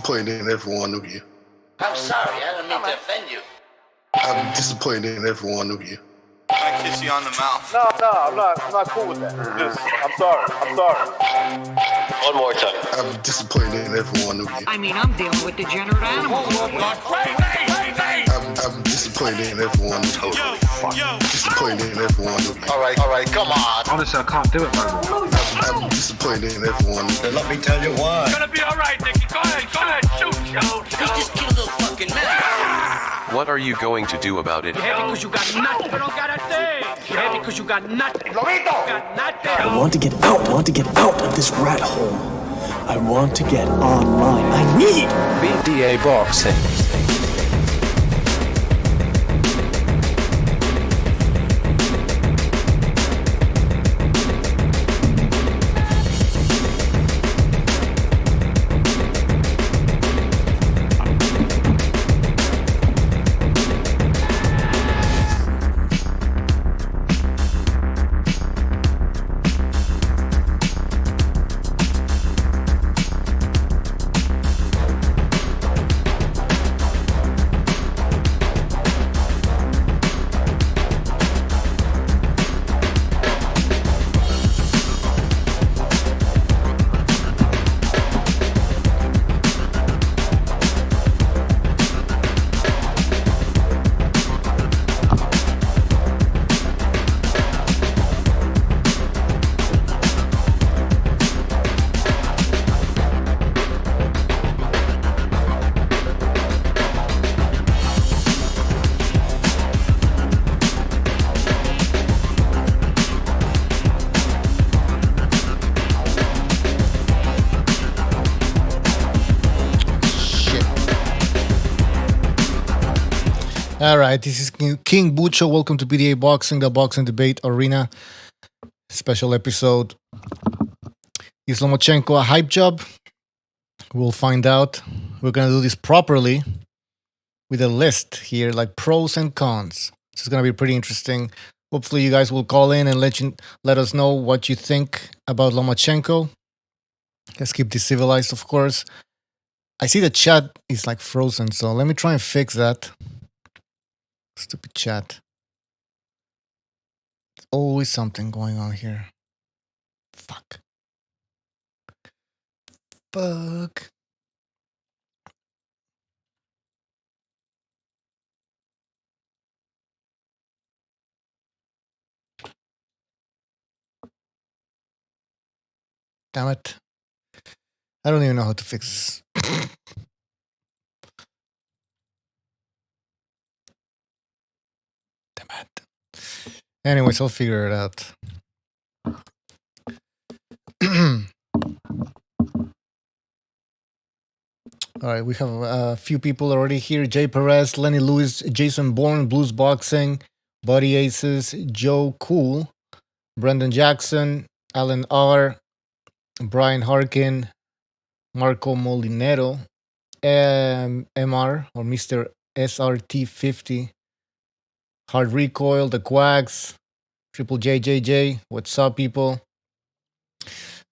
disappointed in every one of you. I'm sorry, I don't mean to offend you. I'm disappointed in every one of you. I kiss you on the mouth. No, I'm not cool with that. Just, I'm sorry. One more time. I'm disappointed in every one of you. I mean, I'm dealing with degenerate animals. I'm disappointed in every one of you. Disappointed in every one of you. All right, come on. Honestly, I can't do it, man. I'm disappointed in every one of you. Then let me tell you why. It's gonna be all right, Nicky. Go ahead, shoot. He just killed a little fucking man. What are you going to do about it? You're heavy because you got nothing. You don't got a thing. You're heavy because you got nothing. Lomito! Got nothing. I want to get out. I want to get out of this rat hole. I want to get online. I need BDA Boxing. All right, this is King Bucho. Welcome to BDA Boxing, the boxing debate arena. Special episode. Is Lomachenko a hype job? We'll find out. We're going to do this properly with a list here, like pros and cons. This is going to be pretty interesting. Hopefully you guys will call in and let us know what you think about Lomachenko. Let's keep this civilized, of course. I see the chat is like frozen, so let me try and fix that. Stupid chat. There's always something going on here. Fuck. Damn it. I don't even know how to fix this. Damn it. Anyways, I'll figure it out. All right, we have a few people already here. Jay Perez, Lenny Lewis, Jason Bourne, Blues Boxing, Buddy Aces, Joe Cool, Brendan Jackson, Alan R., Brian Harkin, Marco Molinero, MR or Mr. SRT50, Hard Recoil, The Quacks, Triple JJJ. What's up, people?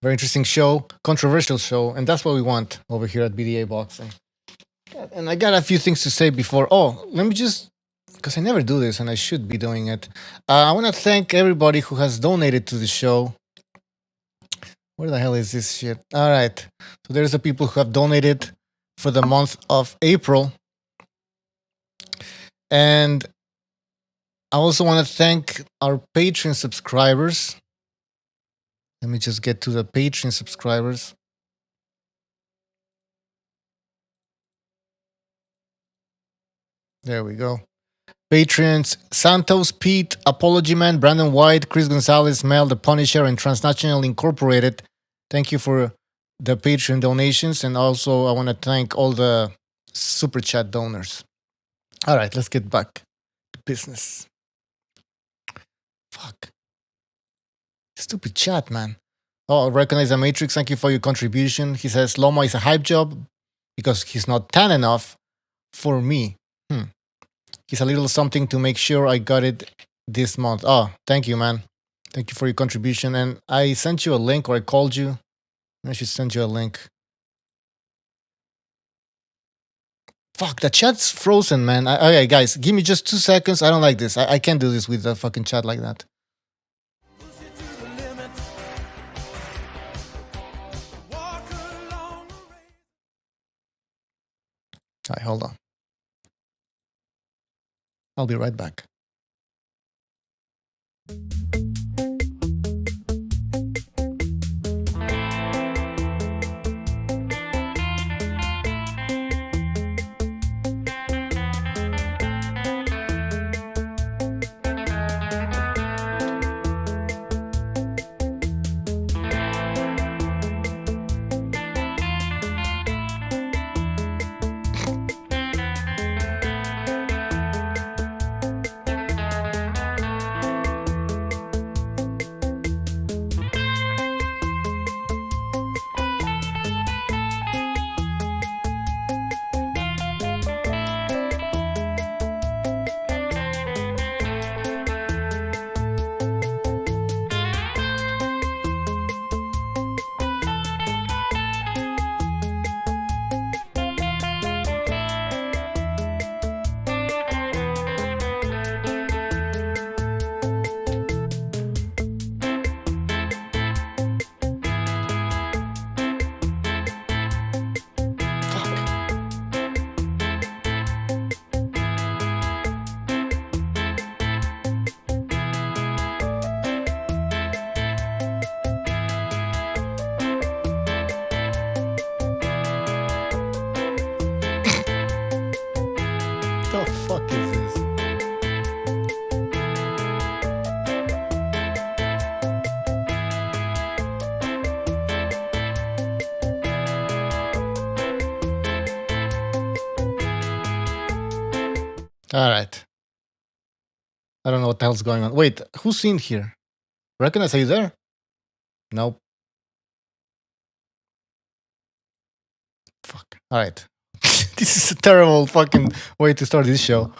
Very interesting show, controversial show, and that's what we want over here at BDA Boxing. And I got a few things to say before. Oh, let me just, because I never do this and I should be doing it. I want to thank everybody who has donated to the show. Where the hell is this shit? All right. So there's the people who have donated for the month of April. And I also want to thank our Patreon subscribers. Let me just get to the Patreon subscribers. There we go. Patreons: Santos, Pete, Apology Man, Brandon White, Chris Gonzalez, Mel, The Punisher, and Transnational Incorporated. Thank you for the Patreon donations. And also I want to thank all the Super Chat donors. All right, let's get back to business. Fuck. Stupid chat, man. Oh, Recognize the Matrix. Thank you for your contribution. He says Loma is a hype job because he's not tan enough for me. He's a little something to make sure I got it this month. Oh, thank you, man. Thank you for your contribution. And I sent you a link, or I called you. I should send you a link. Fuck, the chat's frozen, man. Okay, guys, give me just 2 seconds. I don't like this. I can't do this with the fucking chat like that. All right, hold on. I'll be right back. The fuck is this? All right. I don't know what the hell's going on. Wait, who's in here? Recognize, are you there? Nope. Fuck. All right. This is a terrible fucking way to start this show.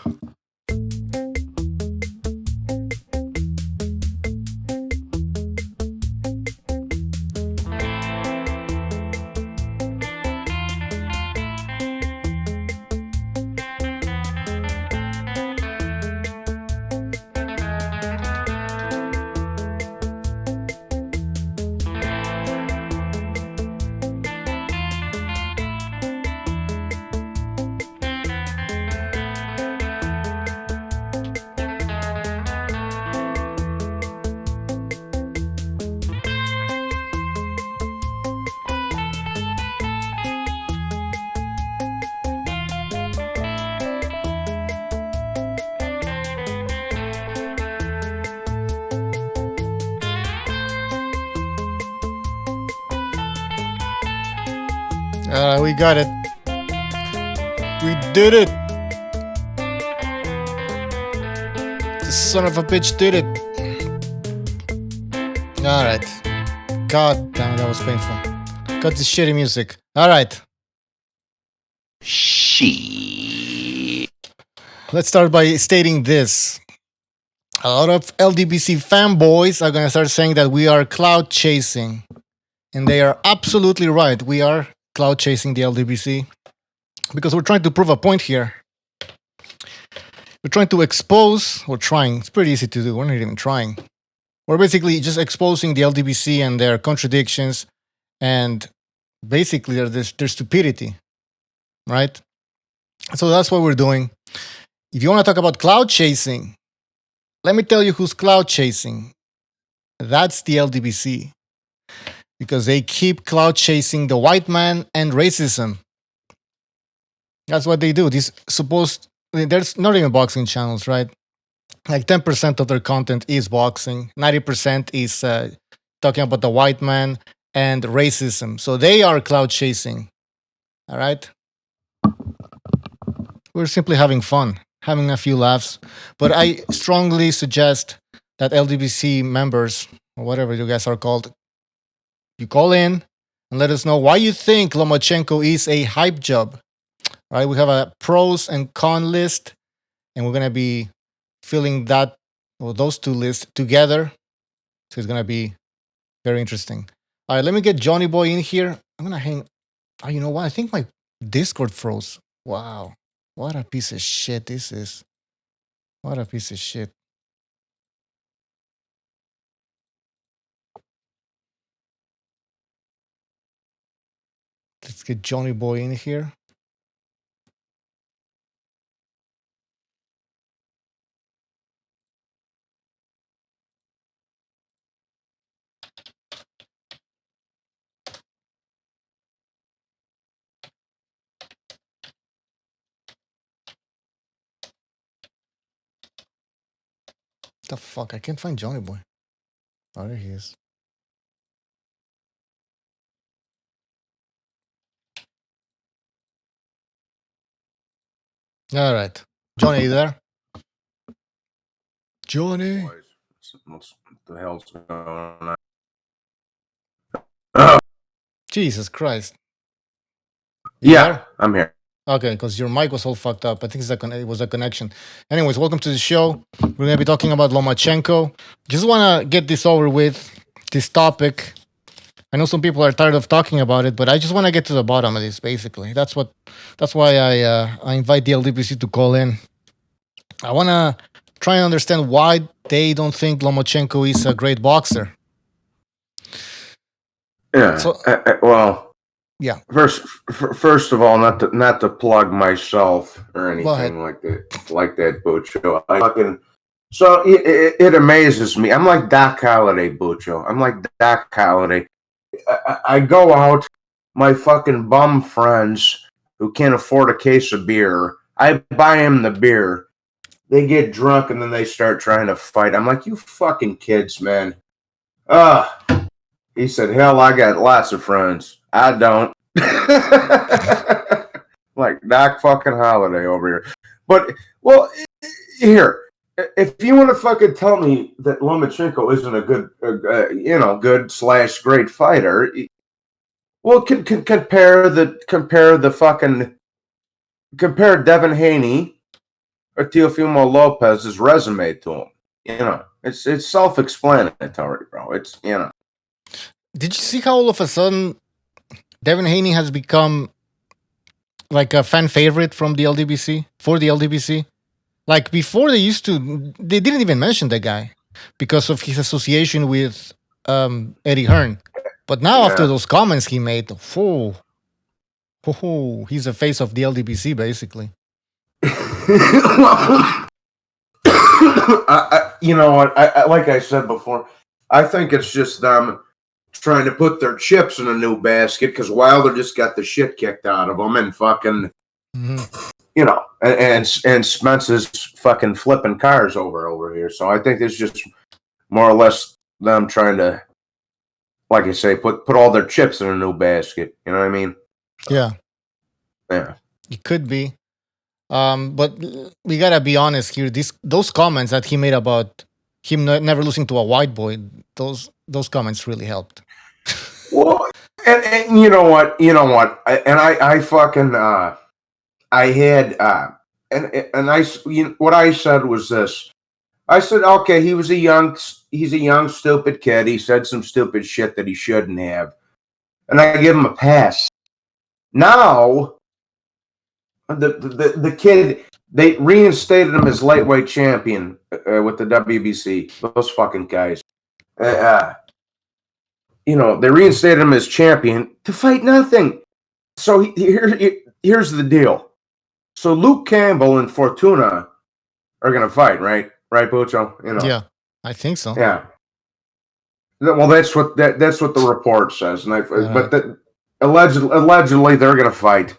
We got it. We did it. The son of a bitch did it. All right. God damn, that was painful. Got this shitty music. All right. Let's start by stating this. A lot of LDBC fanboys are going to start saying that we are cloud chasing. And they are absolutely right. We are cloud chasing the LDBC because we're trying to prove a point here. We're trying to expose, it's pretty easy to do, we're not even trying. We're basically just exposing the LDBC and their contradictions and basically their stupidity, right? So that's what we're doing. If you want to talk about cloud chasing, let me tell you who's cloud chasing. That's the LDBC. Because they keep cloud chasing the white man and racism. That's what they do. There's not even boxing channels, right? Like 10% of their content is boxing. 90% is talking about the white man and racism. So they are cloud chasing. All right? We're simply having fun, having a few laughs. But I strongly suggest that LDBC members, or whatever you guys are called, you call in and let us know why you think Lomachenko is a hype job. All right, we have a pros and con list, and we're going to be filling those two lists together. So it's going to be very interesting. All right, let me get Johnny Boy in here. I'm going to hang. Oh, you know what? I think my Discord froze. Wow. What a piece of shit this is. What a piece of shit. Let's get Johnny Boy in here. The fuck? I can't find Johnny Boy. Oh, there he is. All right. Johnny, you there? Johnny. What the hell's going on? Jesus Christ. You Yeah, there? I'm here. Okay, because your mic was all fucked up. I think it was a connection. Anyways, welcome to the show. We're going to be talking about Lomachenko. Just want to get this over with, this topic. I know some people are tired of talking about it, but I just want to get to the bottom of this, basically. That's why I invite the LDBC to call in. I want to try and understand why they don't think Lomachenko is a great boxer. Yeah. So, well, yeah. First of all, not to plug myself or Go ahead. anything like that, Bucho. So it amazes me. I'm like Doc Holliday, Bucho. I'm like Doc Holliday. I go out, my fucking bum friends who can't afford a case of beer, I buy them the beer. They get drunk and then they start trying to fight. I'm like, you fucking kids, man. He said, hell, I got lots of friends. I don't. Like Doc fucking Holliday over here. But, well, here, if you want to fucking tell me that Lomachenko isn't a good, good/great fighter, well, compare Devin Haney or Teofimo Lopez's resume to him. You know, it's self-explanatory, bro. It's, you know. Did you see how all of a sudden Devin Haney has become like a fan favorite from the LDBC, for the LDBC? Like before they didn't even mention the guy because of his association with Eddie Hearn. But now after those comments he made, he's the face of the LDBC basically. You know what? I like I said before, I think it's just them trying to put their chips in a new basket because Wilder just got the shit kicked out of them and fucking, you know, and Spence is fucking flipping cars over here. So I think it's just more or less them trying to, like I say, put all their chips in a new basket. You know what I mean? Yeah. Yeah. It could be. But we gotta be honest here. Those comments that he made about him never losing to a white boy, those comments really helped. Well, and you know what? I fucking I had what I said was this. I said, okay, he's a young stupid kid. He said some stupid shit that he shouldn't have, and I give him a pass. Now, the kid, they reinstated him as lightweight champion with the WBC. Those fucking guys. You know, they reinstated him as champion to fight nothing. So here's the deal. So Luke Campbell and Fortuna are going to fight, right? Right, Bucho? You know. Yeah, I think so. Yeah. Well, that's what the report says, but allegedly they're going to fight.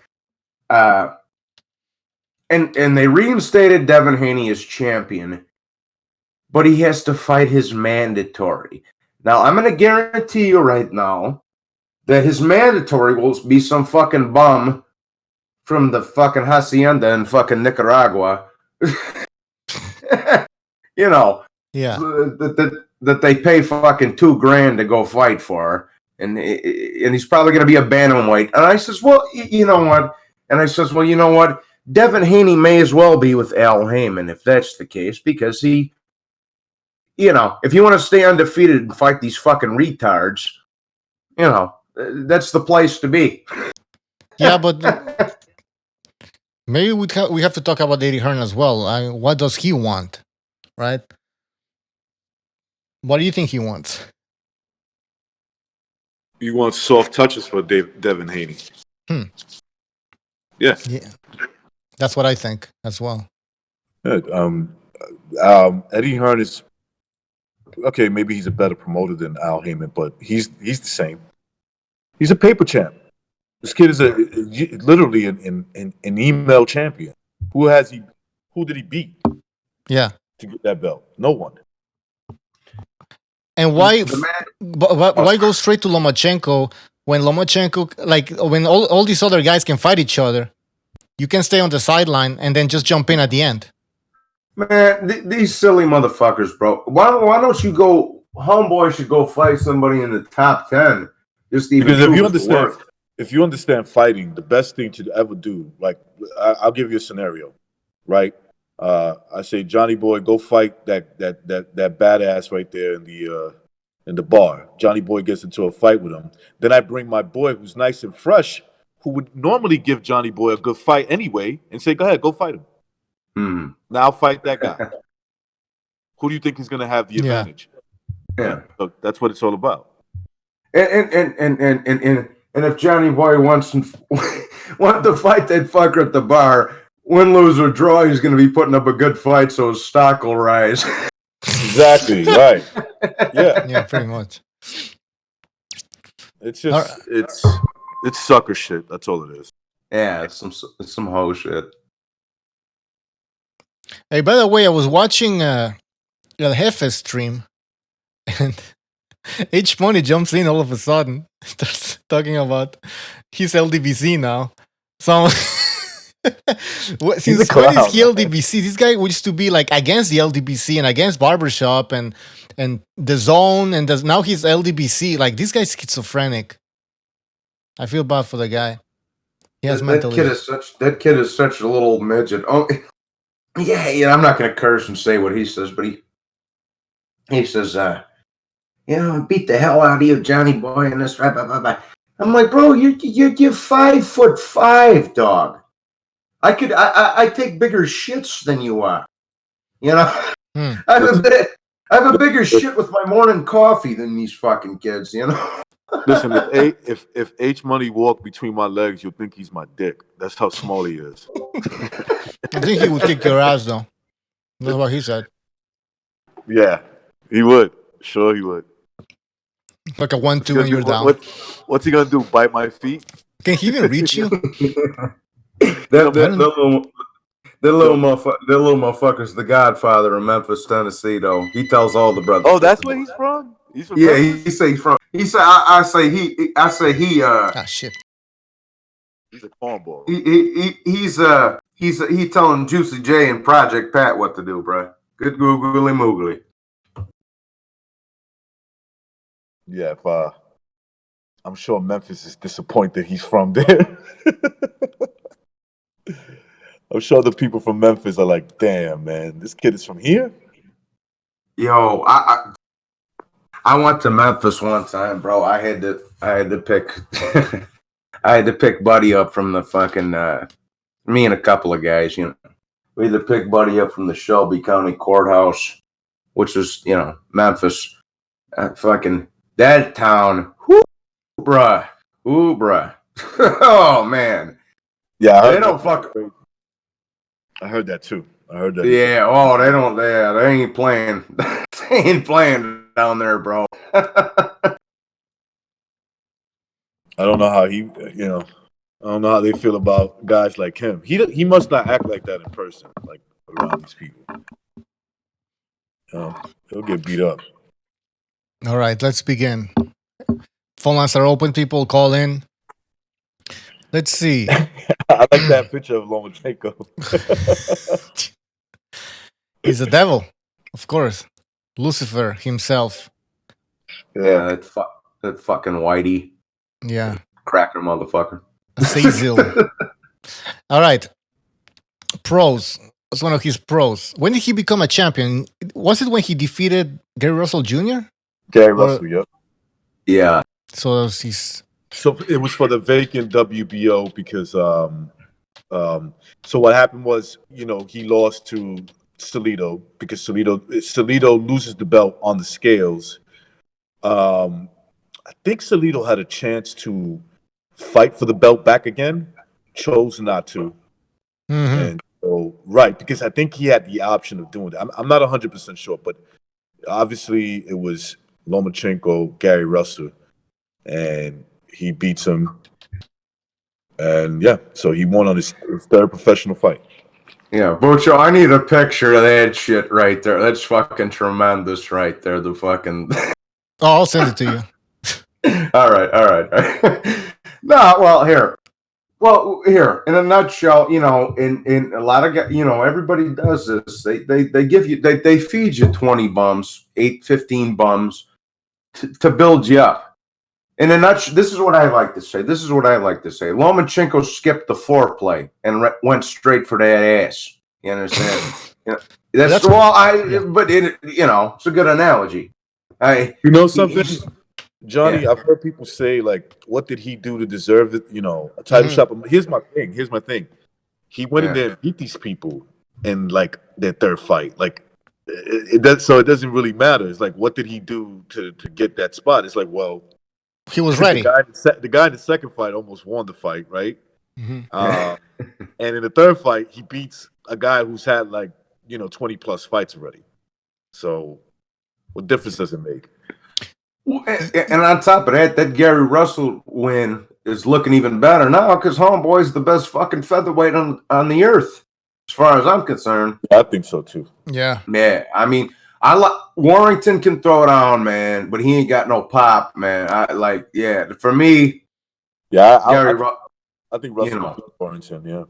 And they reinstated Devin Haney as champion, but he has to fight his mandatory. Now, I'm going to guarantee you right now that his mandatory will be some fucking bum from the fucking hacienda in fucking Nicaragua. You know, yeah, that they pay fucking $2,000 to go fight for, and he's probably going to be a bantamweight. And I says, well, you know what? And I says, well, you know what? Devin Haney may as well be with Al Heyman if that's the case, because he, you know, if you want to stay undefeated and fight these fucking retards, you know, that's the place to be. Yeah, but Maybe we have to talk about Eddie Hearn as well. What does he want, right? What do you think he wants? He wants soft touches for Devin Haney. Yeah. That's what I think as well. Good. Eddie Hearn is okay. Maybe he's a better promoter than Al Heyman, but he's the same. He's a paper champ. This kid is literally an email champion. Who did he beat? Yeah. To get that belt? No one. And why go straight to Lomachenko when Lomachenko, like when all these other guys can fight each other? You can stay on the sideline and then just jump in at the end. Man, these silly motherfuckers, bro. Why don't you go? Homeboy should go fight somebody in the top 10. Just even because if you understand fighting, the best thing to ever do, like I'll give you a scenario, right? I say, Johnny boy, go fight that badass right there in the bar. Johnny boy gets into a fight with him. Then I bring my boy who's nice and fresh, who would normally give Johnny boy a good fight anyway, and say, go ahead, go fight him. Now fight that guy. Who do you think is going to have the advantage? Yeah. So that's what it's all about. And if Johnny boy wants to fight that fucker at the bar, win, lose, or draw, he's going to be putting up a good fight, so his stock will rise. Exactly, right. Yeah, pretty much. It's just it's sucker shit. That's all it is. Yeah, it's some hoe shit. Hey, by the way, I was watching El Jefe stream, and H Money jumps in all of a sudden, starts talking about his LDBC now. So since when is he LDBC? This guy used to be like against the LDBC and against Barbershop and the Zone, and now he's LDBC. Like, this guy's schizophrenic. I feel bad for the guy. He has mental issues. That kid is such a little midget. Oh, yeah. I'm not gonna curse and say what he says, but he says, I beat the hell out of you, Johnny boy, and this. Blah, blah, blah, blah. I'm like, bro, you're 5'5", dog. I take bigger shits than you are. You know, I have a bigger shit with my morning coffee than these fucking kids. You know. Listen, if H Money walked between my legs, you'll think he's my dick. That's how small he is. I think he would kick your ass, though. That's what he said. Yeah, he would. Sure, he would. Like a 1-2 when you're down. What's he gonna do? Bite my feet? Can he even reach you? That little motherfucker's the godfather of Memphis, Tennessee. Though he tells all the brothers. Oh, that's where he's from. He's from. Yeah, Memphis? he say from. He say I say he. Ah, shit. He's a cornball. He telling Juicy J and Project Pat what to do, bro. Good googly moogly. Yeah, I'm sure Memphis is disappointed he's from there. I'm sure the people from Memphis are like, damn, man, this kid is from here? Yo, I went to Memphis one time, bro. I had to pick I had to pick Buddy up from the fucking me and a couple of guys, you know. We had to pick Buddy up from the Shelby County Courthouse, which was, you know, Memphis. Fucking that town. Whoo, bruh. Ooh, bruh. Oh, man. Yeah, they don't fuck. I heard that too. Yeah, oh, they don't. Yeah, they ain't playing. They ain't playing down there, bro. I don't know how I don't know how they feel about guys like him. He must not act like that in person, like around these people. He'll get beat up. All right, let's begin. Phone lines are open. People call in. Let's see. I like that picture of Lomachenko. He's a devil, of course. Lucifer himself. Yeah, that fucking whitey. Yeah. Cracker motherfucker. Cecil. All right. Pros. That's one of his pros. When did he become a champion? Was it when he defeated Gary Russell Jr.? Gary Russell, yep. Yeah. So he's... So it was for the vacant WBO because So what happened was, he lost to Salido because Salido loses the belt on the scales. I think Salido had a chance to fight for the belt back again, chose not to. And so, right, because I think he had the option of doing that. I'm not 100% sure, but obviously it was Lomachenko, Gary Russell, and he beats him. And yeah, so he won on his third professional fight. Yeah, Bucho, I need a picture of that shit right there. That's fucking tremendous right there. The fucking. Oh, I'll send it to you. All right. No, well, here. Well, here, in a nutshell, in a lot of guys, everybody does this. They give you, they feed you 20 bums, 15 bums to build you up. In a nutshell, this is what I like to say. Lomachenko skipped the foreplay and went straight for that ass. You understand? That's but it's a good analogy. Something? Johnny, I've heard people say, like, what did he do to deserve it? A title shot. But here's my thing. He went in there and beat these people in, like, their third fight. Like, it doesn't really matter. It's like, what did he do to get that spot? It's like, well, he was ready. The guy in the second fight almost won the fight, right? And in the third fight, he beats a guy who's had, like, 20 plus fights already. So, what difference does it make? And on top of that Gary Russell win is looking even better now because Homeboy's the best fucking featherweight on the earth, as far as I'm concerned. I think so too. Yeah. I mean, Warrington can throw it on, man, but he ain't got no pop, man. For me. Yeah, I think Russell beat Warrington.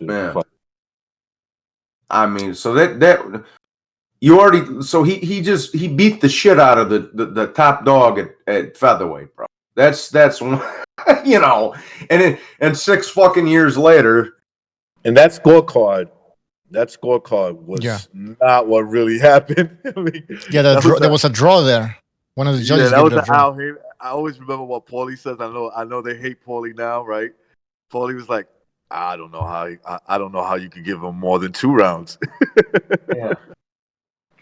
Yeah. I mean, so that. You already he beat the shit out of the top dog at featherweight, bro. That's one, and 6 fucking years later, and that scorecard was not what really happened. I mean, there was a draw there. One of the judges. Yeah, that was a draw. I always remember what Paulie says. I know they hate Paulie now, right? Paulie was like, I don't know how you could give him more than 2 rounds. Yeah.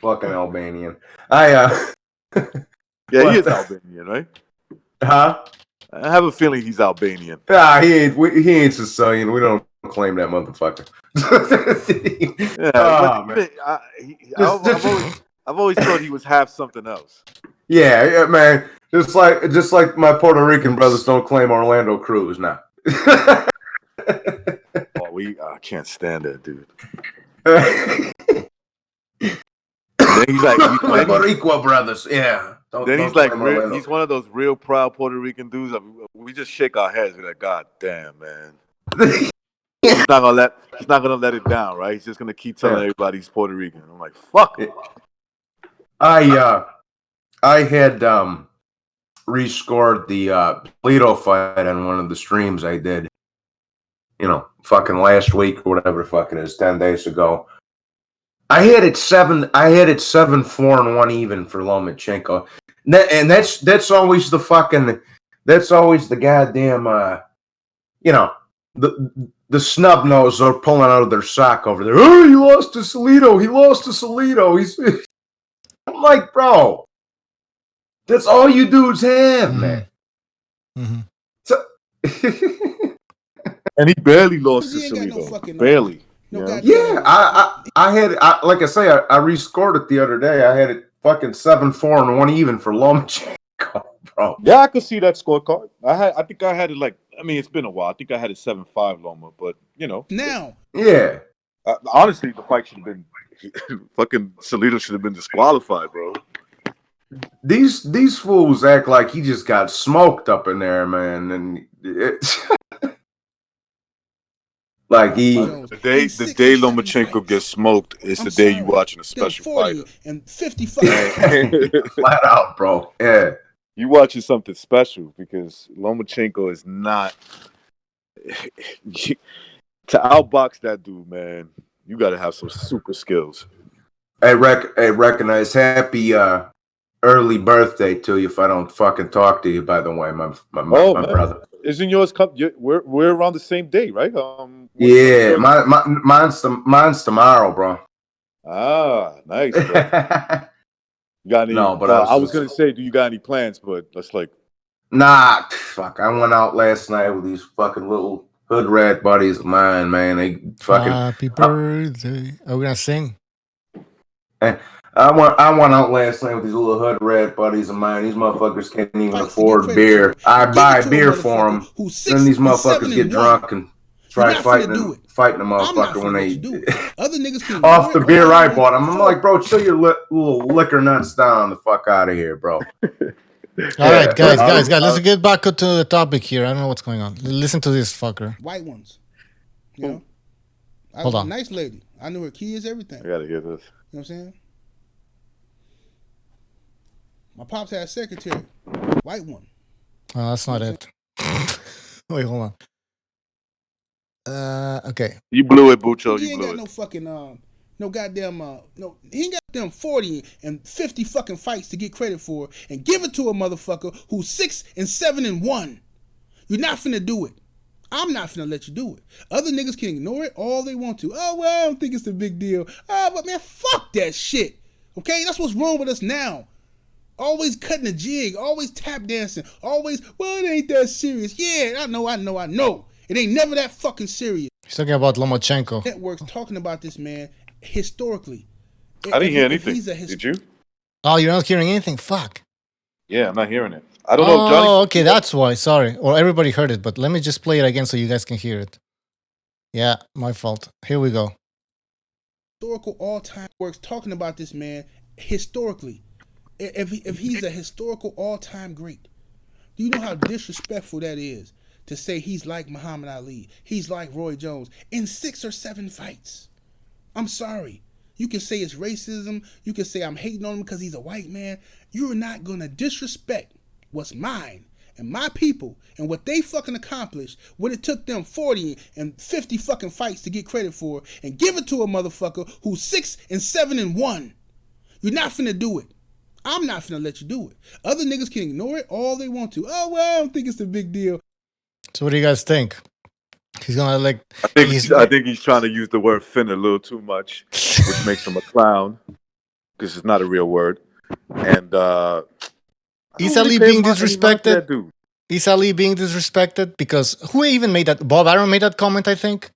Fucking Albanian. Yeah, he is Albanian, right? Huh? I have a feeling he's Albanian. Nah, he ain't Sicilian. We don't claim that motherfucker. I've always thought he was half something else. Yeah, man. Just like my Puerto Rican brothers don't claim Orlando Cruz now. I can't stand that dude. Then he's like, Boricua brothers, yeah. He's one of those real proud Puerto Rican dudes. We just shake our heads. We're like, God damn, man. He's not gonna let it down, right? He's just gonna keep telling everybody he's Puerto Rican. I'm like, fuck. I had rescored the Salido fight on one of the streams I did. Fucking last week or whatever the fuck it is, 10 days ago. I had it 7-4 even for Lomachenko, and that's always the goddamn the snub nose are pulling out of their sock over there. Oh, he lost to Salido. I'm like, bro, that's all you dudes have, man. So, and he barely lost to Salido. Barely. I had like I say, I rescored it the other day. I had it fucking 7-4 even for Lomachenko, bro. Yeah, I could see that scorecard. I think I had it like. I mean, it's been a while. I think I had it 7-5 Loma, but now. Yeah. Honestly, the fight should have been fucking Salido should have been disqualified, bro. These fools act like he just got smoked up in there, man, and like the day Lomachenko gets smoked is the day you watching a special fighter. And 55. Flat out, bro. Yeah. You watching something special because Lomachenko is not to outbox that dude, man. You got to have some super skills. Hey, recognize happy early birthday to you if I don't fucking talk to you. By the way, my brother. isn't yours come? We're around the same day, right? Yeah, mine's tomorrow, bro. Ah, nice, bro. You got any? No, but I was gonna say, do you got any plans? But that's like, nah, fuck. I went out last night with these fucking little hood rat buddies of mine, man. They fucking Happy birthday. Are we gonna sing? I went out last night with these little hood rat buddies of mine. These motherfuckers can't even afford beer. I buy beer for them. Then these motherfuckers get drunk and try fighting a motherfucker when they Other niggas can off the beer I bought them. I'm like, bro, chill your little liquor nuts down the fuck out of here, bro. All right, guys, let's get back to the topic here. I don't know what's going on. Listen to this fucker. White ones. You know? Hold on. Nice lady. I knew her kids, everything. I gotta hear this. You know what I'm saying? My pops had a secretary. White one. Oh, that's not it. Wait, hold on. Okay. You blew it, Bucho. He You ain't blew got it. no fucking no goddamn no. He ain't got them 40 and 50 fucking fights to get credit for, and give it to a motherfucker who's 6-7-1. You're not finna do it. I'm not finna let you do it. Other niggas can ignore it all they want to. Oh well, I don't think it's a big deal. Oh, but man, fuck that shit. Okay, that's what's wrong with us now. Always cutting a jig, always tap dancing, always, well, it ain't that serious. Yeah, I know. It ain't never that fucking serious. He's talking about Lomachenko. Networks talking about this man historically. I didn't hear anything. Did you? Oh, you're not hearing anything? Fuck. Yeah, I'm not hearing it. I don't know, Johnny. Oh, okay, that's why. Sorry. Or everybody heard it, but let me just play it again so you guys can hear it. Yeah, my fault. Here we go. Historical all-time works talking about this man historically. If he's a historical all-time great, do you know how disrespectful that is to say he's like Muhammad Ali, he's like Roy Jones in 6 or 7 fights? I'm sorry. You can say it's racism. You can say I'm hating on him because he's a white man. You're not going to disrespect what's mine and my people and what they fucking accomplished when it took them 40 and 50 fucking fights to get credit for, and give it to a motherfucker who's 6-7-1. You're not finna do it. I'm not finna let you do it. Other niggas can ignore it all they want to. Oh, well, I don't think it's a big deal. So what do you guys think? He's gonna like. I think he's trying to use the word "fin" a little too much, which makes him a clown because it's not a real word. And is Ali being disrespected? Is Ali being disrespected? Because who even made that? Bob Arum made that comment, I think.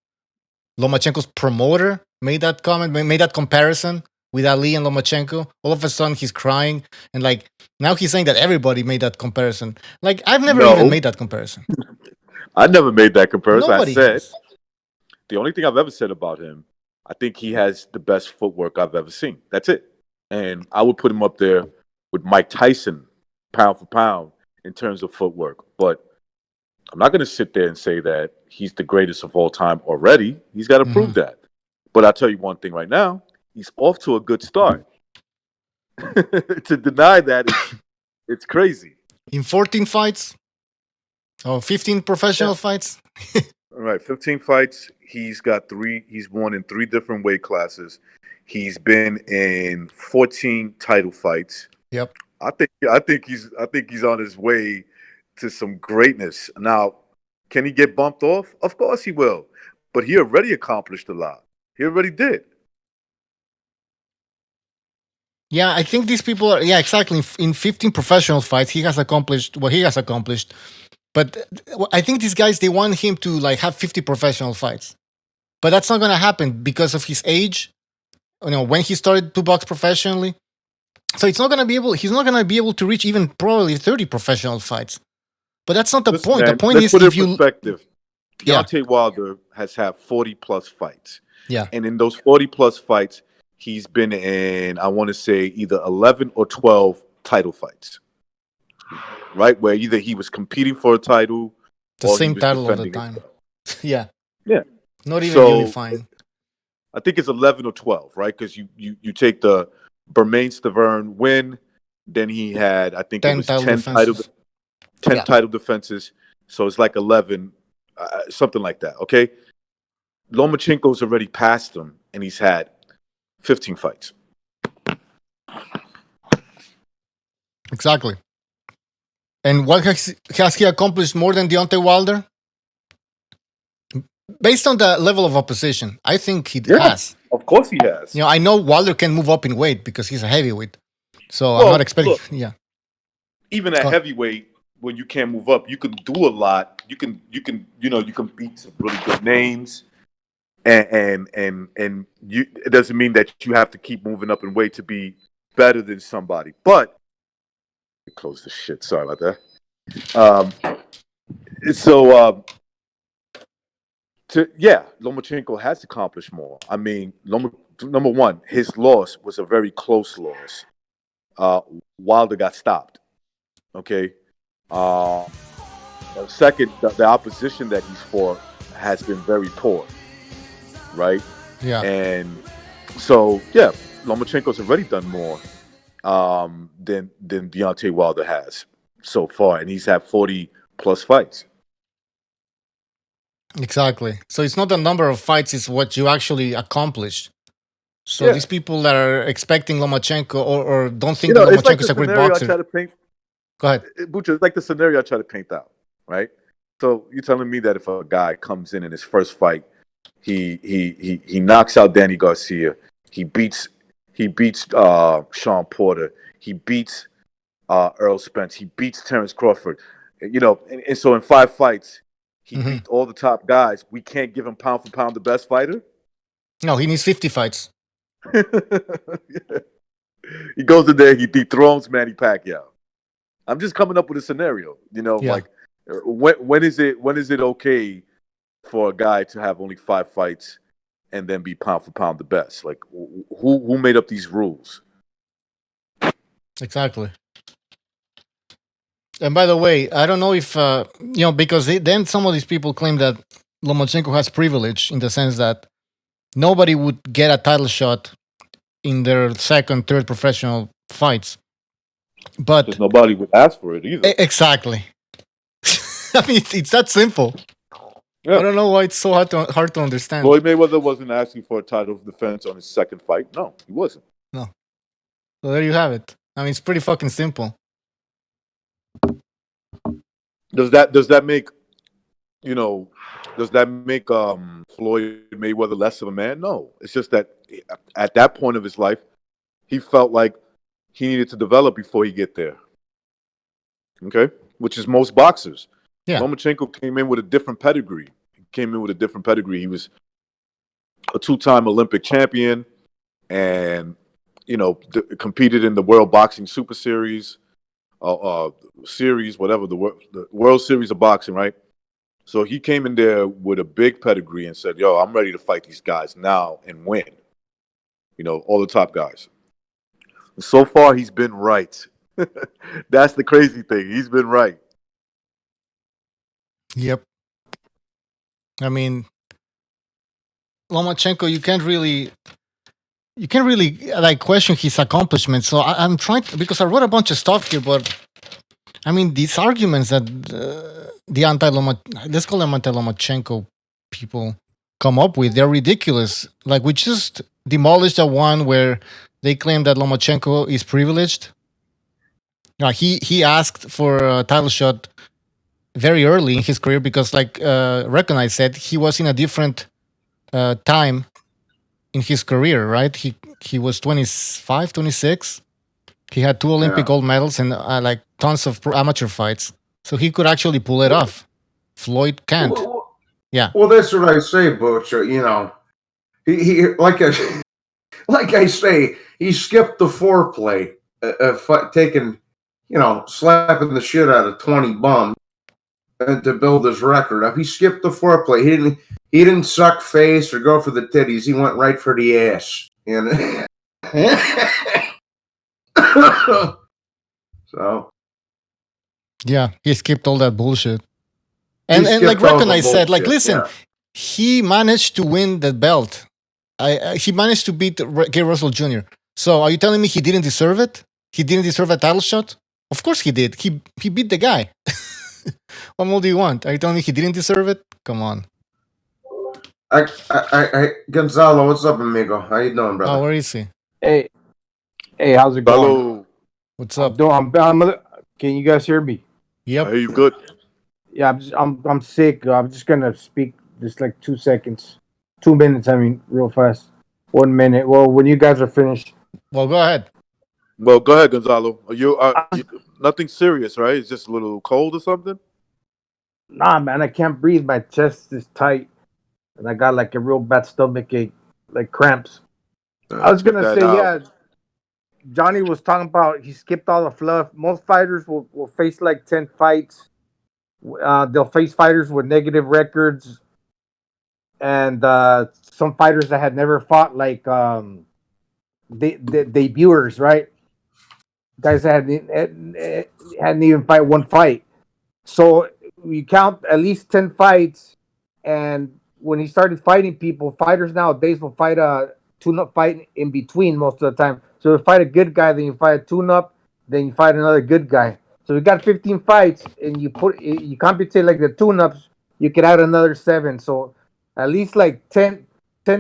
Lomachenko's promoter made that comment, made that comparison with Ali and Lomachenko. All of a sudden, he's crying, and like now he's saying that everybody made that comparison. Like I've never even made that comparison. I never made that comparison. Nobody I said has. the only thing I've ever said about him, I think he has the best footwork I've ever seen. That's it. And I would put him up there with Mike Tyson, pound for pound, in terms of footwork. But I'm not going to sit there and say that he's the greatest of all time already. He's got to prove that. But I'll tell you one thing right now. He's off to a good start. To deny that, it's crazy. In 14 fights? Oh, 15 professional fights? All right, 15 fights. He's got 3. He's won in 3 different weight classes. He's been in 14 title fights. Yep. I think he's on his way to some greatness. Now, can he get bumped off? Of course he will. But he already accomplished a lot. He already did. Yeah, I think these people are, yeah, exactly. In 15 professional fights, he has accomplished what he has accomplished. But I think these guys, they want him to like have 50 professional fights. But that's not going to happen because of his age. You know, when he started to box professionally. So he's not going to be able to reach even probably 30 professional fights. But that's not the point. Man, the point is, put if in perspective. Yeah. Deontay Wilder has had 40 plus fights. Yeah. And in those 40 plus fights, he's been in, I want to say, either 11 or 12 title fights. Right? Where either he was competing for a title. The same title all the time. Yeah. Yeah. Not even unifying. I think it's 11 or 12, right? Because you take the Bermain-Stavern win, then he had, I think it was 10 title defenses. So it's like 11, something like that, okay? Lomachenko's already passed him, and he's had 15 fights. Exactly. And what has he accomplished more than Deontay Wilder? Based on the level of opposition, I think he has. Of course he has. You know, I know Wilder can move up in weight because he's a heavyweight. So Well, I'm not expecting. look, yeah. Even at heavyweight, when you can't move up, you can do a lot. You can beat some really good names, and you. It doesn't mean that you have to keep moving up in weight to be better than somebody. But close the shit. Sorry about that. Lomachenko has accomplished more. I mean, number one, his loss was a very close loss. Wilder got stopped. Okay. Second, the opposition that he's fought has been very poor. Right? Yeah. And so, yeah, Lomachenko's already done more than Deontay Wilder has so far. And he's had 40 plus fights. Exactly. So it's not the number of fights, it's what you actually accomplished. So these people that are expecting Lomachenko or don't think that Lomachenko is a great boxer. Go ahead. Bucha, it's like the scenario I try to paint out, right? So you're telling me that if a guy comes in his first fight, he knocks out Danny Garcia, he beats Sean Porter, he beats Earl Spence, he beats Terrence Crawford, and so in 5 fights, he beat all the top guys. We can't give him pound for pound the best fighter? No, he needs 50 fights. Yeah. He goes in there, he dethrones Manny Pacquiao. I'm just coming up with a scenario, like when is it okay for a guy to have only 5 fights and then be pound for pound the best? Like who made up these rules? Exactly. And by the way, I don't know if because then some of these people claim that Lomachenko has privilege in the sense that nobody would get a title shot in their second, third professional fights. But because nobody would ask for it either. Exactly. I mean, it's that simple. Yeah. I don't know why it's so hard to understand. Floyd Mayweather wasn't asking for a title defense on his second fight. No, he wasn't. No. So there you have it. I mean, it's pretty fucking simple. Does that make Floyd Mayweather less of a man? No. It's just that at that point of his life, he felt like he needed to develop before he get there. Okay? Which is most boxers. Yeah. Lomachenko came in with a different pedigree. He was a 2-time Olympic champion and, competed in the World Boxing Super Series, series, whatever, the World Series of Boxing, right? So he came in there with a big pedigree and said, yo, I'm ready to fight these guys now and win. All the top guys. And so far, he's been right. That's the crazy thing. He's been right. Yep. I mean, Lomachenko, you can't really like question his accomplishments. So I'm trying because I wrote a bunch of stuff here, but I mean these arguments that let's call them anti-Lomachenko people come up with, they're ridiculous. Like we just demolished the one where they claim that Lomachenko is privileged. He asked for a title shot very early in his career because, like Recognize said, he was in a different time in his career, right? He was 25, 26. He had 2 Olympic gold medals and like tons of amateur fights. So he could actually pull it off. Floyd can't. Yeah. Well, that's what I say, Butch. He like I say, he skipped the foreplay, taking, slapping the shit out of 20 bums and to build his record up. He skipped the foreplay. He didn't suck face or go for the titties. He went right for the ass. So. Yeah, he skipped all that bullshit. And like Recognize said, like, listen, he managed to win the belt. He managed to beat Gary Russell Jr. So are you telling me he didn't deserve it? He didn't deserve a title shot? Of course he did. He beat the guy. What more do you want? Are you telling me he didn't deserve it? Come on. Gonzalo, what's up, amigo? How you doing, brother? Oh, where is he? Hey, how's it going? What's up? Can you guys hear me? I hear you good. Yeah, I'm sick. I'm just gonna speak just like 2 seconds, 2 minutes. I mean, real fast. 1 minute. Well, when you guys are finished. Well, go ahead. Well, go ahead, Gonzalo. You nothing serious, right? It's just a little cold or something? Nah, man, I can't breathe. My chest is tight, and I got like a real bad stomach ache, like cramps. I was gonna say, yeah. Johnny was talking about he skipped all the fluff. Most fighters will face like 10 fights. They'll face fighters with negative records, and some fighters that had never fought, like the debuters, right? Guys that hadn't even fight one fight. So you count at least 10 fights, and when he started fighting people, fighters nowadays will fight a tune-up fight in between most of the time. So you fight a good guy, then you fight a tune-up, then you fight another good guy. So we got 15 fights, and you compensate like the tune-ups, you could add another 7. So at least like 10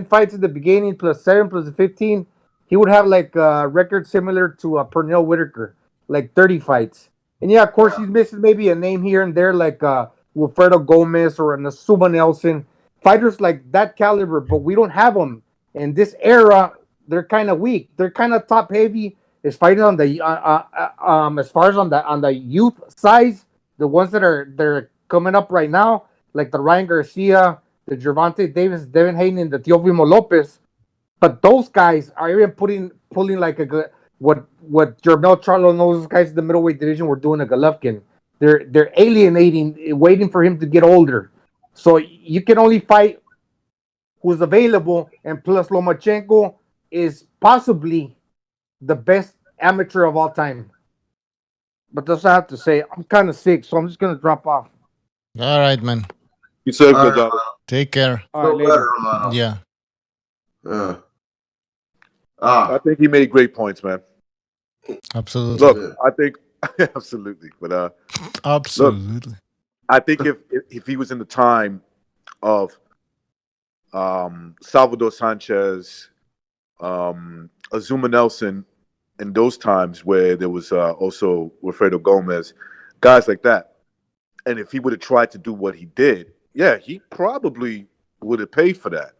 fights at the beginning plus 7 plus the 15. He would have like a record similar to Pernell Whitaker, like 30 fights. And yeah, of course, he's missing maybe a name here and there, like Wilfredo Gomez or Nasuma Nelson, fighters like that caliber. But we don't have them in this era. They're kind of weak. They're kind of top heavy. Is fighting on the as far as on the youth size, the ones they're coming up right now, like the Ryan Garcia, the Gervonta Davis, Devin Hayden, and the Teofimo Lopez. But those guys are even pulling like a good. What Jermel Charlo knows, those guys in the middleweight division were doing to Golovkin. They're alienating, waiting for him to get older. So you can only fight who's available, and plus Lomachenko is possibly the best amateur of all time. But that's what I have to say. I'm kind of sick, so I'm just gonna drop off. All right, man. You said good. Take care. All right, later. Yeah. I think he made great points, man. Absolutely. Look, I think absolutely, but absolutely. Look, I think if he was in the time of Salvador Sanchez, Azuma Nelson, in those times where there was also Wilfredo Gomez, guys like that, and if he would have tried to do what he did, yeah, he probably would have paid for that.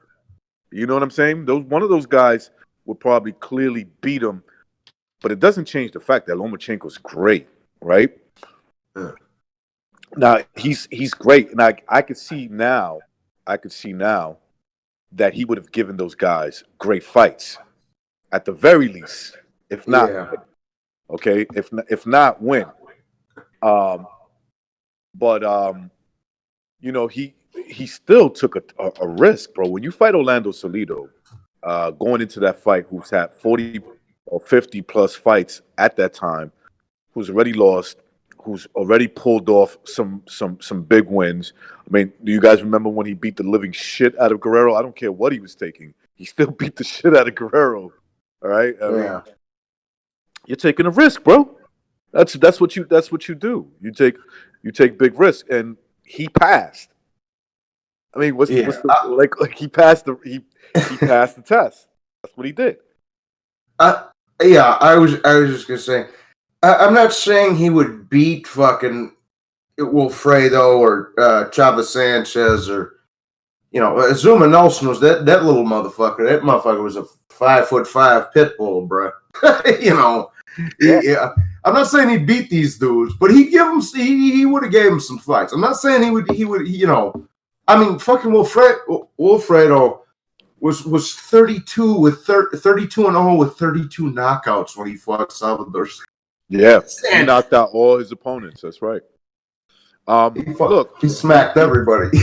You know what I'm saying? One of those guys would probably clearly beat him, but it doesn't change the fact that Lomachenko's great, right? Yeah. Now he's great, and I could see now that he would have given those guys great fights, at the very least. If not, okay, if not, win. You know, he still took a risk, bro. When you fight Orlando Salido, going into that fight, who's had 40 or 50 plus fights at that time, who's already lost, who's already pulled off some big wins. I mean, do you guys remember when he beat the living shit out of Guerrero? I don't care what he was taking. He still beat the shit out of Guerrero. All right? I mean, you're taking a risk, bro. That's what you do. You take big risks, and he passed. I mean, he passed the passed the test. That's what he did. I was just gonna say, I'm not saying he would beat fucking Wilfredo or Chavez Sanchez or, you know, Azuma Nelson was that little motherfucker. That motherfucker was a 5'5" pit bull, bro. You know, yeah. I'm not saying he beat these dudes, but he would have gave him some fights. I'm not saying he would, you know. I mean, fucking Wilfredo was 32 with 32-0 with 32 knockouts when he fought Salvador. Yeah, he knocked out all his opponents. That's right. He smacked everybody.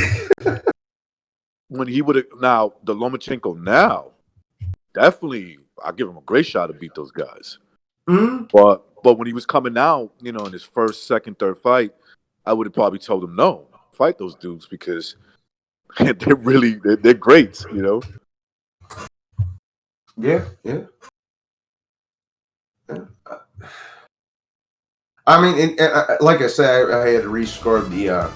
When he would have the Lomachenko now, definitely, I give him a great shot to beat those guys. Mm-hmm. But when he was coming out, you know, in his first, second, third fight, I would have probably told him no, fight those dudes because they're great, you know. Yeah. I mean, like I said, I had rescored the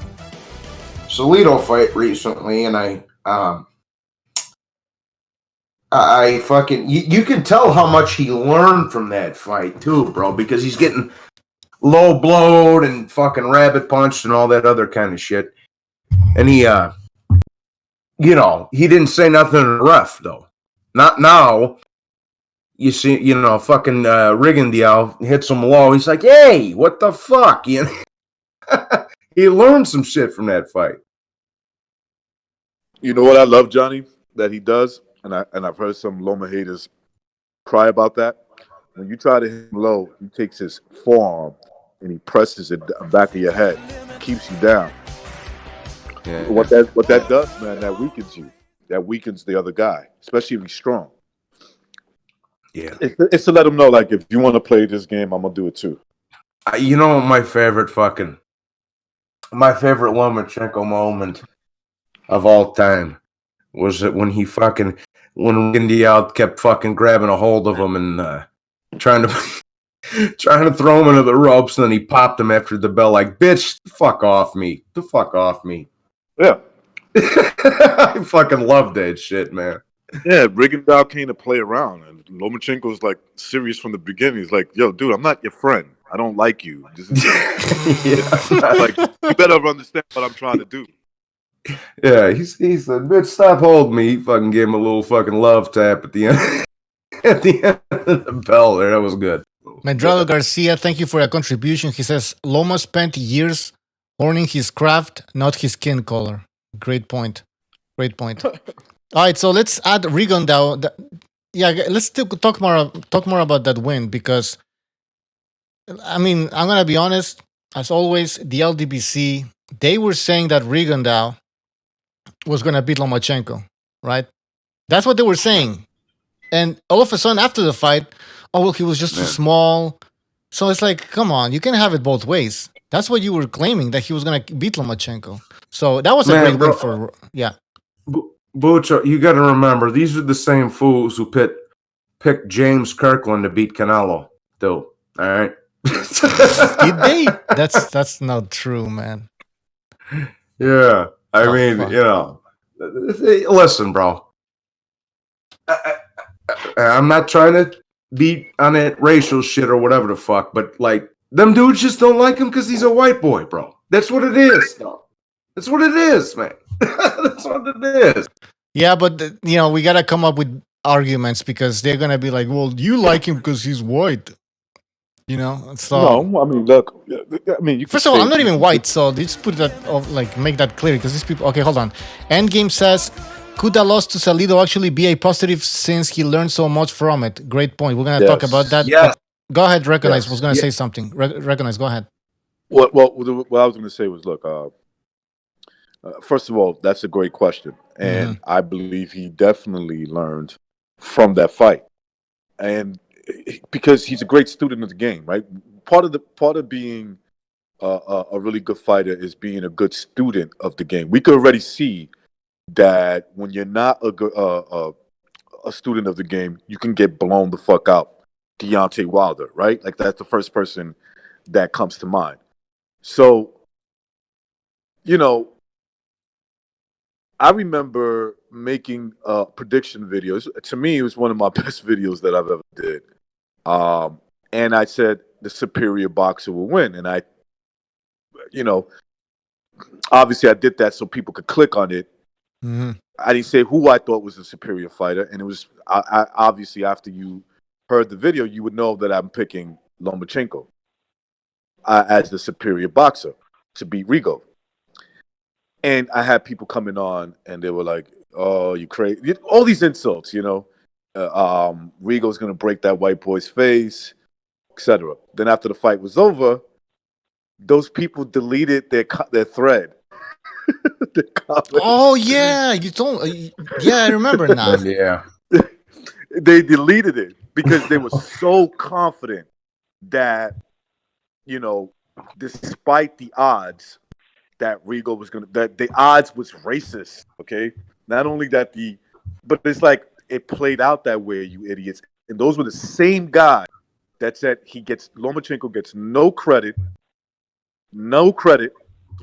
Salido fight recently, and I fucking you can tell how much he learned from that fight too, bro, because he's getting low blowed and fucking rabbit punched and all that other kind of shit. And he, you know, he didn't say nothing to the ref, though. Not now. You see, you know, fucking Rigondeaux hits him low. He's like, hey, what the fuck? You know? He learned some shit from that fight. You know what I love, Johnny, that he does? And I've heard some Loma haters cry about that. When you try to hit him low, he takes his forearm and he presses it back of your head, keeps you down. Yeah. What that does, man, that weakens you. That weakens the other guy, especially if he's strong. Yeah. It's to let him know, like, if you want to play this game, I'm going to do it too. You know, my favorite Lomachenko moment of all time was that when Rigondeaux kept fucking grabbing a hold of him and trying to throw him into the ropes, and then he popped him after the bell like, bitch, the fuck off me. Yeah. I fucking love that shit, man. Yeah, Rigondeaux came to play around, and Lomachenko's like serious from the beginning. He's like, yo, dude, I'm not your friend. I don't like you. Like, you better understand what I'm trying to do. Yeah, he said, bitch, stop holding me. He fucking gave him a little fucking love tap at the end. At the end of the bell there. That was good. Medrado Garcia, thank you for your contribution. He says, Loma spent years honing his craft, not his skin color. Great point. All right, so let's add Rigondeaux. Let's talk more about that win, because, I mean, I'm going to be honest, as always, the LDBC, they were saying that Rigondeaux was going to beat Lomachenko, right? That's what they were saying. And all of a sudden, after the fight, oh, well, he was just too small. So it's like, come on, you can have it both ways. That's what you were claiming, that he was going to beat Lomachenko. So that was a great win for, yeah. Bucho, you got to remember, these are the same fools who picked James Kirkland to beat Canelo, though. All right? Did they? That's not true, man. Yeah. I mean, fuck. You know, listen, bro. I'm not trying to beat on that racial shit or whatever the fuck, but like, them dudes just don't like him because he's a white boy, bro. That's what it is, though. That's what it is, man. That's what it is. Yeah, but you know, we gotta come up with arguments, because they're gonna be like, "Well, you like him because he's white." You know, so no. I mean, look. I mean, first of all, I'm not even white, so let's put that, like, make that clear, because these people. Okay, hold on. Endgame says, could the loss to Salido actually be a positive since he learned so much from it? Great point. We're gonna talk about that. Yes. Go ahead, Recognize. Was gonna say something. Recognize. Go ahead. Well, what I was gonna say was, look. First of all, that's a great question, and I believe he definitely learned from that fight, and because he's a great student of the game, right? Part of being a really good fighter is being a good student of the game. We could already see that when you're not a student of the game, you can get blown the fuck out. Deontay Wilder, right? Like, that's the first person that comes to mind. So, you know, I remember making prediction videos. To me, it was one of my best videos that I've ever did. And I said the superior boxer will win. And I, you know, obviously I did that so people could click on it. Mm-hmm. I didn't say who I thought was the superior fighter. And it was, I obviously, after you heard the video, you would know that I'm picking Lomachenko as the superior boxer to beat Rigo. And I had people coming on, and they were like, "Oh, you crazy!" All these insults, you know. Rigo's gonna break that white boy's face, etc. Then after the fight was over, those people deleted their thread. Oh yeah, you told. Yeah, I remember now. Yeah, they deleted it because they were so confident that, you know, despite the odds, that Rigo was that the odds was racist. Okay, not only that but it's like it played out that way, you idiots. And those were the same guys that said Lomachenko gets no credit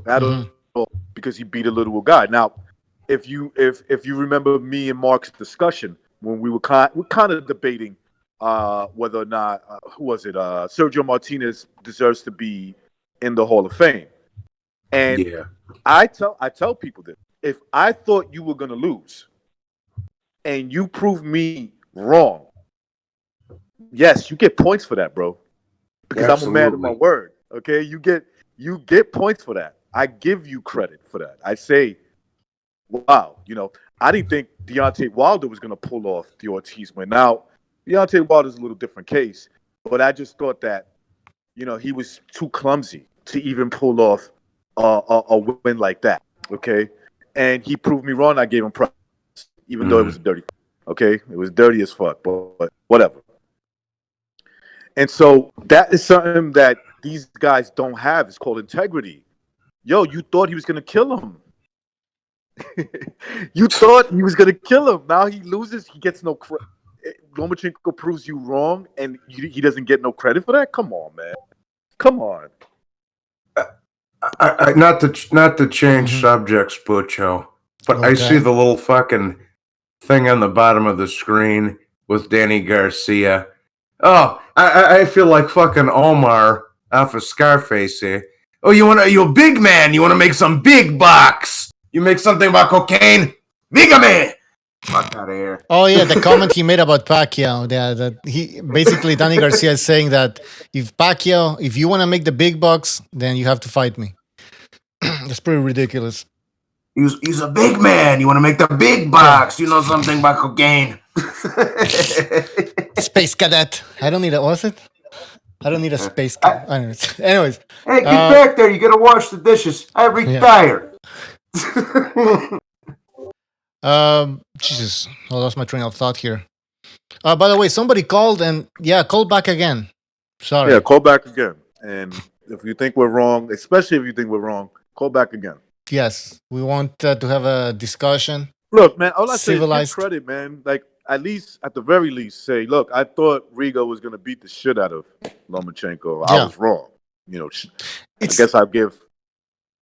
at all because he beat a little guy. Now, if you remember me and Mark's discussion when we were kind of debating whether or not who was it? Sergio Martinez deserves to be in the Hall of Fame. And Yeah. I tell people this: if I thought you were gonna lose, and you prove me wrong, yes, you get points for that, bro. Because I'm a man of my word. Okay, you get points for that. I give you credit for that. I say, wow, I didn't think Deontay Wilder was gonna pull off the Ortiz win. Now, Deontay Wilder's a little different case, but I just thought that, he was too clumsy to even pull off a win like that. Okay, and he proved me wrong. I gave him props, even though it was a dirty. Okay, it was dirty as fuck, but whatever. And so that is something that these guys don't have. It's called integrity. Yo, you thought he was gonna kill him. You thought he was gonna kill him. Now he loses. He gets no credit. Lomachenko proves you wrong, and he doesn't get no credit for that. Come on, man. Come on. I not to change subjects, Butcho, but I see the little fucking thing on the bottom of the screen with Danny Garcia. Oh, I feel like fucking Omar off of Scarface here. Oh, you're a big man. You want to make some big bucks. You make something about cocaine? Bigger man. Fuck out of here. Oh yeah, the comment he made about Pacquiao. That he basically Danny Garcia is saying that if you want to make the big bucks, then you have to fight me. That's pretty ridiculous. He's a big man. You want to make the big bucks. You know something about cocaine. Space cadet. I don't need a. What's it? I don't need a space cadet. Anyways. Hey, get back there. You gotta wash the dishes. I retired. Jesus, I lost my train of thought here. By the way, somebody called and call back again. Sorry. Yeah, call back again. And if you think we're wrong, especially if you think we're wrong, call back again. Yes, we want to have a discussion. Look, man, all I say is give credit, man. Like, at the very least, say, look, I thought Rigo was going to beat the shit out of Lomachenko. I was wrong. I guess I'll give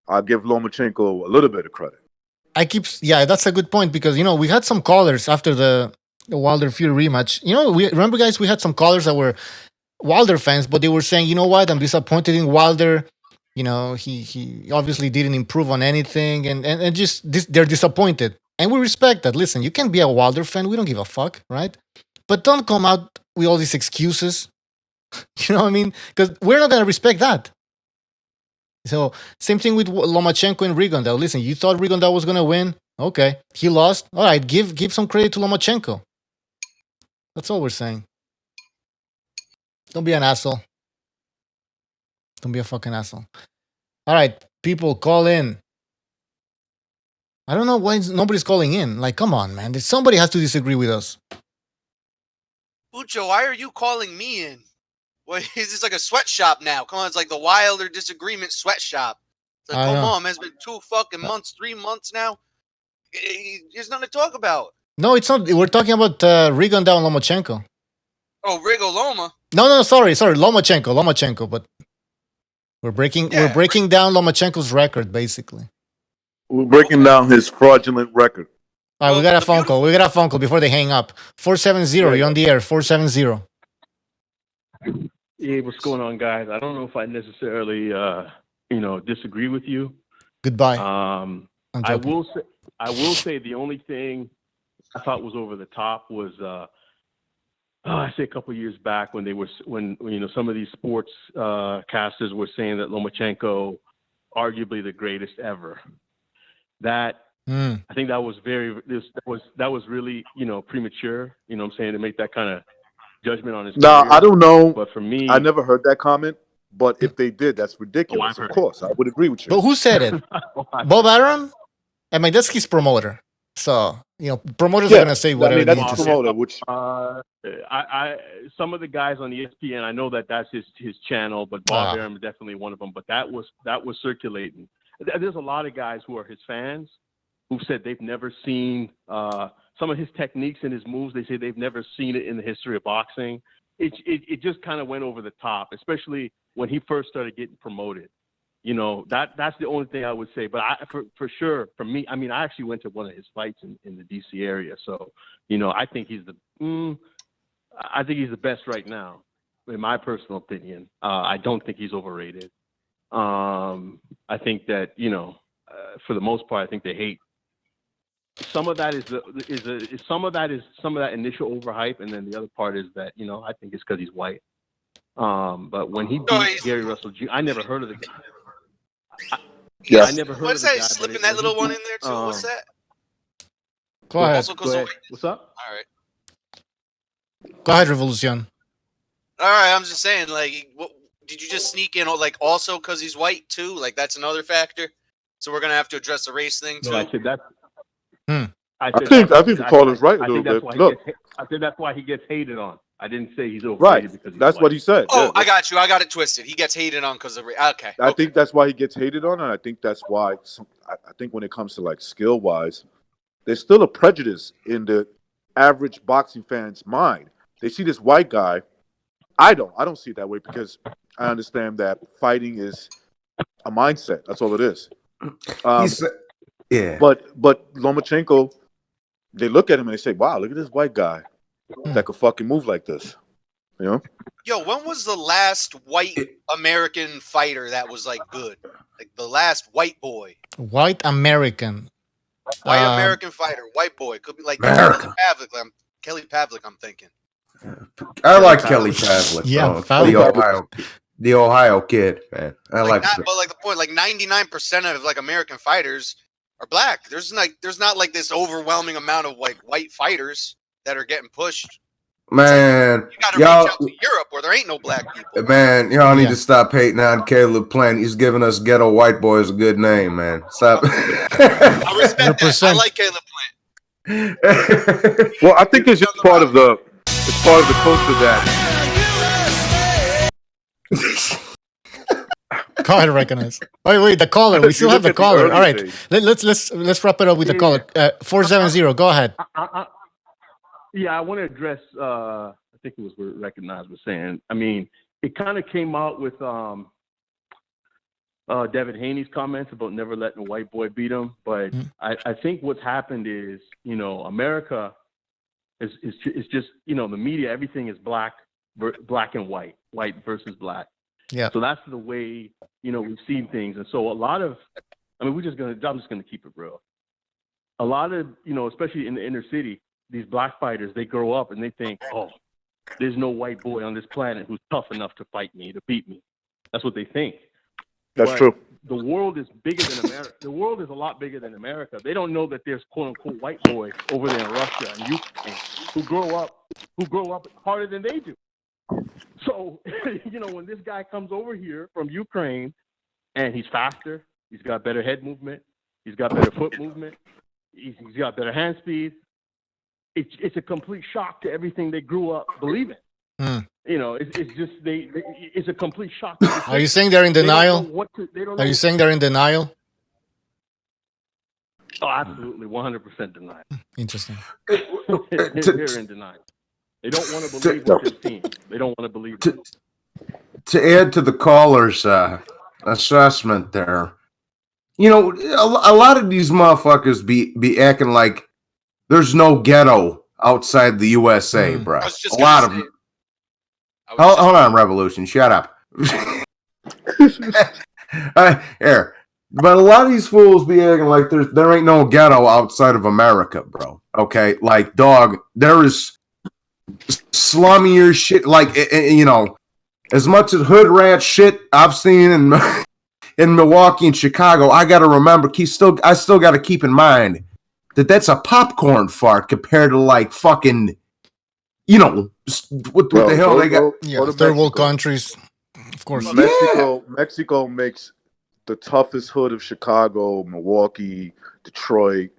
Lomachenko a little bit of credit. That's a good point because, we had some callers after the Wilder Fury rematch. Remember, guys, we had some callers that were Wilder fans, but they were saying, you know what, I'm disappointed in Wilder. He obviously didn't improve on anything, and just they're disappointed. And we respect that. Listen, you can be a Wilder fan. We don't give a fuck, right? But don't come out with all these excuses. You know what I mean? Because we're not going to respect that. So, same thing with Lomachenko and Rigondeaux. Listen, you thought Rigondeaux was going to win? Okay. He lost. All right, give some credit to Lomachenko. That's all we're saying. Don't be an asshole. Don't be a fucking asshole. All right, people, call in. I don't know why nobody's calling in. Like, come on, man. Somebody has to disagree with us. Ucho, why are you calling me in? Well, is this like a sweatshop now? Come on, it's like the Wilder disagreement sweatshop. It's like, come on, man. It's been 2 fucking months, 3 months now. There's nothing to talk about. No, it's not. We're talking about Rigondeaux and Lomachenko. Oh, Rigo Loma. No, sorry, Lomachenko. But we're breaking down Lomachenko's record, basically. We're breaking down his fraudulent record. All right, we got a phone call. We got a phone call before they hang up. 470, you're on the air. 470. Yeah, what's going on, guys? I don't know if I necessarily, disagree with you. Goodbye. I will say the only thing I thought was over the top was, I say a couple of years back when some of these sports casters were saying that Lomachenko, arguably the greatest ever. That I think that was really premature. You know what I'm saying, to make that kind of judgment on his career. I don't know. But for me, I never heard that comment. But if they did, that's ridiculous. Of course, I would agree with you. But who said it? Bob Arum? I mean, that's his promoter. So promoters are gonna say whatever they need to say. Which some of the guys on ESPN, I know that's his channel, but Bob Arum is definitely one of them. But that was circulating. There's a lot of guys who are his fans who said they've never seen some of his techniques and his moves. They say they've never seen it in the history of boxing. It just kind of went over the top, especially when he first started getting promoted. That's the only thing I would say. But for sure, for me, I mean, I actually went to one of his fights in the DC area. So, I think he's I think he's the best right now, in my personal opinion. I don't think he's overrated. I think that for the most part, I think they hate. Some of that is some of that initial overhype, and then the other part is that I think it's because he's white. But when he beat Gary Russell Jr., I never heard of the guy. I never heard What's of the that? guy. Slipping that little one in there too. What's that? Go ahead. Also Go ahead. What's up? All right. Go ahead, Revolution. All right. I'm just saying, like, did you just sneak in, like, also because he's white too? Like, that's another factor. So we're gonna have to address the race thing too. No, I said that. I think the caller's right a little bit. Look, I think that's why he gets hated on. I didn't say he's overrated because he's that's white. what he said. Oh, Yeah, I got you. I got it twisted. He gets hated on because of okay. I think that's why he gets hated on, and I think that's why. I think when it comes to like skill wise, there's still a prejudice in the average boxing fan's mind. They see this white guy. I don't see it that way because I understand that fighting is a mindset. That's all it is. Yeah. But Lomachenko, they look at him and they say, "Wow, look at this white guy that could fucking move like this." You know? Yo, when was the last white American fighter that was like good? Like the last white boy. White American. White American fighter, white boy. Could be like Kelly Pavlik, I'm thinking. I like Kelly Pavlik. Yeah, the Ohio kid, man. But like the point, like 99% of like American fighters are black. There's not like this overwhelming amount of like white fighters that are getting pushed. Man, you gotta reach out to Europe where there ain't no black people. Man, y'all need to stop hating on Caleb Plant. He's giving us ghetto white boys a good name, man. Stop. I respect that. I like Caleb Plant. Well, I think it's just part of the culture that. Go ahead, recognize. Wait, the caller. We still have the caller. All right, let's wrap it up with the caller. 470. Go ahead. Yeah, I want to address. I think it was what Recognize was saying. I mean, it kind of came out with Devin Haney's comments about never letting a white boy beat him. But I think what's happened is, America is just, the media. Everything is black and white versus black. Yeah. So that's the way we've seen things, and so a lot of, I'm just gonna keep it real. A lot of especially in the inner city, these black fighters, they grow up and they think, oh, there's no white boy on this planet who's tough enough to fight me, to beat me. That's what they think. That's true. The world is bigger than America. The world is a lot bigger than America. They don't know that there's quote unquote white boys over there in Russia and Ukraine who grow up harder than they do. So, when this guy comes over here from Ukraine and he's faster, he's got better head movement, he's got better foot movement, he's got better hand speed. It's a complete shock to everything they grew up believing. It's just it's a complete shock. Are you saying they're in denial? Are you saying they're in denial? Oh, absolutely, 100% denial. Interesting. They're in denial. They don't want to believe what they've seen. They don't want to believe it. To add to the caller's assessment there, a lot of these motherfuckers be acting like there's no ghetto outside the USA, bro. A lot of them. Hold on, Revolution. Shut up. Here. But a lot of these fools be acting like there ain't no ghetto outside of America, bro. Okay? Like, dog, there is slummier shit. Like, as much as hood rat shit I've seen in Milwaukee and Chicago, I got to remember, I still got to keep in mind that that's a popcorn fart compared to like fucking, what the hell they got? Yeah, third world countries, of course. Mexico makes the toughest hood of Chicago, Milwaukee, Detroit,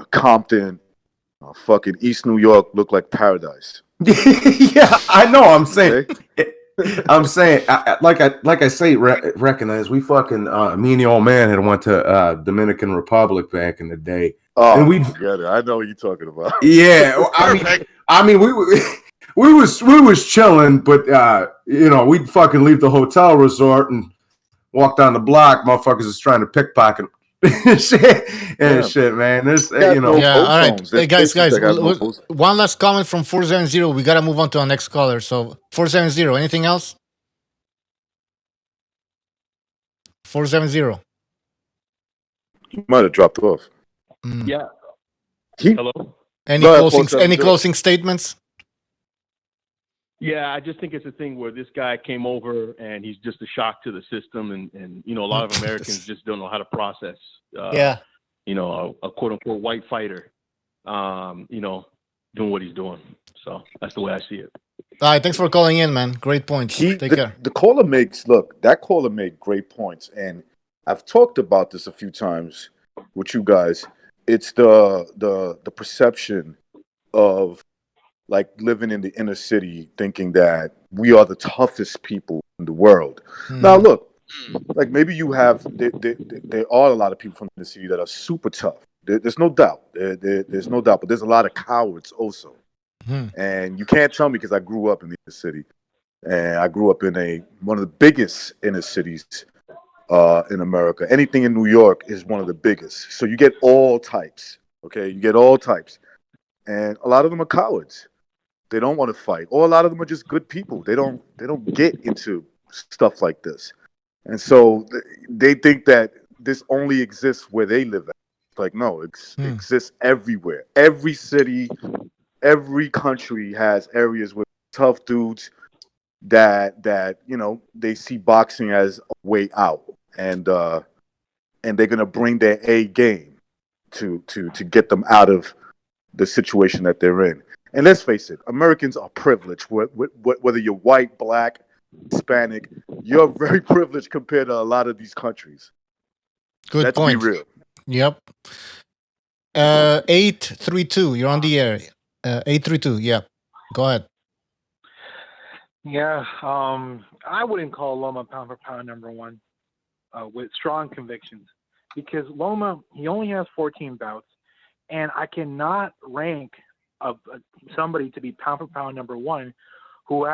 Compton, fucking East New York look like paradise. Yeah, I know. I'm saying. Like I say, recognize we fucking me and the old man had went to Dominican Republic back in the day. Oh, and I know what you're talking about. Yeah, I mean, we was chilling, but we'd fucking leave the hotel resort and walk down the block. Motherfuckers is trying to pickpocket shit, man. There's, you know. Yeah, all right. Hey, guys. One last comment from 470. We got to move on to our next caller. So, 470, anything else? 470. He might have dropped off. Yeah. Hello? Any closing statements? Yeah, I just think it's a thing where this guy came over and he's just a shock to the system, and you know, a lot of Americans just don't know how to process. You know, a quote unquote white fighter, you know, doing what he's doing. So that's the way I see it. All right, thanks for calling in, man. Great points. Take care. The caller that caller made great points, and I've talked about this a few times with you guys. It's the perception of like living in the inner city, thinking that we are the toughest people in the world. Now, look, like maybe you have there are a lot of people from the city that are super tough. There's no doubt. There's no doubt, but there's a lot of cowards also. And you can't tell me, because I grew up in the inner city, and I grew up in one of the biggest inner cities in America. Anything in New York is one of the biggest. So you get all types. Okay, you get all types, and a lot of them are cowards. They don't want to fight, or a lot of them are just good people. They don't get into stuff like this, and so they think that this only exists where they live at. Like, no, it exists everywhere. Every city, every country has areas with tough dudes that you know, they see boxing as a way out, and they're gonna bring their A game to get them out of the situation that they're in. And let's face it, Americans are privileged. Whether you're white, black, Hispanic, you're very privileged compared to a lot of these countries. Good point. Let's be real. Yep. 832, you're on the air. 832, yeah. Go ahead. Yeah, I wouldn't call Loma pound for pound number one with strong convictions, because Loma, he only has 14 bouts, and I cannot rank somebody to be pound for pound number one who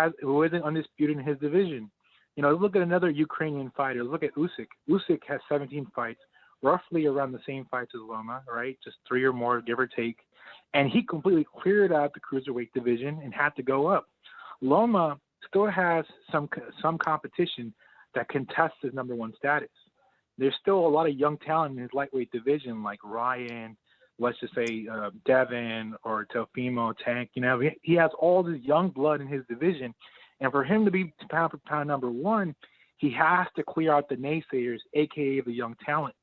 isn't undisputed in his division. You know, look at another Ukrainian fighter. Look at Usyk. Usyk has 17 fights, roughly around the same fights as Loma, right? Just 3 or more, give or take. And he completely cleared out the cruiserweight division and had to go up. Loma still has some competition that contests his number one status. There's still a lot of young talent in his lightweight division, like Ryan, let's just say Devin or Teofimo, Tank. You know, he has all this young blood in his division. And for him to be pound for pound number one, he has to clear out the naysayers, a.k.a. the young talent.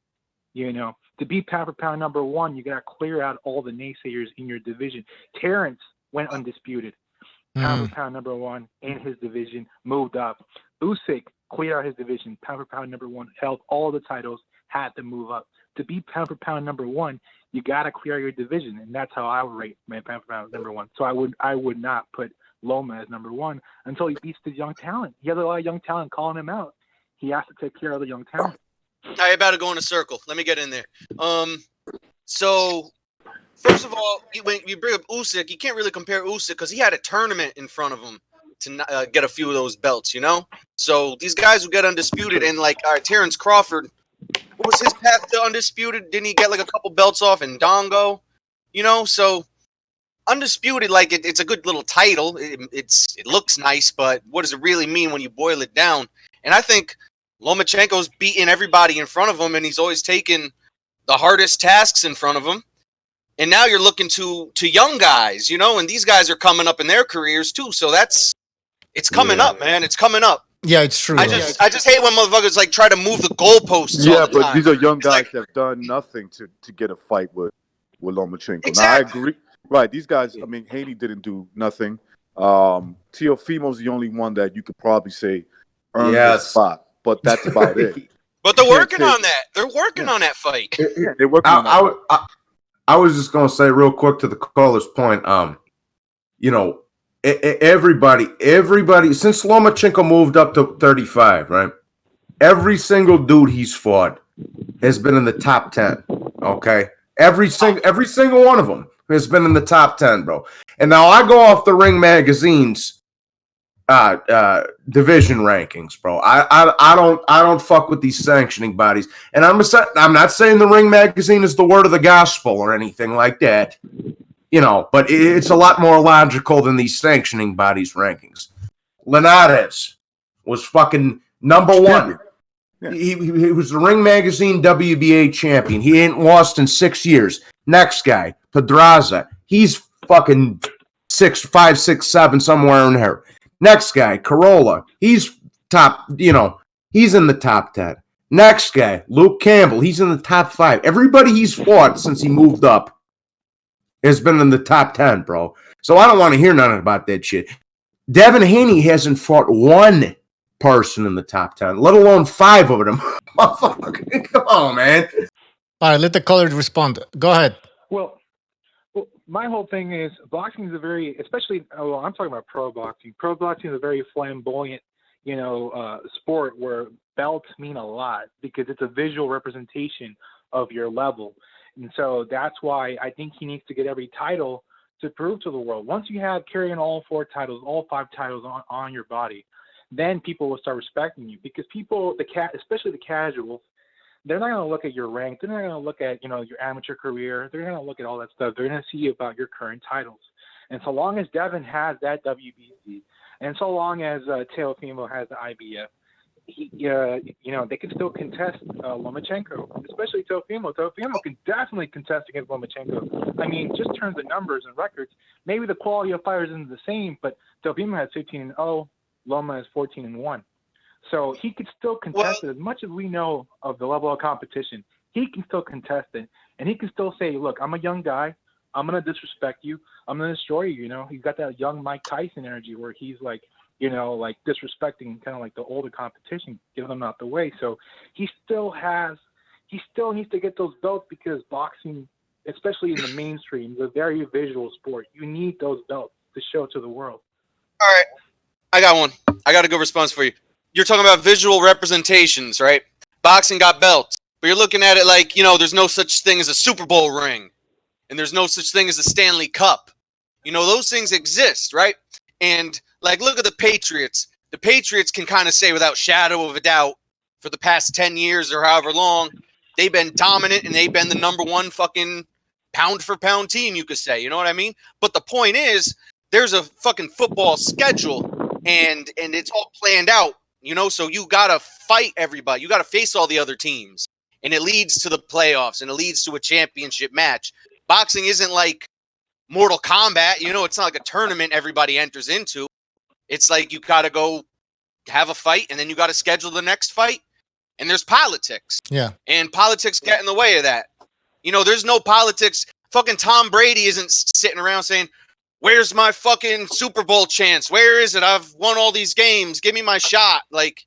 You know, to be pound for pound number one, you got to clear out all the naysayers in your division. Terrence went undisputed. Pound for pound number one in his division, moved up. Usyk cleared out his division. Pound for pound number one, held all the titles, had to move up. To be pound for pound number one, you got to clear your division, and that's how I would rate my pound for pound number one. So I would not put Loma as number one until he beats the young talent. He has a lot of young talent calling him out. He has to take care of the young talent. I about to go in a circle. Let me get in there. So first of all, when you bring up Usyk, you can't really compare Usyk because he had a tournament in front of him to get a few of those belts, you know? So these guys who get undisputed, and like Terrence Crawford, what was his path to undisputed? Didn't he get like a couple belts off in Dongo? You know, so undisputed, like it's a good little title. It looks nice, but what does it really mean when you boil it down? And I think Lomachenko's beating everybody in front of him, and he's always taken the hardest tasks in front of him. And now you're looking to young guys, you know, and these guys are coming up in their careers too. So it's coming up, man. It's coming up. Yeah, it's true. I just hate when motherfuckers like try to move the goalposts. Yeah, all the but time. these are young guys that have done nothing to get a fight with Lomachenko. Exactly. Now I agree. Right, these guys. I mean, Haney didn't do nothing. Teofimo's the only one that you could probably say earned the spot, but that's about it. But they're working on that. They're working on that fight. Yeah, they're working on that. I was just gonna say real quick to the caller's point. You know, everybody since Lomachenko moved up to 35, right? Every single dude he's fought has been in the top 10. Okay, every single one of them has been in the top 10, bro. And now I go off the Ring magazines division rankings, bro. I don't fuck with these sanctioning bodies. And I'm not saying the Ring Magazine is the word of the gospel or anything like that. You know, but it's a lot more logical than these sanctioning bodies rankings. Linares was fucking number one. Yeah. He was the Ring Magazine WBA champion. He ain't lost in 6 years. Next guy, Pedraza. He's fucking 5, 6, 7, somewhere in here. Next guy, Corolla. He's top, he's in the top 10. Next guy, Luke Campbell. He's in the top 5. Everybody he's fought since he moved up has been in the top 10, bro. So I don't want to hear nothing about that shit. Devin Haney hasn't fought one person in the top 10, let alone 5 of them. Come on, man. All right, let the caller respond. Go ahead. Well, my whole thing is boxing is a very, especially, I'm talking about pro boxing. Pro boxing is a very flamboyant, sport where belts mean a lot because it's a visual representation of your level. And so that's why I think he needs to get every title to prove to the world. Once you have carrying all 4 titles, all 5 titles on your body, then people will start respecting you because people, especially the casuals, they're not going to look at your rank. They're not going to look at, your amateur career. They're going to look at all that stuff. They're going to see about your current titles. And so long as Devin has that WBC, and so long as Teofimo has the IBF, they can still contest Lomachenko, especially Teofimo. Teofimo can definitely contest against Lomachenko. I mean, just in terms of numbers and records, maybe the quality of fighters isn't the same, but Teofimo has 15-0, Loma is 14-1. So he could still contest it. As much as we know of the level of competition, he can still contest it, and he can still say, "Look, I'm a young guy. I'm gonna disrespect you. I'm gonna destroy you." He's got that young Mike Tyson energy where he's like, like disrespecting kind of like the older competition, giving them out the way. So he still needs to get those belts because boxing, especially in the mainstream, is a very visual sport. You need those belts to show to the world. All right, I got one. I got a good response for you. You're talking about visual representations, right? Boxing got belts, but you're looking at it like, there's no such thing as a Super Bowl ring, and there's no such thing as a Stanley Cup. Those things exist, right? And like, look at the Patriots. The Patriots can kind of say without shadow of a doubt, for the past 10 years or however long, they've been dominant and they've been the number one fucking pound for pound team, you could say. You know what I mean? But the point is, there's a fucking football schedule and it's all planned out, so you got to fight everybody. You got to face all the other teams, and it leads to the playoffs and it leads to a championship match. Boxing isn't like Mortal Kombat, it's not like a tournament everybody enters into. It's like you got to go have a fight, and then you got to schedule the next fight, and there's politics. Yeah. And politics get in the way of that. There's no politics. Fucking Tom Brady isn't sitting around saying, "Where's my fucking Super Bowl chance? Where is it? I've won all these games. Give me my shot." Like,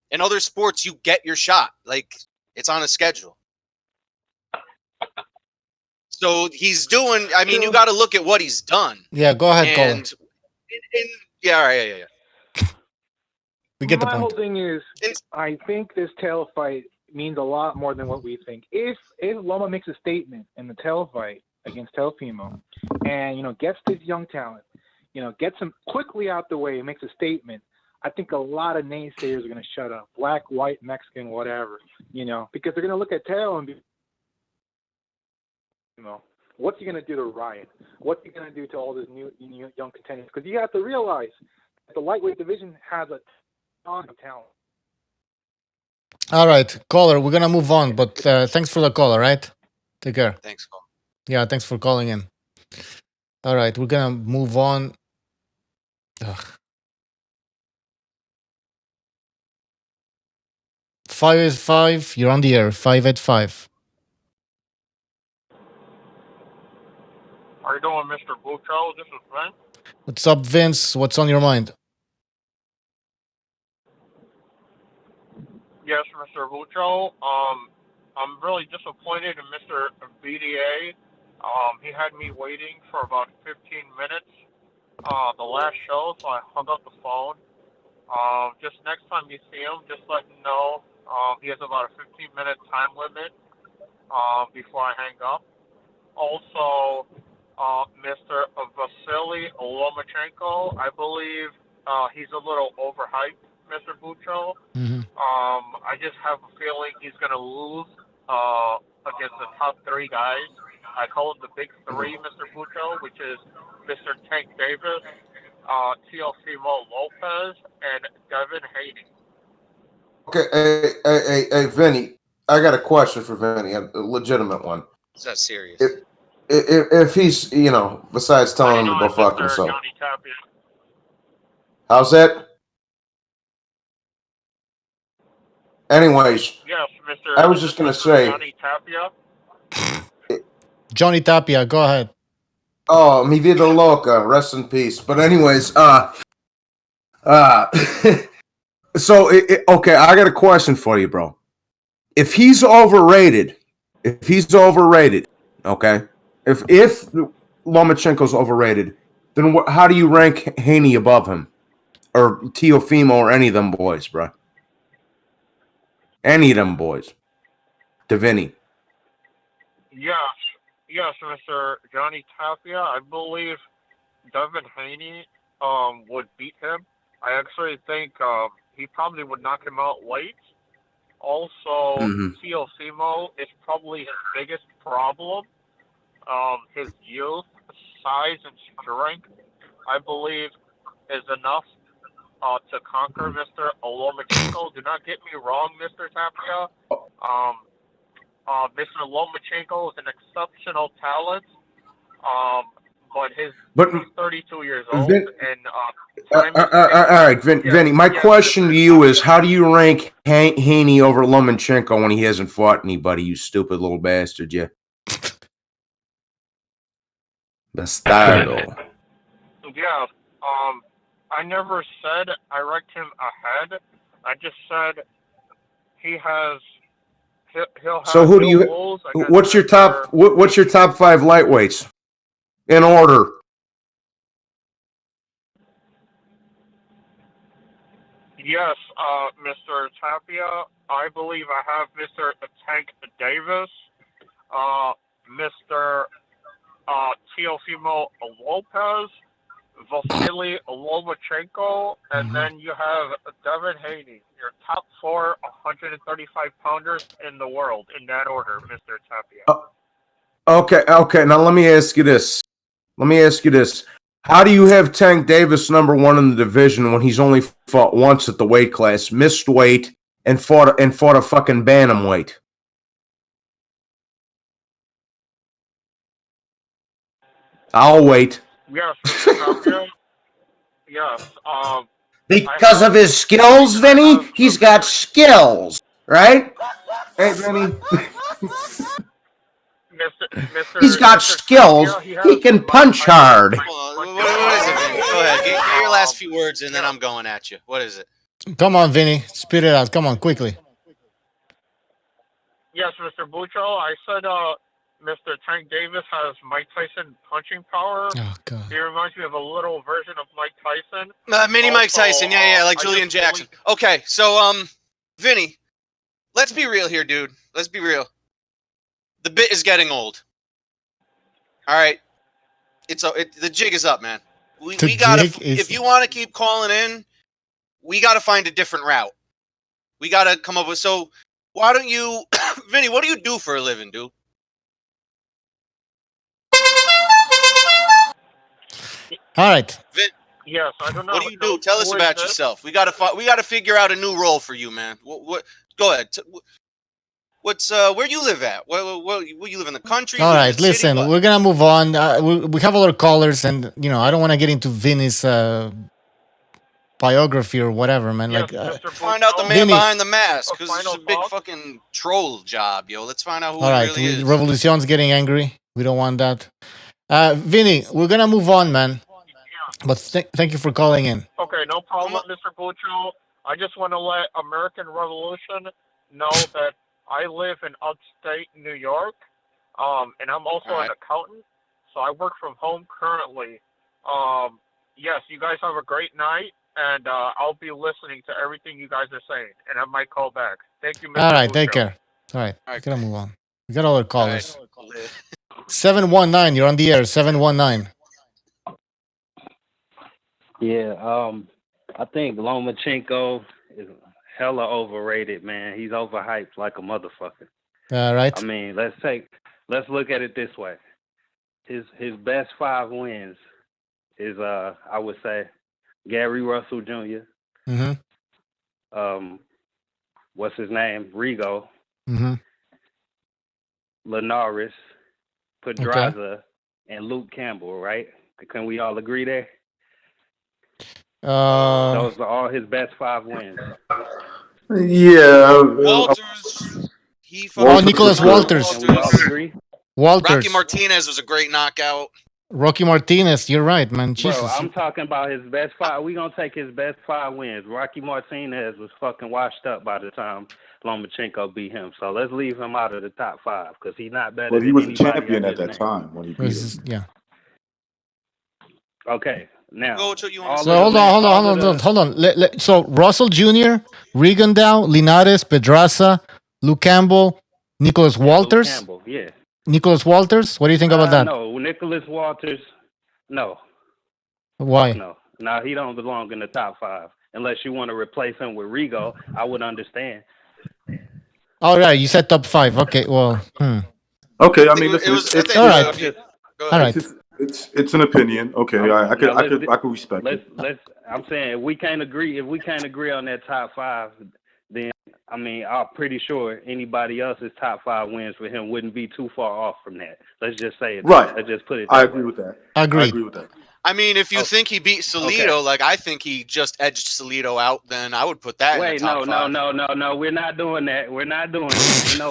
in other sports, you get your shot. Like, it's on a schedule. So he's doing, you got to look at what he's done. Yeah, go ahead, Colin. Yeah, all right, yeah. We get the point. My whole thing is, I think this tail fight means a lot more than what we think. If Loma makes a statement in the tail fight against Teofimo and, gets this young talent, gets him quickly out the way and makes a statement, I think a lot of naysayers are going to shut up. Black, white, Mexican, whatever, because they're going to look at Teo and be, what's he going to do to Ryan? What's he going to do to all these new young contenders? Because you have to realize that the lightweight division has a ton of talent. All right, caller, we're going to move on, but thanks for the call, all right? Take care. Thanks, call. Yeah, thanks for calling in. All right, we're going to move on. Ugh. 585, you're on the air. 585. How you doing, Mr. Bucho? This is Vince. What's up, Vince? What's on your mind? Yes, Mr. Bucho. I'm really disappointed in Mr. BDA. He had me waiting for about 15 minutes the last show, so I hung up the phone. Just next time you see him, just let him know he has about a 15-minute time limit before I hang up. Also, Mr. Vasily Lomachenko, I believe he's a little overhyped, Mr. Bucho. Mhm. I just have a feeling he's gonna lose against the top three guys. I call it the big three, Mr. Bucho, which is Mr. Tank Davis, Teofimo Lopez, and Devin Haney. Okay, hey, Vinny, I got a question for Vinny, a legitimate one. Is that serious? If he's, besides telling him to go fuck himself. Johnny Tapia. How's that? Anyways, Yes, Mr. I was just gonna say. Johnny Tapia. Johnny Tapia, go ahead. Oh, mi vida loca, rest in peace. But anyways, so okay, I got a question for you, bro. If he's overrated, okay, if Lomachenko's overrated, then how do you rank Haney above him, or Teofimo, or any of them boys, bro? Any of them boys, Davini. Yes, Mr. Johnny Tapia. I believe Devin Haney would beat him. I actually think he probably would knock him out late. Also, Teofimo is probably his biggest problem. His youth, size, and strength, I believe, is enough to conquer Mr. Lomachenko. Do not get me wrong, Mr. Tapia. Mr. Lomachenko is an exceptional talent, but he's 32 years old. All right, Vinny. My question to you is: how do you rank Haney over Lomachenko when he hasn't fought anybody? You stupid little bastard, you. Bastardo. Yeah. I never said I ranked him ahead. I just said he has. He'll have. So who do you? What's your top? What's your top 5 lightweights in order? Yes, Mr. Tapia. I believe I have Mr. Tank Davis, Mr. Teofimo Lopez, Vasily Lomachenko, and then you have Devin Haney. Your top 4 135-pounders in the world in that order, Mr. Tapia. Okay. Now let me ask you this. How do you have Tank Davis number 1 in the division when he's only fought once at the weight class, missed weight, and fought a fucking bantamweight? I'll wait. Yes, Mr. Tapia. Yes. Because of his skills, Vinny? He's got skills, right? Hey, Vinny. He's got skills. He can punch hard. What is it, Vinny? Go ahead. Get your last few words, and then I'm going at you. What is it? Come on, Vinny. Spit it out. Come on, quickly. Yes, Mr. Bucho. I said Mr. Tank Davis has Mike Tyson punching power. Oh, God. He reminds me of a little version of Mike Tyson. Mini Mike Tyson. Yeah, like Julian Jackson. Okay, so, Vinny, let's be real here, dude. Let's be real. The bit is getting old. All right. The jig is up, man. We gotta. If you want to keep calling in, we gotta find a different route. We gotta come up with. So why don't you, Vinny? What do you do for a living, dude? All right. Yes, I don't know. What do you do? Tell us about yourself. We gotta figure out a new role for you, man. What? Go ahead. What's where you live at? Where you live in the country? All right, listen, we're gonna move on. We have a lot of callers, and I don't want to get into Vinny's biography or whatever, man. Yes, find out the man behind the mask, because it's a big fucking troll job, yo. Let's find out who he really is. Revolucion's getting angry. We don't want that. Vinny, we're gonna move on, man. But thank you for calling in. Okay, no problem, Mr. Bucho. I just want to let American Revolution know that I live in upstate New York, and I'm also an accountant, so I work from home currently. Yes, you guys have a great night, and I'll be listening to everything you guys are saying, and I might call back. Thank you, Mr. All right, Bucho. take care. All right, we're gonna move on. We got all our callers. 719, you're on the air. 719. Yeah, I think Lomachenko is hella overrated, man. He's overhyped like a motherfucker. All right. I mean, let's look at it this way. His best 5 wins is I would say Gary Russell Jr. Mm-hmm. What's his name? Rigo. Mm-hmm. Linares, Pedraza, and Luke Campbell, right? Can we all agree there? Those are all his best 5 wins. Yeah. Walters. Nicholas Walters. Can we all agree? Walters. Rocky Martinez was a great knockout. Rocky Martinez, you're right, man. Jesus. Bro, I'm talking about his best 5. We gonna take his best 5 wins. Rocky Martinez was fucking washed up by the time Lomachenko beat him. So let's leave him out of the top 5 because he's not better. Well, he than was a anybody champion on at that his time when he beat him. Yeah. Okay, now. So hold on. So Russell Jr., Rigondeaux, Linares, Pedraza, Luke Campbell, Nicholas Walters. Luke Campbell, yeah. Nicholas Walters. What do you think about that? No, Nicholas Walters. No. Why? No, he don't belong in the top 5 unless you want to replace him with Rigo. I would understand. All right, you said top 5. Okay, well. Okay, I mean, listen, all right. All right. It's an opinion. Okay, I could respect it. I'm saying if we can't agree on that top 5, then I mean I'm pretty sure anybody else's top 5 wins for him wouldn't be too far off from that. Let's just say it. Right. Let's just put it. I agree with that. Agreed. I agree with that. I mean, if you think he beat Salido, like I think he just edged Salido out, then I would put that in the top 5. No. We're not doing that. We're not doing it.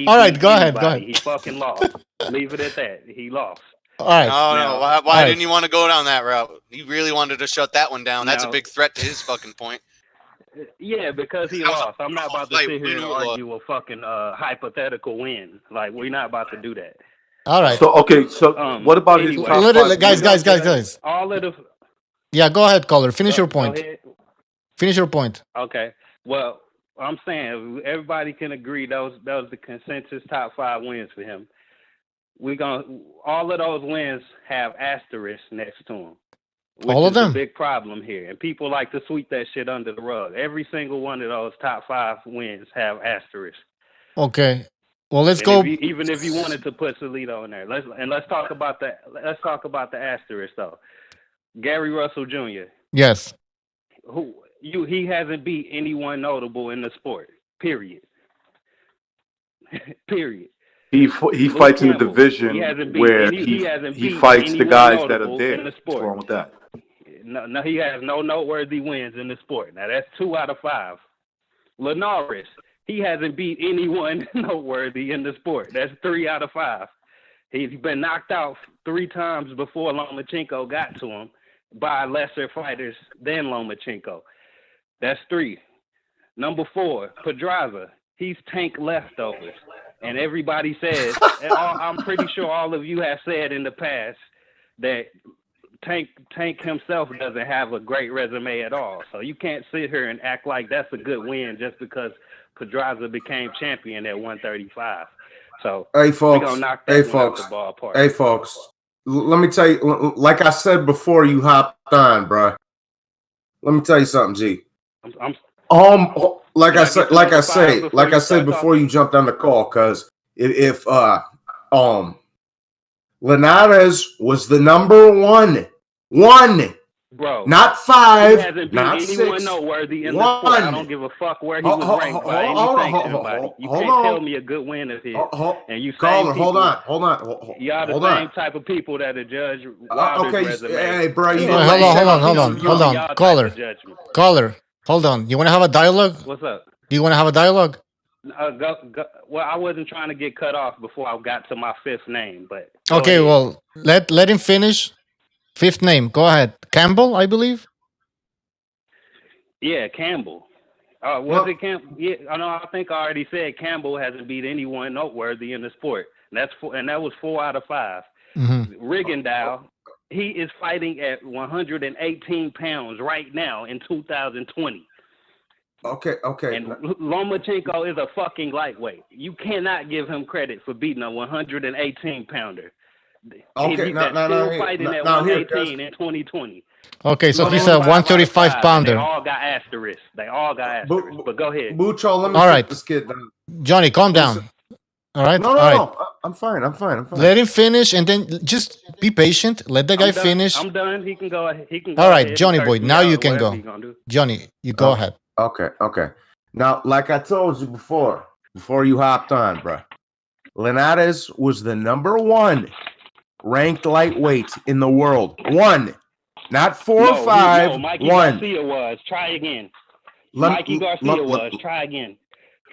All right, go ahead. He fucking lost. Leave it at that. He lost. All right. No. Why didn't you want to go down that route? You really wanted to shut that one down. That's a big threat to his fucking point. Yeah, because he lost. I'm not about to sit here and argue a fucking hypothetical win. Like, we're not about to do that. All right. So what about his top 5? Guys. All of the. Yeah, go ahead, caller. Finish your point. Finish your point. Okay. Well, I'm saying everybody can agree those the consensus top 5 wins for him. All of those wins have asterisks next to them. All of them. Which is a big problem here, and people like to sweep that shit under the rug. Every single one of those top 5 wins have asterisks. Okay. Well, let's go. Even if you wanted to put Salido in there, let's talk about that. Let's talk about the asterisk though. Gary Russell Jr. Yes. He hasn't beat anyone notable in the sport. Period. Period. He fights in a division where he fights the guys that are there. What's wrong with that? No, he has no noteworthy wins in the sport. Now that's 2 out of 5. Linares, he hasn't beat anyone noteworthy in the sport. That's 3 out of 5. He's been knocked out 3 times before Lomachenko got to him by lesser fighters than Lomachenko. That's 3. Number 4, Pedraza. He's tank leftovers. And everybody says, and I'm pretty sure all of you have said in the past that Tank himself doesn't have a great resume at all. So you can't sit here and act like that's a good win just because Pedraza became champion at 135. So hey folks, we're gonna knock that one out the ballpark. Hey folks, let me tell you, like I said before you hopped on, bro. Let me tell you something, G. Like I said before you jumped on the call, cuz if Linares was the number one, bro, not 5, not 6, noteworthy in the sport. I don't give a fuck where he was ranked by any sanction. You can't tell me a good win of his. And you caller, hold on. Y'all the same type of people that are judge Wilder's resume. Hey, bro, hold on. Caller, hold on. You want to have a dialogue? What's up? Do you want to have a dialogue? Well, I wasn't trying to get cut off before I got to my 5th name, but okay. Well, let him finish. 5th name. Go ahead. Campbell, I believe. Yeah, Campbell. Was it Campbell? Yeah, I think I already said Campbell hasn't beat anyone noteworthy in the sport. That was 4 out of 5. Mm-hmm. Rigondeaux, he is fighting at 118 pounds right now in 2020. Okay. And Lomachenko is a fucking lightweight. You cannot give him credit for beating a 118 pounder. Okay, That's still fighting at 118 in 2020. Okay, so he's a 135 pounder. They all got asterisks. But go ahead. Bucho, let me All sit right. this kid down. Johnny, calm down. All right. No, All right. no. I'm fine. Let him finish, and then just be patient. Let the guy finish. I'm done. He can go. All right, Johnny boy. Now you can go. Johnny, you go ahead. Okay. Now, like I told you before you hopped on, bro, Linares was the number 1 ranked lightweight in the world. 1, not 4 or 5. No, Mikey 1. Garcia was. Try again. Mikey Garcia was. Try again.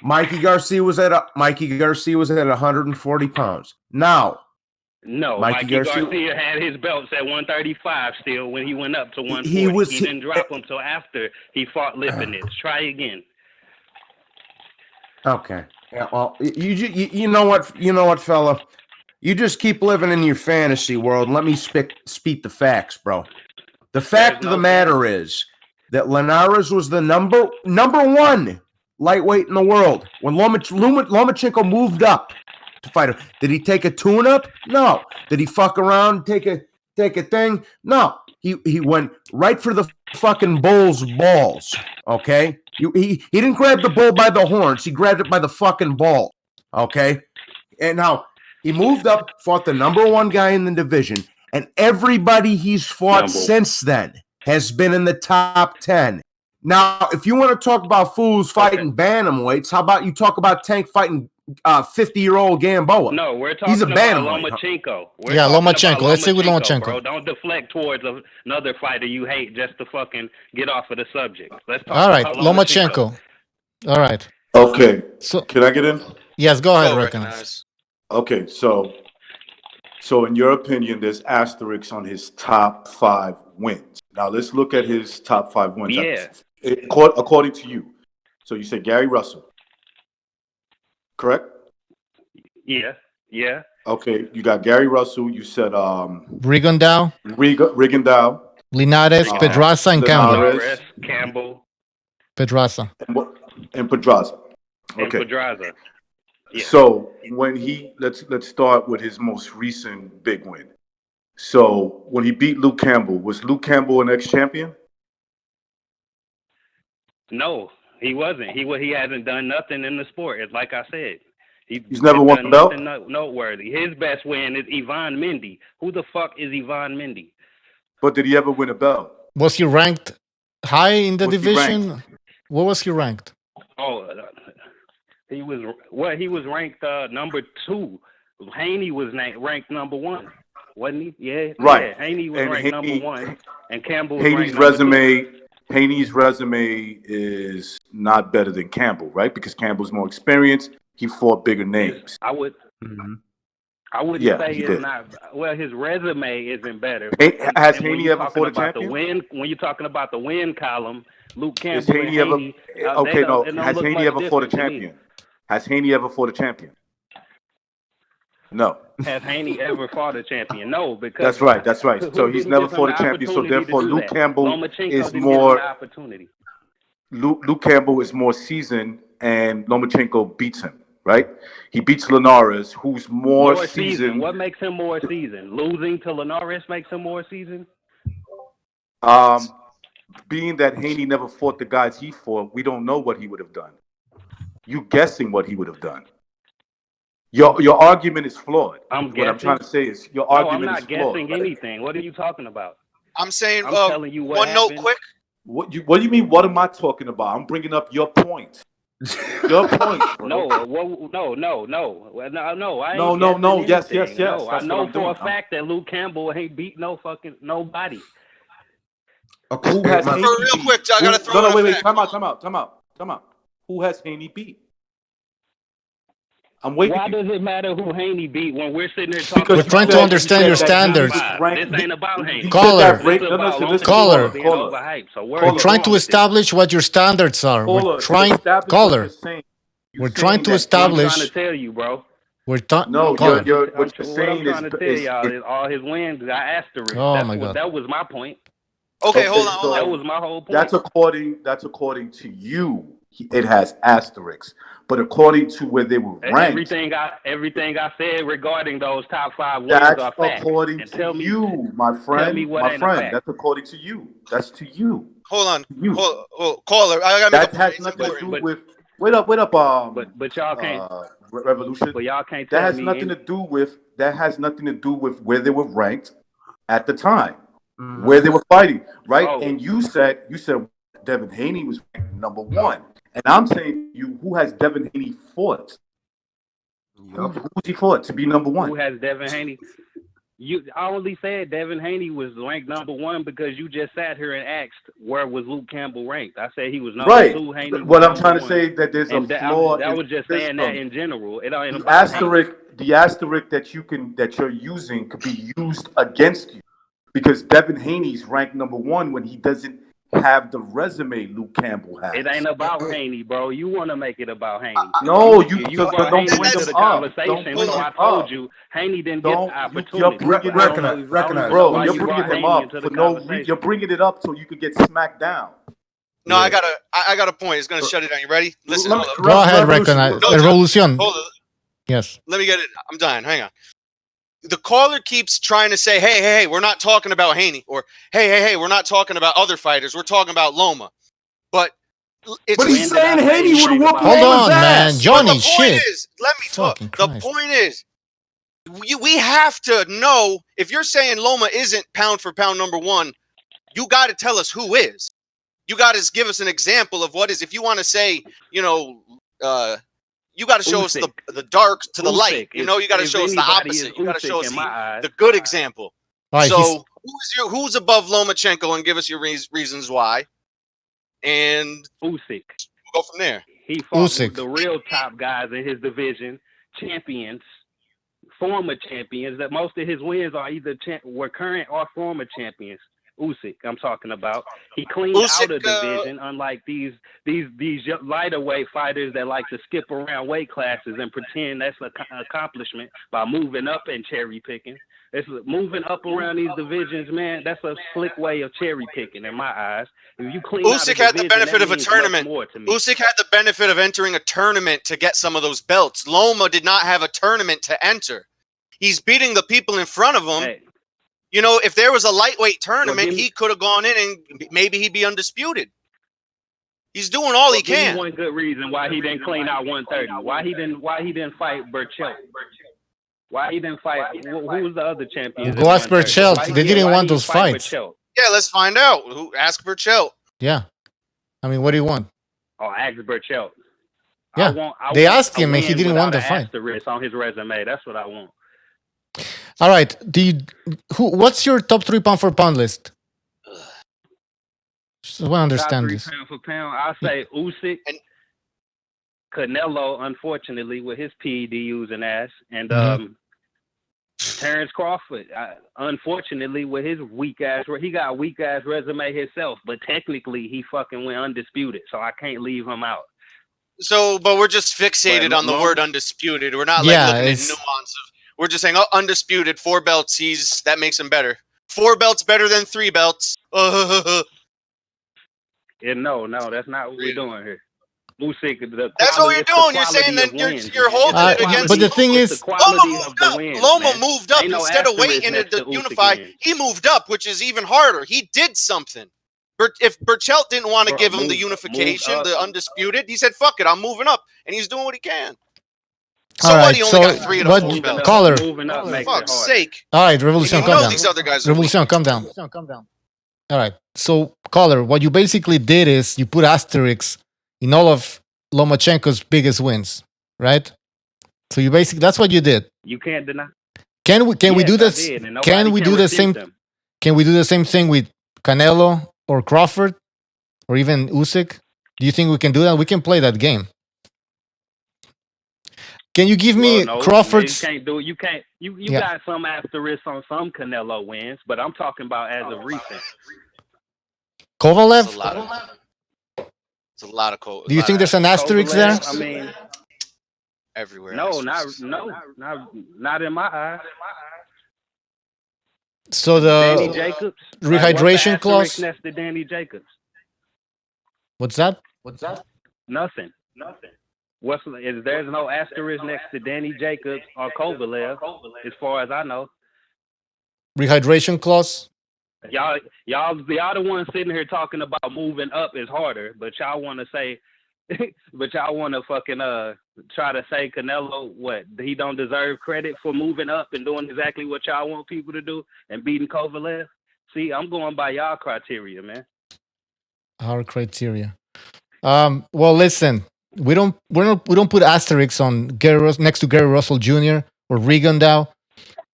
Mikey Garcia was at 140 pounds. Now, no, Mikey Garcia had his belts at 135 still when he went up to 140. He didn't drop them till after he fought Lipinets. Try again. Okay. Yeah. Well, you know what, fella. You just keep living in your fantasy world. And let me speak the facts, bro. The fact of the matter is that Linares was the number 1 lightweight in the world. When Lomachenko moved up to fight him, did he take a tune-up? No. Did he fuck around, take a thing? No. He went right for the fucking bull's balls. Okay? He didn't grab the bull by the horns. He grabbed it by the fucking ball. Okay? And now he moved up, fought the number 1 guy in the division, and everybody he's fought since then has been in the top 10. Now, if you want to talk about fools fighting bantamweights, how about you talk about Tank fighting 50-year-old Gamboa? No, we're talking He's a about bantamweight. Lomachenko. Lomachenko. Let's see with Lomachenko. Bro. Don't deflect towards another fighter you hate just to fucking get off of the subject. Let's talk All right, about Lomachenko. All right. Okay. So can I get in? Yes, go ahead, Recognize. Okay, so in your opinion, there's asterisks on his top 5 wins. Now let's look at his top 5 wins. Yeah. According to you. So you said Gary Russell. Correct? Yeah. Okay, you got Gary Russell. You said Rigondeaux, Linares, Pedraza, and Campbell. Pedraza. And Pedraza. Okay. And Pedraza. Yeah. So when let's start with his most recent big win. So when he beat Luke Campbell, was Luke Campbell an ex-champion? No, he wasn't. He hasn't done nothing in the sport. It's like I said. He's never won a belt? Nothing noteworthy. His best win is Ivan Mendy. Who the fuck is Ivan Mendy? But did he ever win a belt? Was he ranked high in the division? What was he ranked? Oh, he was ranked number 2. Haney was ranked number 1, wasn't he? Yeah, right. Yeah. Haney was ranked number 1, and Campbell was Haney's ranked resume. 2. Haney's resume is not better than Campbell, right? Because Campbell's more experienced. He fought bigger names. I wouldn't say it's not. Well, his resume isn't better. Has Haney ever fought a champion? When you're talking about the win column, Luke Campbell. Has Haney ever fought a champion? Has Haney ever fought a champion? No. Has Haney ever fought a champion? No, because that's right. So he's never fought a champion. So therefore, Luke Campbell is more. Luke Campbell is more seasoned, and Lomachenko beats him. Right? He beats Linares, who's more seasoned. What makes him more seasoned? Losing to Linares makes him more seasoned? Being that Haney never fought the guys he fought, we don't know what he would have done. You guessing what he would have done. Your argument is flawed. What I'm trying to say is your argument is flawed. I'm not guessing anything. What are you talking about? I'm saying I'm telling you one note quick. What do you mean? What am I talking about? I'm bringing up your point. Your point, bro. No. I ain't no. Yes. No, I know for a fact that Luke Campbell ain't beat nobody. Who has Haney real quick, I gotta throw. No, wait. Time out. Who has Haney beat? I'm waiting. Why does it matter who Haney beat when we're sitting here talking? We're trying to understand your standards. This ain't about Haney. Caller. We're trying to establish what your standards are. We're trying to establish. I'm trying to tell you, bro. What you're saying is all his wins got asterisks. Oh my God. That was my point. Okay, hold on. That was my whole point. That's according to you. It has asterisks. but according to where they were ranked. Everything I said regarding those top 5 wins That's are facts. according And to you, my friend. what ain't a fact. That's according to you. That's to you. Hold on. You. Caller. I gotta make That has nothing to do with. Wait up. But y'all can't. Revolution. But y'all can't. That has nothing to do with. That has nothing to do with where they were ranked at the time, where they were fighting, right? Oh. And you said Devin Haney was ranked number 1, and I'm saying you, who has Devin Haney fought? Who's he fought to be number 1? Who has Devin Haney? I only said Devin Haney was ranked number 1 because you just sat here and asked where was Luke Campbell ranked. I said he was number 2. Haney. What I'm trying to say that there's a flaw. That was just saying that in general. It ain't the about asterisk that you're using could be used against you because Devin Haney's ranked number 1 when he doesn't have the resume Luke Campbell has. It ain't about Haney, bro. You want to make it about Haney. No, you brought don't Haney bring into him the up. conversation. So I told you Haney didn't get the opportunity. Recognize, bro. You're bringing him up for no reason. You're bringing it up so you could get smacked down. No, I got a point. It's gonna shut it down. You ready? Listen. Go ahead, recognize. Revolution. Hold on. Yes. Let me get it. I'm dying. Hang on. The caller keeps trying to say, hey, we're not talking about Haney, or hey, we're not talking about other fighters. We're talking about Loma. But he's saying Haney would whoop Hold on, man. Johnny, shit. Let me talk. The point is, we have to know, if you're saying Loma isn't pound for pound number 1, you got to tell us who is. You got to give us an example of what is. If you want to say, you got to show us the dark to the light. You got to show us the opposite. You got to show us the good example. Right, so who's above Lomachenko, and give us your reasons why. And Usyk. We'll go from there. He fought the real top guys in his division, champions, former champions. That most of his wins are either were current or former champions. Usyk, I'm talking about. He cleaned out a division, unlike these lighter weight fighters that like to skip around weight classes and pretend that's an accomplishment by moving up and cherry picking. It's moving up around these divisions, man. That's a slick way of cherry picking in my eyes. If you clean Usyk had the benefit of a tournament. Usyk had the benefit of entering a tournament to get some of those belts. Loma did not have a tournament to enter. He's beating the people in front of him. Hey. If there was a lightweight tournament, he could have gone in and maybe he'd be undisputed. He's doing all he can. One good reason why he didn't clean out 130. Why he didn't fight Burchell? Why he didn't fight? Who was the other champion? Go ask Burchell. They didn't want those fights. Yeah, let's find out. Ask Burchell. Yeah. I mean, what do you want? Oh, ask Burchell. Yeah. They asked him and he didn't want the fight. On his resume. That's what I want. All right. What's your top 3 pound for pound list? So I understand this. Pound for pound, I'll say Usyk, Canelo, unfortunately, with his PED using ass, and Terrence Crawford, unfortunately, with his weak ass. He got a weak ass resume himself, but technically he fucking went undisputed, so I can't leave him out. So, but we're just fixated on the word undisputed. We're not looking at nuance of. We're just saying, undisputed, 4 belts. That makes him better. 4 belts better than 3 belts. Yeah, no, that's not what we're doing here. Usyk, that's what you're doing. You're saying that you're holding it against. But the thing is, Loma moved up instead of waiting to unify. He moved up, which is even harder. He did something. If Burchell didn't want to give him the unification, the undisputed, he said, "Fuck it, I'm moving up," and he's doing what he can. All right, he only got 3 of the 4 belts. Caller. For fuck's sake. All right, Revolution, calm down. These other guys Revolution, calm down. All right, so caller, what you basically did is you put asterisks in all of Lomachenko's biggest wins, right? So you basically that's what you did. You can't deny. Can we do this? Can we do the same? Can we do the same thing with Canelo or Crawford or even Usyk? Do you think we can do that? We can play that game. Can you give me Crawford's? You can't do it. You can't. You got some asterisks on some Canelo wins, but I'm talking about as of recent. Kovalev? It's a lot of Kovalev. Do you think there's an asterisk there? I mean, everywhere. No, not in my eyes. So the Danny Jacobs rehydration clause. Next to Danny Jacobs. What's that? Nothing. There's no asterisk next to Danny Jacobs or Kovalev, as far as I know. Rehydration clause. Y'all the ones sitting here talking about moving up is harder, but y'all want to say, but y'all want to fucking try to say Canelo he don't deserve credit for moving up and doing exactly what y'all want people to do and beating Kovalev. See, I'm going by y'all criteria, man. Our criteria. Well, listen, we don't put asterisks on next to Gary Russell Jr. or Rigondeaux,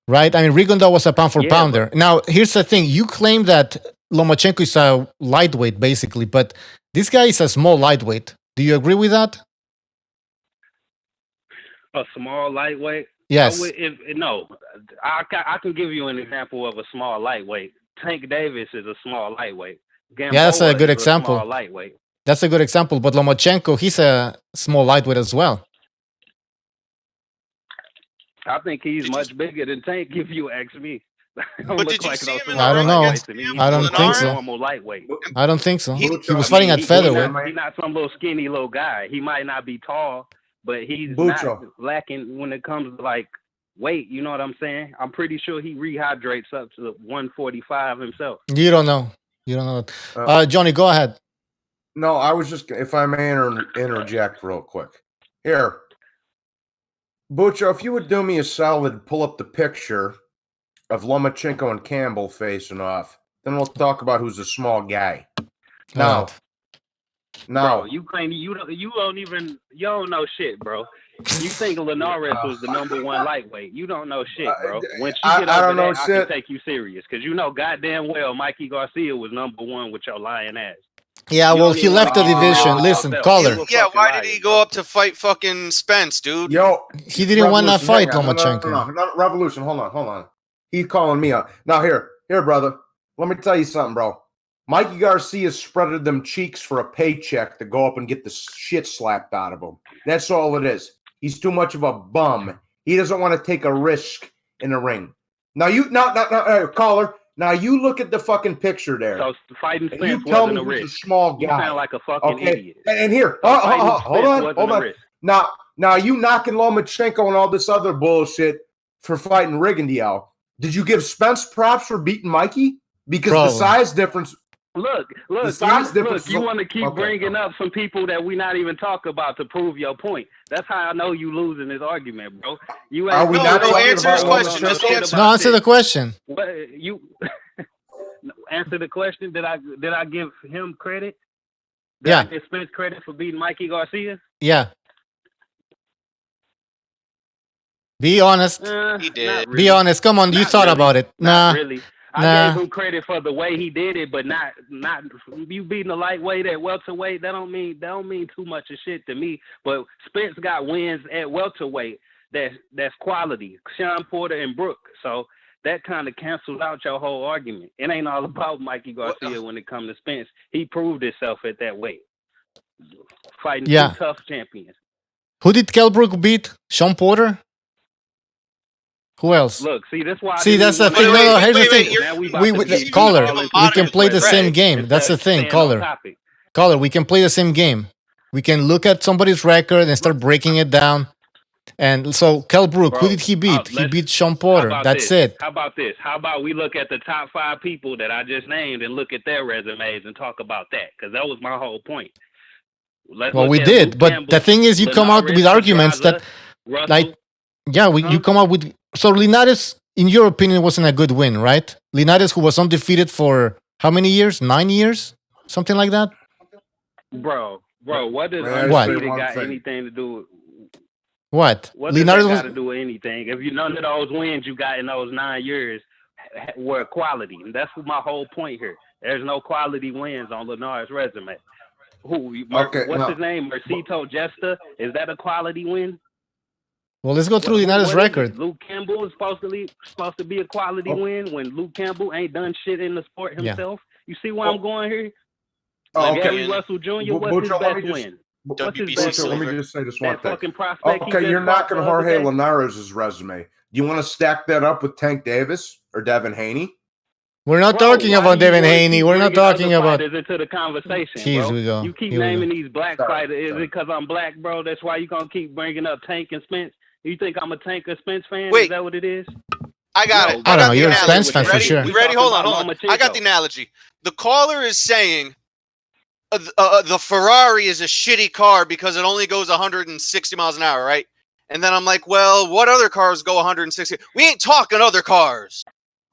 right? I mean, Rigondeaux was a pound for pounder. Now, here's the thing: you claim that Lomachenko is a lightweight, basically, but this guy is a small lightweight. Do you agree with that? A small lightweight? Yes. I can give you an example of a small lightweight. Tank Davis is a small lightweight. Gamboa that's a good is example. A small lightweight. That's a good example. But Lomachenko, he's a small lightweight as well. I think he's much bigger than Tank, if you ask me. But did you see him in the I don't know. I don't think so. Normal lightweight. I don't think so. He was fighting at featherweight. He's not some little skinny little guy. He might not be tall, but he's not lacking when it comes to like weight. You know what I'm saying? I'm pretty sure he rehydrates up to 145 himself. You don't know. You don't know. Johnny, go ahead. No, I was just, if I may interject real quick. Here. Bucho, if you would do me a solid, pull up the picture of Lomachenko and Campbell facing off. Then we'll talk about who's a small guy. Now, bro, you claim you don't know shit, bro. You think Linares was the number one lightweight? You don't know shit, bro. Once you get over that, I can take you serious because you know goddamn well Mikey Garcia was number one with your lying ass. Yeah, well, he left the division. Listen, caller. Yeah, why did he go up to fight fucking Spence, dude? Yo, he didn't want that fight, Lomachenko. No, Revolution, hold on. He's calling me up. Now, here, brother. Let me tell you something, bro. Mikey Garcia spreaded them cheeks for a paycheck to go up and get the shit slapped out of him. That's all it is. He's too much of a bum. He doesn't want to take a risk in the ring. Now, caller. Now, you look at the fucking picture there. So, fighting Spence you tell wasn't me a he's risk. a small guy. You sound like a fucking idiot. And here, hold on. Now, you knocking Lomachenko and all this other bullshit for fighting Rigondeaux. Did you give Spence props for beating Mikey? Because the size difference. Look, you want to keep bringing up some people that we not even talk about to prove your point. That's how I know you losing this argument, bro. You ain't answer his question. Just answer. No, answer the question. What you answer the question? Did I give him credit? Did I give Spence credit for beating Mikey Garcia? Yeah. Be honest. He did. Really. Be honest. Come on, you thought about it. Not really. I gave him credit for the way he did it, but not you beating a lightweight at welterweight. That don't mean too much of shit to me. But Spence got wins at welterweight. That's quality. Sean Porter and Brooke. So that kind of cancels out your whole argument. It ain't all about Mikey Garcia when it comes to Spence. He proved himself at that weight, fighting two tough champions. Who did Kell Brook beat? Sean Porter. Who else? Look, see, that's why. See, that's the thing. No, here's the thing. Caller, we can play the same game. That's the thing, caller. Caller, we can play the same game. We can look at somebody's record and start breaking it down. And so, Kell Brook, who did he beat? He beat Sean Porter. That's it. How about this? How about we look at the top 5 people that I just named and look at their resumes and talk about that? Because that was my whole point. Well, we did, Luke but Campbell, the thing is, you come out with arguments that, like, you come out with. So Linares, in your opinion, wasn't a good win, right? Linares, who was undefeated for how many years? 9 years, something like that. Bro, what does undefeated got anything to do with? What? Linares got to do with anything? If none of those wins you got in those 9 years were quality, and that's my whole point here. There's no quality wins on Linares' resume. What's his name? Mercito Jesta. Is that a quality win? Well, let's go through Linares' record. Luke Campbell is supposed to be a quality win when Luke Campbell ain't done shit in the sport himself. You see where I'm going here? Gary Russell Jr. What's his best win? What's his best win? Let me just say this one thing. Okay, you're knocking Jorge Linares' resume. Do you want to stack that up with Tank Davis or Devin Haney? We're not Bro, talking why about do you Devin wanna Haney. keep We're not bringing other talking about. fighters into the conversation, Here bro. we go. You keep Here we naming go. these black fighters. Is it because I'm black, bro? That's why you gonna keep bringing up Tank and Spence? You think I'm a Tank or Spence fan? Wait. Is that what it is? I got No, it. I don't know. got the You're a analogy. Spence fan for ready? sure. You ready? Hold on. Lomachenko. I got the analogy. The caller is saying the Ferrari is a shitty car because it only goes 160 miles an hour, right? And then I'm like, well, what other cars go 160? We ain't talking other cars.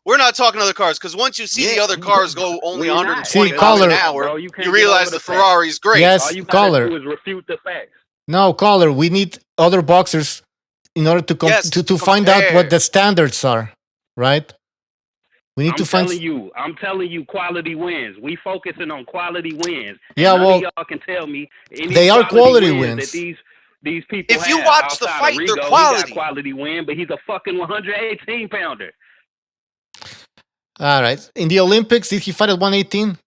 We're not talking other cars because once you see the other cars go only 120 miles an hour, bro, you realize the Ferrari's great. Yes, All you caller. gotta do is refute the facts. No, caller. We need other boxers in order to find out what the standards are, right? We need to find. I'm telling you, quality wins. We focusing on quality wins. Yeah, and none well, of y'all can tell me any they are quality wins. wins. That these people If you have watch the outside of fight, Rigo, they're he quality. got quality win, but he's a fucking 118 pounder. All right. In the Olympics, did he fight at 118?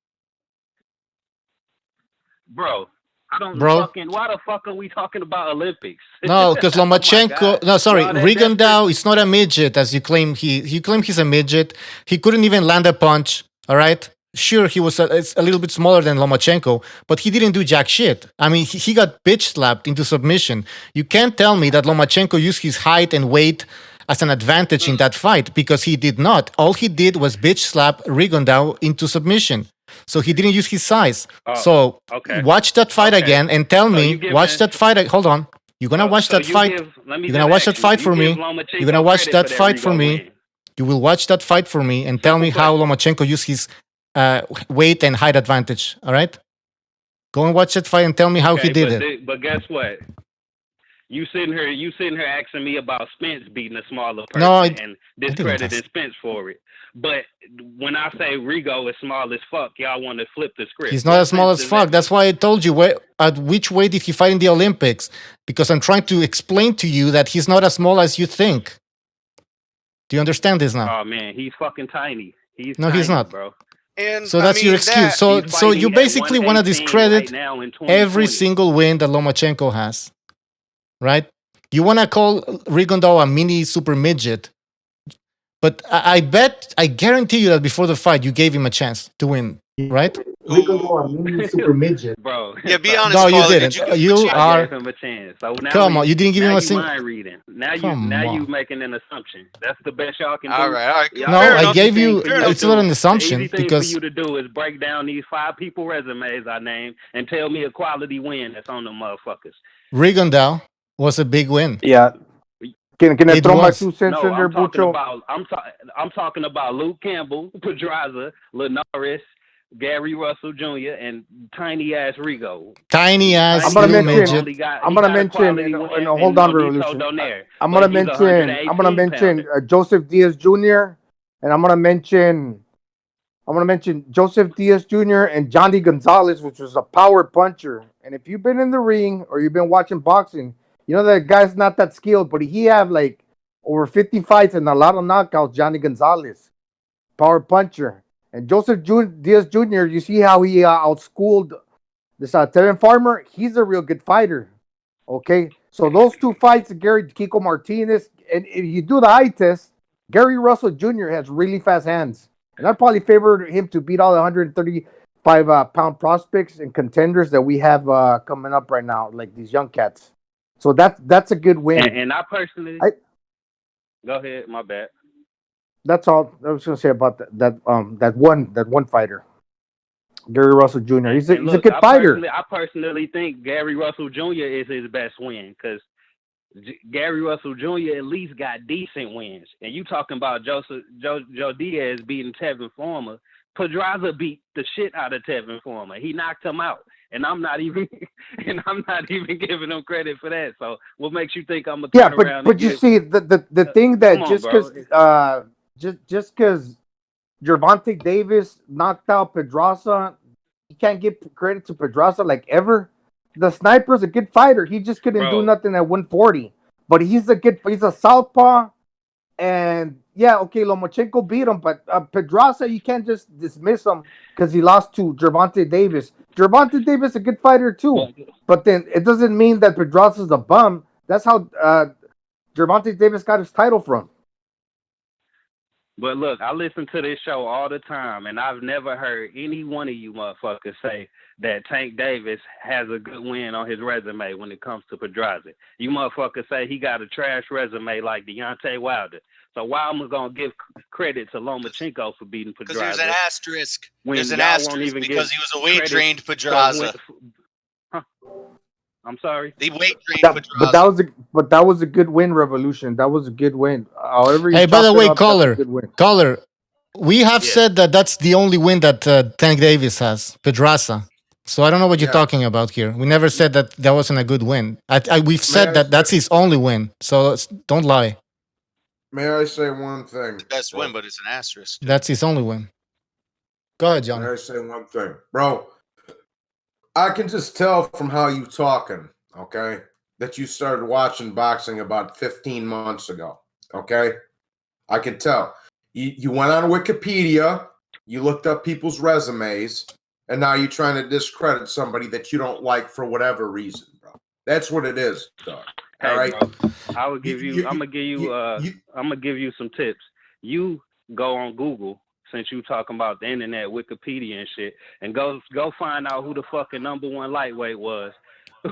Bro, I don't Bro. fucking. Why the fuck are we talking about Olympics? No, because Oh my Lomachenko. God. No, sorry, Bro, that- Rigondeaux is not a midget as you claim. You claim he's a midget. He couldn't even land a punch. All right. Sure, he was a little bit smaller than Lomachenko, but he didn't do jack shit. I mean, he got bitch slapped into submission. You can't tell me that Lomachenko used his height and weight as an advantage in that fight because he did not. All he did was bitch slap Rigondeaux into submission. So he didn't use his size. So watch that fight again and tell me. Watch that fight. Hold on. You're gonna watch that fight. You're gonna watch that fight for me. You're gonna watch that fight for me. You will watch that fight for me and tell me how Lomachenko used his weight and height advantage. All right. Go and watch that fight and tell me how he did it. But guess what? You sitting here asking me about Spence beating a smaller person No, and discrediting Spence for it. But when I say Rigo is small as fuck, y'all want to flip the script. He's not as small as fuck. That's why I told you at which weight did he fight in the Olympics? Because I'm trying to explain to you that he's not as small as you think. Do you understand this now? Oh man, he's fucking tiny. He's not, bro. And So that's your excuse. So you basically want to discredit every single win that Lomachenko has, right? You want to call Rigondeaux a mini super midget, but I guarantee you that before the fight you gave him a chance to win, right? Rigondeaux a mini super midget, bro. Yeah, be honest. No, you Caller, didn't. You I are. gave him a chance. So now Come on, you didn't give him a single. Mind reading. Now Come you on. making an assumption. That's the best y'all can do. All right. Y'all- No, Fair I enough. gave you. Fair enough. It's not an assumption The easy thing because for you to do is break down these 5 people resumes I named and tell me a quality win that's on them motherfuckers. Rigondeaux was a big win. Yeah. Can I It throw my was. 2 cents in there, Bucho? I'm talking about Luke Campbell, Pedraza, Linares, Gary Russell Jr., and tiny ass Rigo. Tiny ass I'm gonna little mention. midget. I'm gonna mention. And hold on, Revolution. I'm gonna mention Joseph Diaz Jr. and I'm gonna mention Joseph Diaz Jr. and Johnny Gonzalez, which was a power puncher. And if you've been in the ring or you've been watching boxing, you know that guy's not that skilled, but he have like over 50 fights and a lot of knockouts. Johnny Gonzalez, power puncher. And Joseph Diaz Jr., you see how he outschooled this Terran Farmer? He's a real good fighter. Okay? So those 2 fights, Kiko Martinez, and if you do the eye test, Gary Russell Jr. has really fast hands. And I'd probably favor him to beat all the 135-pound prospects and contenders that we have coming up right now, like these young cats. So that's a good win. And I personally... Go ahead, my bad. That's all I was going to say about that one fighter, Gary Russell Jr. He's a good fighter. I personally think Gary Russell Jr. is his best win because Gary Russell Jr. at least got decent wins. And you talking about Joe Diaz beating Tevin Former. Pedraza beat the shit out of Tevin Former. He knocked him out. And I'm not even giving him credit for that. So what makes you think I'm gonna turn around? But you see the thing that just because Gervonta Davis knocked out Pedraza, you can't give credit to Pedraza like ever. The sniper's a good fighter. He just couldn't do nothing at 140. But he's a southpaw. And yeah, okay, Lomachenko beat him, but Pedraza, you can't just dismiss him because he lost to Gervonta Davis. Gervonta Davis is a good fighter too, but then it doesn't mean that Pedraza's a bum. That's how Gervonta Davis got his title from. But look, I listen to this show all the time, and I've never heard any one of you motherfuckers say that Tank Davis has a good win on his resume when it comes to Pedraza. You motherfuckers say he got a trash resume like Deontay Wilder. So why am I going to give credit to Lomachenko for beating Pedraza? Because there's an asterisk. There's an asterisk because he was a weight-trained Pedraza. I'm sorry. The weight-trained Pedraza. But that was a good win, Revolution. That was a good win. However, hey, by the way, caller, we have said that that's the only win that Tank Davis has, Pedraza. So I don't know what you're talking about here. We never said that that wasn't a good win. We've said that that's his only win. So don't lie. May I say one thing? It's the best win, but it's an asterisk. That's his only win. Go ahead, John. May I say one thing? Bro, I can just tell from how you talking, okay, that you started watching boxing about 15 months ago, okay? I can tell. You went on Wikipedia, you looked up people's resumes, and now you're trying to discredit somebody that you don't like for whatever reason, bro. That's what it is, dog. All right. Bro, I would give you. I'm gonna give you some tips. You go on Google, since you talking about the internet, Wikipedia and shit, and go find out who the fucking number one lightweight was.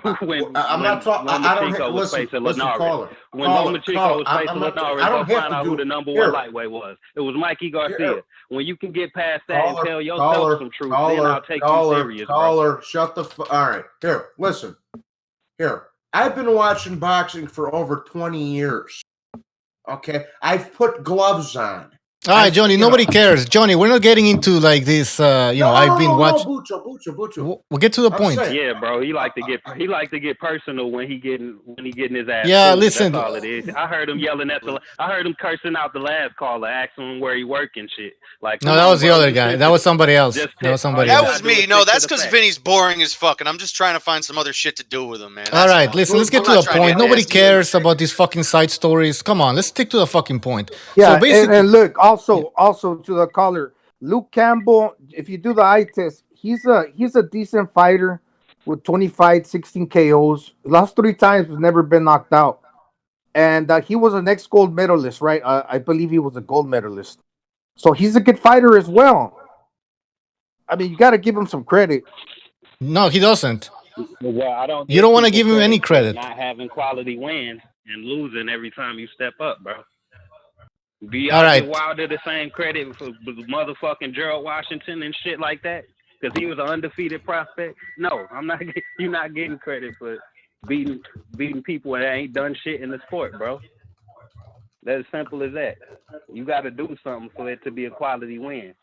I'm not talking. Lomachenko was facing Linares. When Lomachenko was facing Linares, go find out who the number one lightweight was. It was Mikey Garcia. When you can get past that and tell yourself some truth, then I'll take you serious, bro. Shut the fuck. All right, here, listen. Here, I've been watching boxing for over 20 years. Okay, I've put gloves on. All right, Johnny. Nobody cares, Johnny. We're not getting into like this. I've been watching. Bucho. We'll get to the point. Yeah, bro. He like to get personal when he getting his ass. Yeah, pulled. listen. That's all it is. I heard him yelling I heard him cursing out the last caller, asking him where he working shit. Like, no, that was the other guy. That was somebody else. That was me. No, that's because Vinny's boring as fuck, and I'm just trying to find some other shit to do with him, man. All right, listen. Let's get to the point. Nobody cares about these fucking side stories. Come on, let's stick to the fucking point. Yeah, so basically, and look, also to the caller, Luke Campbell. If you do the eye test, he's a decent fighter with 20 fights, 16 KOs. Lost 3 times, has never been knocked out, and he was an ex-gold medalist, right? I believe he was a gold medalist, so he's a good fighter as well. I mean, you got to give him some credit. No, he doesn't. Well, I don't. You don't want to give him any credit. Not having quality wins and losing every time you step up, bro. All right. Wilder the same credit for motherfucking Gerald Washington and shit like that because he was an undefeated prospect? No, I'm not. You're not getting credit for beating people that ain't done shit in the sport, bro. That's as simple as that. You got to do something for it to be a quality win.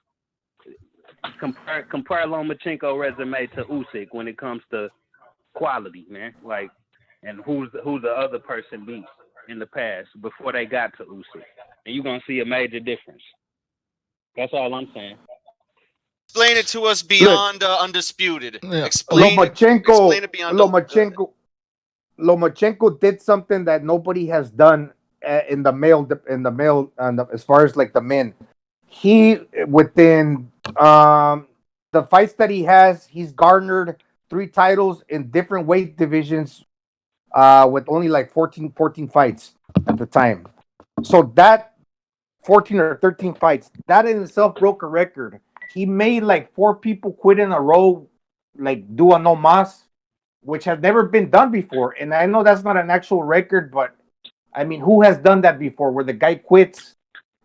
Compare Lomachenko resume to Usyk when it comes to quality, man. Like, and who the other person beat in the past before they got to Usyk. And you're going to see a major difference. That's all I'm saying. Explain it to us beyond undisputed. Yeah. Explain it beyond Lomachenko did something that nobody has done in the male as far as like the men. He within the fights that he has, he's garnered 3 titles in different weight divisions with only like 14 fights at the time. So that 14 or 13 fights, that in itself broke a record. He made like 4 people quit in a row, like do a no mas, which has never been done before. And I know that's not an actual record, but I mean, who has done that before where the guy quits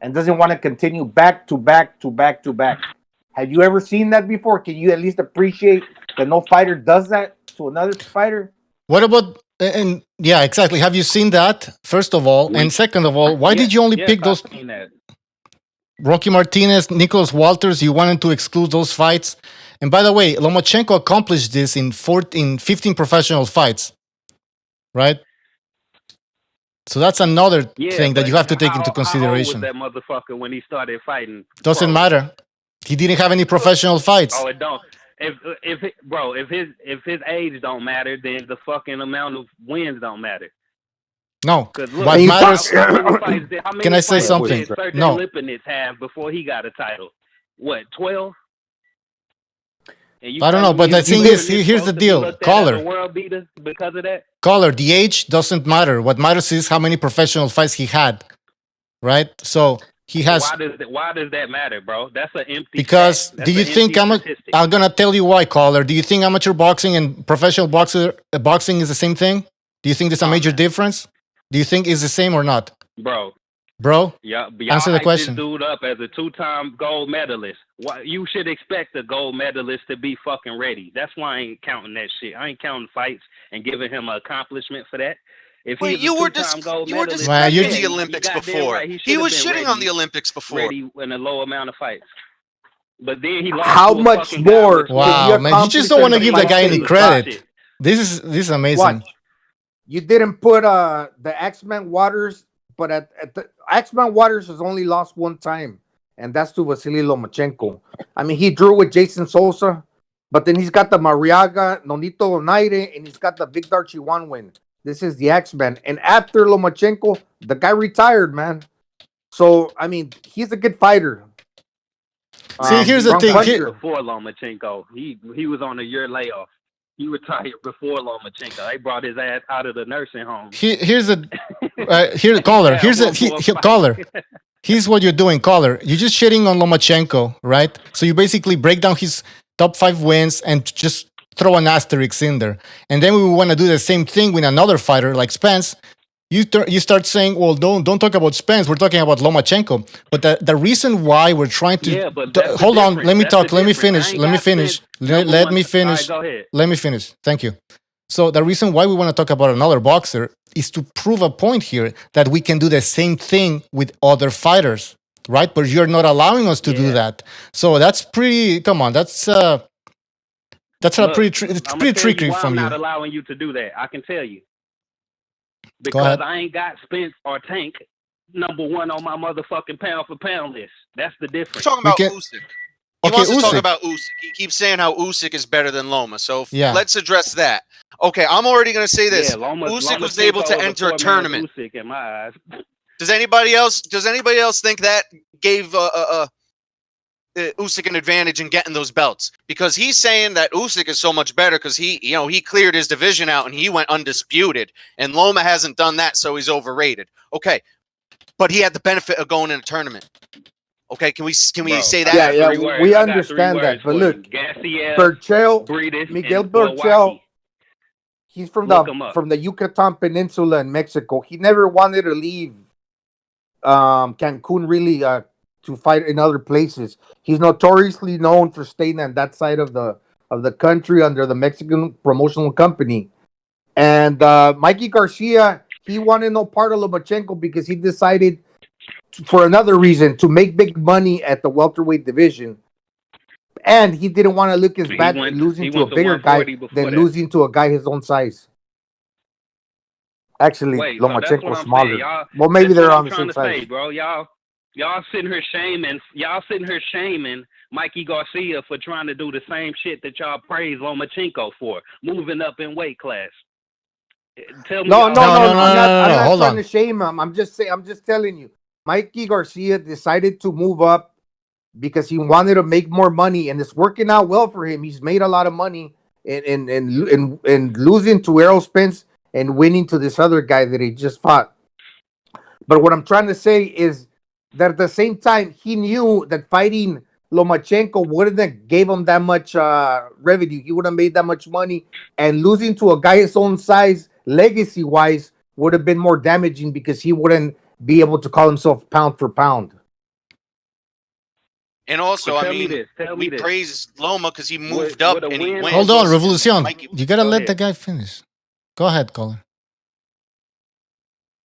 and doesn't want to continue back to back to back to back? Have you ever seen that before? Can you at least appreciate that no fighter does that to another fighter? What about, and yeah, exactly. Have you seen that, first of all? And second of all, why did you only pick those? Rocky Martinez, Nicholas Walters, you wanted to exclude those fights. And by the way, Lomachenko accomplished this in 15 professional fights, right? So that's another thing that you have to take into consideration. How old was that motherfucker when he started fighting? Doesn't matter. He didn't have any professional fights. Oh, it don't. If his age don't matter, then the fucking amount of wins don't matter. No. Look, what matters? Can I say something? No. Lipinets have before he got a title. What, 12? I don't know, but the thing is, here's the deal. Caller. World beater because of that? Caller, the age doesn't matter. What matters is how many professional fights he had, right? So he has. Why does that matter, bro? That's an empty. Because do you think I'm gonna tell you why, caller? Do you think amateur boxing and professional boxing is the same thing? Do you think there's a major difference? Do you think it's the same or not, bro? Yeah, Answer the question. This dude up as a 2-time gold medalist. Why you should expect a gold medalist to be fucking ready. That's why I ain't counting that shit. I ain't counting fights and giving him an accomplishment for that. If you were discrediting the Olympics before. Right. He was shitting on the Olympics before. Ready in a low amount of fights. But then he lost. How much more? Wow, man! You just don't want to give the guy any credit. This is amazing. Watch. You didn't put the X-Men Waters, but at the X-Men Waters has only lost one time, and that's to Vasily Lomachenko. I mean, he drew with Jason Sosa, but then he's got the Mariaga, Nonito Onaire, and he's got the Victor Chihuahua win. This is the X-Men. And after Lomachenko, the guy retired, man. So, I mean, he's a good fighter. See, here's the thing. Before Lomachenko, he was on a year layoff. He retired before Lomachenko. They brought his ass out of the nursing home. Here's a caller. Caller. Here's what you're doing, caller. You're just shitting on Lomachenko, right? So you basically break down his top 5 wins and just throw an asterisk in there. And then we want to do the same thing with another fighter like Spence. You start saying, well, don't talk about Spence. We're talking about Lomachenko. But the reason why we're trying to hold on, let me talk. Let me finish. Let me finish. Let me finish. Let me finish. Thank you. So the reason why we want to talk about another boxer is to prove a point here that we can do the same thing with other fighters, right? But you're not allowing us to do that. So that's pretty. Come on, that's pretty tricky from you. I'm not allowing you to do that. I can tell you. Because I ain't got Spence or Tank #1 on my motherfucking pound for pound list. That's the difference. We're talking about Usyk. He wants to talk about Usyk. He keeps saying how Usyk is better than Loma. So let's address that. Okay, I'm already going to say this. Usyk was able to enter a tournament. Usyk in my eyes. Does anybody else think that gave Usyk an advantage in getting those belts? Because he's saying that Usyk is so much better because he cleared his division out and he went undisputed, and Loma hasn't done that, so he's overrated. Okay, but he had the benefit of going in a tournament. Okay, can we say that? Yeah, we understand that. But look, Burchell, Miguel Burchell, he's from the Yucatan Peninsula in Mexico. He never wanted to leave Cancun really to fight in other places. He's notoriously known for staying on that side of the country under the Mexican promotional company. And Mikey Garcia, he wanted no part of Lomachenko because he decided, for another reason, to make big money at the welterweight division. And he didn't want to look as bad losing to a bigger guy than losing to a guy his own size. Actually, Lomachenko's smaller. Well, maybe they're on the same size. Bro, y'all sitting here shaming Mikey Garcia for trying to do the same shit that y'all praise Lomachenko for, moving up in weight class. Tell me I'm not trying to shame him. I'm just telling you. Mikey Garcia decided to move up because he wanted to make more money, and it's working out well for him. He's made a lot of money in losing to Errol Spence and winning to this other guy that he just fought. But what I'm trying to say is that at the same time, he knew that fighting Lomachenko wouldn't have gave him that much revenue. He wouldn't have made that much money. And losing to a guy his own size, legacy-wise, would have been more damaging because he wouldn't be able to call himself pound for pound. And also, we praise Loma because he moved up and he went. Hold on, Revolucion. You got to let the guy finish. Go ahead, caller.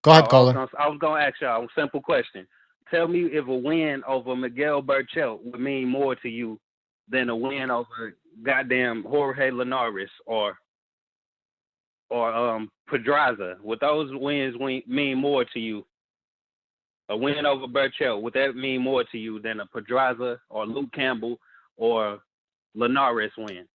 Go ahead, caller. I was going to ask y'all a simple question. Tell me if a win over Miguel Burchell would mean more to you than a win over goddamn Jorge Linares or Pedraza. Would those wins mean more to you? A win over Burchell, would that mean more to you than a Pedraza or Luke Campbell or Linares win?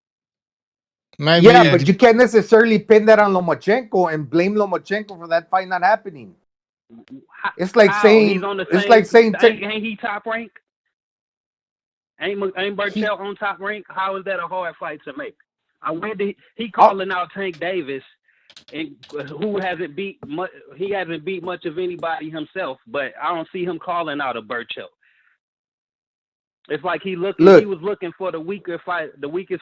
Maybe. Yeah, but you can't necessarily pin that on Lomachenko and blame Lomachenko for that fight not happening. It's like saying, ain't he top rank? Ain't Burchell on top rank? How is that a hard fight to make? He calling out Tank Davis and who hasn't beat much. He hasn't beat much of anybody himself, but I don't see him calling out a Burchill. It's like he was looking for the weakest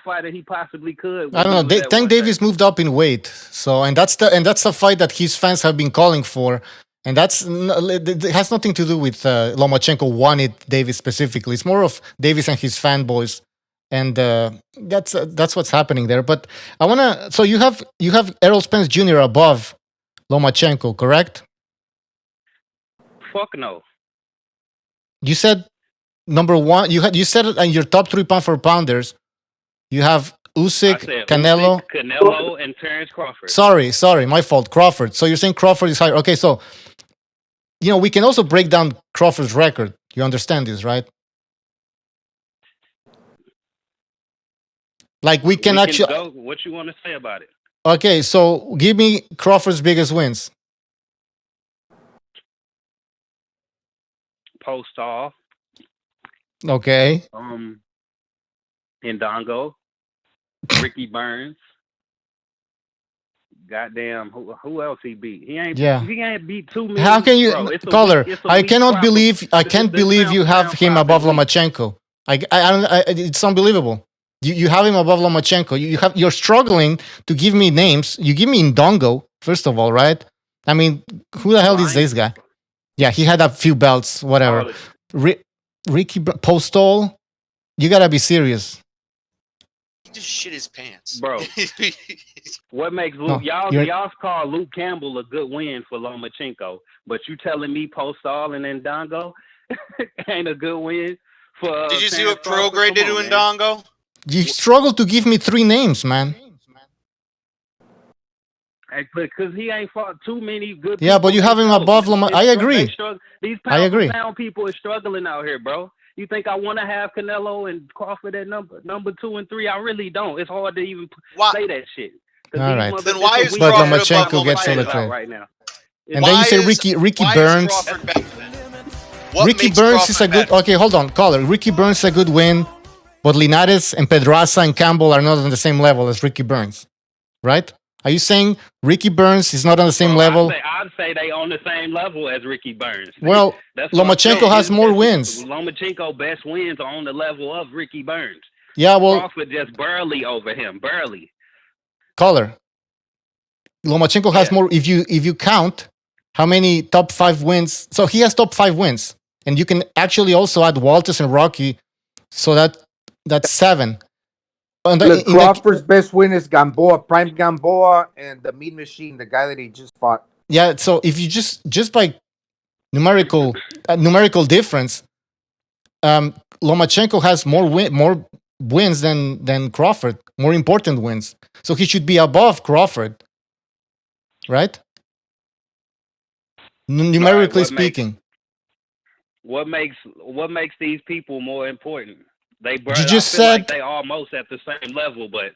fighter he possibly could. I don't know. Tank Davis moved up in weight, so and that's the fight that his fans have been calling for, and it has nothing to do with Lomachenko wanted Davis specifically. It's more of Davis and his fanboys, and that's what's happening there. But I wanna. So you have Errol Spence Jr. above Lomachenko, correct? Fuck no. You said. Number one, you said it in your top 3 pound for pounders. You have Usyk, Canelo, and Terrence Crawford. Sorry, my fault. Crawford. So you're saying Crawford is higher. Okay, so we can also break down Crawford's record. You understand this, right? Like we can actually. Go. What you want to say about it? Okay, so give me Crawford's biggest wins. Postal. Okay. Indongo, Ricky Burns. Goddamn, who else he beat? He ain't beat too many. How can you, caller? I can't believe you have him above Lomachenko. It's unbelievable. You have him above Lomachenko. You're struggling to give me names. You give me Indongo first of all, right? I mean, who the hell is this guy? Yeah, he had a few belts, whatever. Ricky Postol, you gotta be serious. He just shit his pants, bro. What makes Luke? Y'all call Luke Campbell a good win for Lomachenko, but you telling me Postol and Ndongo ain't a good win for? Did you see what Prograde did to Ndongo? You struggle to give me 3 names, man. Because he ain't fought too many good. Yeah, but you have him above Lomachenko. I agree. These pound people are struggling out here, bro. You think I want to have Canelo and Crawford at number 2 and 3? I really don't. It's hard to even say that shit. All right. Then why is but Crawford Lomachenko gets all the credit right now? And then you say Ricky Burns. Ricky Burns is a good. Okay, hold on, caller. Ricky Burns is a good win, but Linares and Pedraza and Campbell are not on the same level as Ricky Burns, right? Are you saying Ricky Burns is not on the same level? I'd say they on the same level as Ricky Burns. Well, Lomachenko has more wins. Lomachenko best wins are on the level of Ricky Burns. Yeah, well, Crawford just barely over him, barely. Caller, Lomachenko has more. If you count how many top 5 wins, so he has top 5 wins, and you can actually also add Walters and Rocky, so that's 7. Look, Crawford's best win is Gamboa, Prime Gamboa, and the Mean Machine, the guy that he just fought. Yeah, so if you just by numerical difference, Lomachenko has more wins than Crawford, more important wins. So he should be above Crawford, right? Numerically speaking. What makes these people more important? You just said like they almost at the same level, but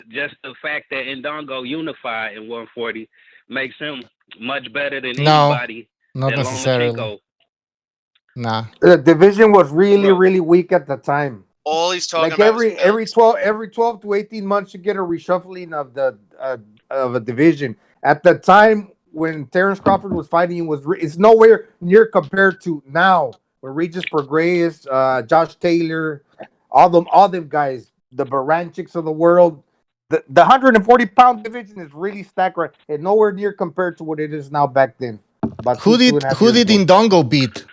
just the fact that Ndongo unified in 140 makes him much better than anybody. Not necessarily. Nah. The division was really weak at the time. All he's talking like about every 12 to 18 months you get a reshuffling of the of a division. At the time when Terrence Crawford was fighting, it's nowhere near compared to now. Where Regis Prograis, Josh Taylor, all them guys, the Baranchiks of the world, the 140-pound division is really stacked right, and nowhere near compared to what it is now back then. Who did Ndongo beat?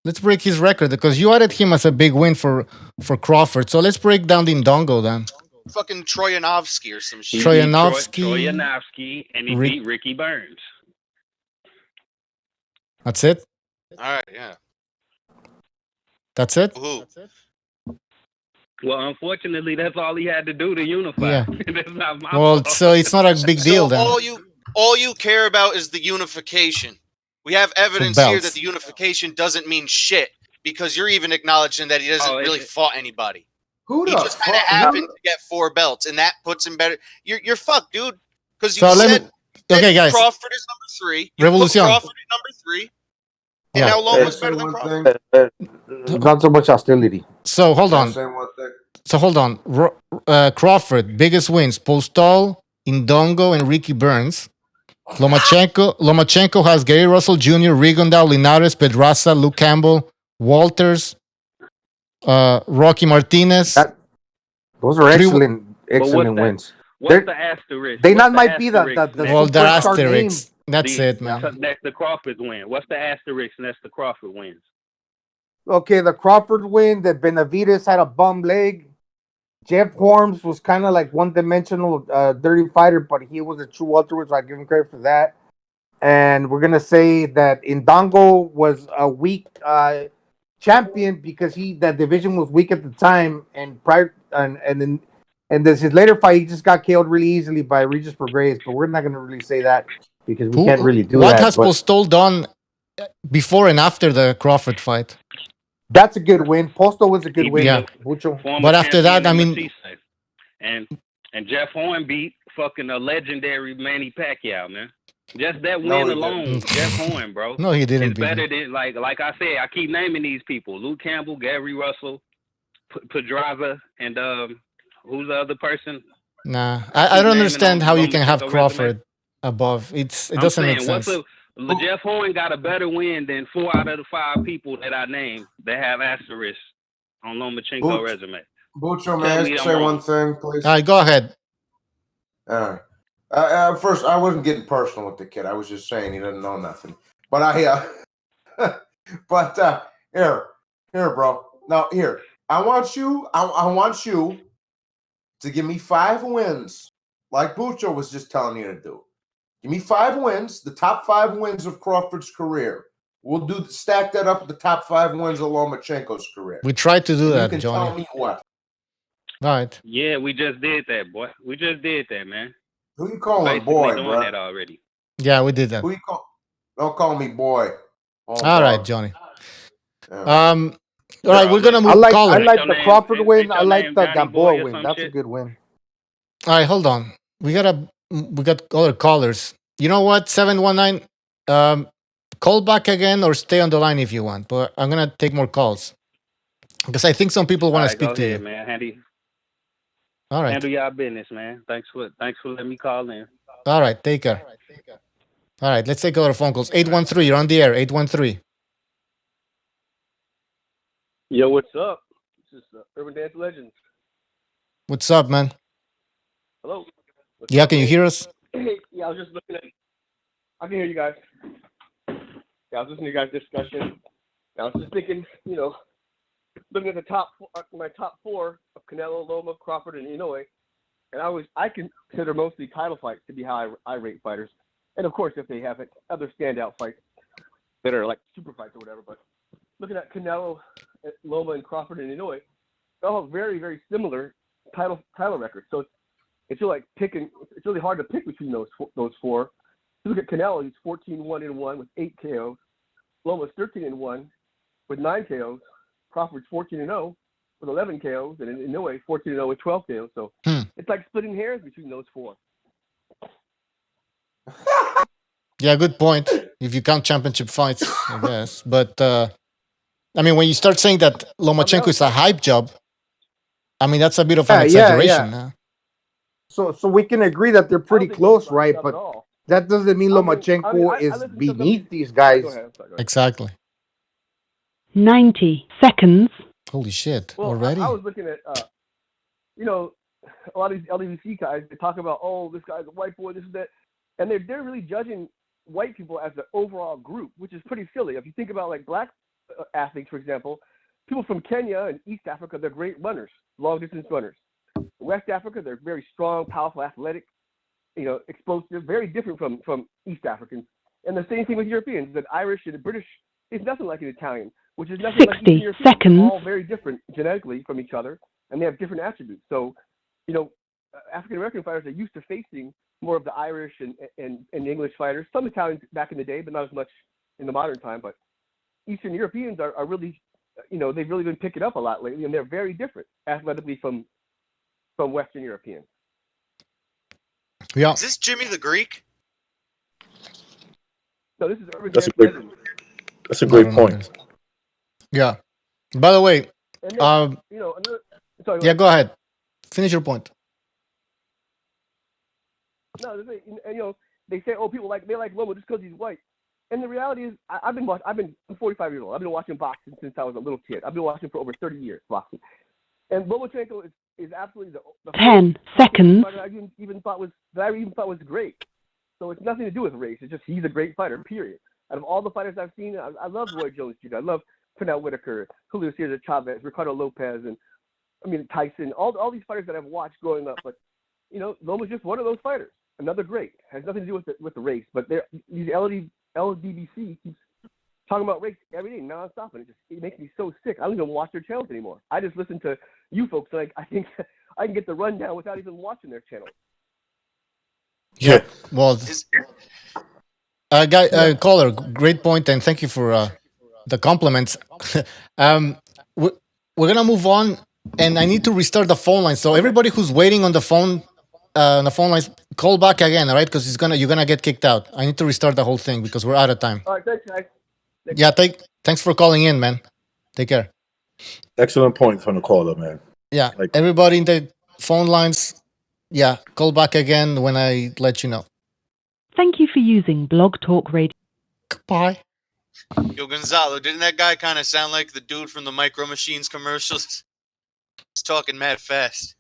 Let's break his record because you added him as a big win for Crawford. So let's break down the Ndongo then. Fucking Troyanovsky or some shit. Troyanovsky, and he beat Ricky Burns. That's it. All right, yeah. That's it? Who? Well, unfortunately, that's all he had to do to unify. Yeah. That's not my well, fault. so it's not a big deal then. All you care about is the unification. We have evidence here that the unification doesn't mean shit because you're even acknowledging that he doesn't really fought anybody. He just kind of happened to get 4 belts, and that puts him better. You're fucked, dude. Because you said okay, guys. Crawford is number 3. Revolution. Crawford is number 3. And now Loma's better than Crawford. Not so much hostility. So hold on. Crawford, biggest wins: Postol, Indongo, and Ricky Burns. Lomachenko has Gary Russell Jr., Rigondeaux, Linares, Pedraza, Luke Campbell, Walters, Rocky Martinez. Those are excellent wins. What's the asterisk? They What's not the might be the asterisk next? Well, they're superstar name. asterisks. That's it, man. That's the Crawford win. What's the asterisk next to Crawford wins? Okay, the Crawford win, that Benavidez had a bum leg. Jeff Horns was kind of like one-dimensional, dirty fighter, but he was a true welterweight, so I give him credit for that. And we're gonna say that Indongo was a weak champion because that division was weak at the time, and his later fight he just got killed really easily by Regis Prograis. But we're not gonna really say that because we can't really do that. What has Postol done before and after the Crawford fight? That's a good win. Postol was a good win. Yeah. But after that, I mean, and Jeff Horn beat fucking a legendary Manny Pacquiao, man. Just that win alone, Jeff Horn, bro. No, he didn't. It's better than like I said. I keep naming these people: Luke Campbell, Gary Russell, Pedraza, and who's the other person? Nah, I don't understand how you can have Crawford above. It doesn't make sense. Jeff Horn got a better win than 4 out of the 5 people that I named that have asterisks on Lomachenko resume. Bucho, may I say one thing, please? All right, go ahead. All right. First, I wasn't getting personal with the kid. I was just saying he doesn't know nothing. But here, bro. Now, here, I want you to give me 5 wins, like Bucho was just telling you to do. Give me 5 wins, the top 5 wins of Crawford's career. We'll stack that up with the top 5 wins of Lomachenko's career. We tried to do that, you can Johnny. Tell me what. All right. Yeah, we just did that, boy. We just did that, man. Who you calling Basically boy, doing bro? that already. Yeah, we did that. Who you call? Don't call me boy. All right, Johnny. All right, we're gonna move. I like the Crawford win. I like the Gamboa win. That's a good win. All right, hold on. We got other callers. You know what? 719. Call back again or stay on the line if you want. But I'm gonna take more calls because I think some people want to speak to you, man. All right. Handle y'all business, man. Thanks for letting me call in. All right, take care. All right, let's take other phone calls. 813, you're on the air. 813. Yo, what's up? This is Urban Dance Legends. What's up, man? Hello. Yeah, can you hear us? Yeah, I was just looking at. I can hear you guys. Yeah, I was listening to you guys' discussion. I was just thinking, looking at my top 4 of Canelo, Loma, Crawford, and Inoue, and I consider mostly title fights to be how I rate fighters, and of course if they have other standout fights that are like super fights or whatever. But looking at Canelo, Loma, and Crawford and Inoue, they all have very, very similar title records. So it's really it's really hard to pick between those 4. If you look at Canelo, he's 14-1-1 with 8 KOs. Loma's 13-1 with 9 KOs. Crawford's 14-0 with 11 KOs, and Inoue 14-0 with 12 KOs. So it's like splitting hairs between those 4. Yeah, good point. If you count championship fights, I guess. But I mean, when you start saying that Lomachenko is a hype job, I mean that's a bit of an exaggeration. Yeah. So we can agree that they're pretty close, right? But that doesn't mean Lomachenko is beneath these guys. Exactly. 90 seconds. Holy shit! Well, already? I was looking at, a lot of these LDBC guys. They talk about, this guy's a white boy, this and that, and they're really judging white people as the overall group, which is pretty silly. If you think about like black athletes, for example, people from Kenya and East Africa, they're great runners, long distance runners. West Africa, they're very strong, powerful, athletic, explosive, very different from East Africans. And the same thing with Europeans. The Irish and the British is nothing like an Italian, which is nothing like Eastern Europeans. seconds. They're all very different genetically from each other, and they have different attributes. So, African American fighters are used to facing more of the Irish and English fighters, some Italians back in the day, but not as much in the modern time. But Eastern Europeans are really, they've really been picking up a lot lately, and they're very different athletically from Western Europeans. Yeah. Is this Jimmy the Greek? No, this is Urban That's Dance Legends. That's a great point. Yeah. By the way, And then, sorry, yeah, go ahead. Finish your point. No, they say, oh, they like Loma just because he's white. And the reality is, I'm 45 years old. I've been watching boxing since I was a little kid. I've been watching for over 30 years, boxing. And Lomachenko is absolutely the 10 seconds. fighter I even thought was great. So it's nothing to do with race. It's just he's a great fighter, period. Out of all the fighters I've seen, I love Roy Jones Jr. I love Pernell Whitaker, Julio Cesar Chavez, Ricardo Lopez, and Tyson. All these fighters that I've watched growing up. But Loma's just one of those fighters. Another great. Has nothing to do with the race. But these LDBC keeps talking about race every day, nonstop, and it makes me so sick. I don't even watch their channels anymore. I just listen to you folks. Like I think I can get the rundown without even watching their channel. Yeah. Well, caller, great point, and thank you for the compliments. We're gonna move on, and I need to restart the phone line. So everybody who's waiting on the phone lines, call back again, all right? Because you're gonna get kicked out. I need to restart the whole thing because we're out of time. All right, thanks, guys. Yeah, thanks for calling in, man. Take care. Excellent point from the caller, man. Yeah, everybody in the phone lines, yeah, call back again when I let you know. Thank you for using Blog Talk Radio. Goodbye. Yo, Gonzalo, didn't that guy kind of sound like the dude from the Micro Machines commercials? He's talking mad fast.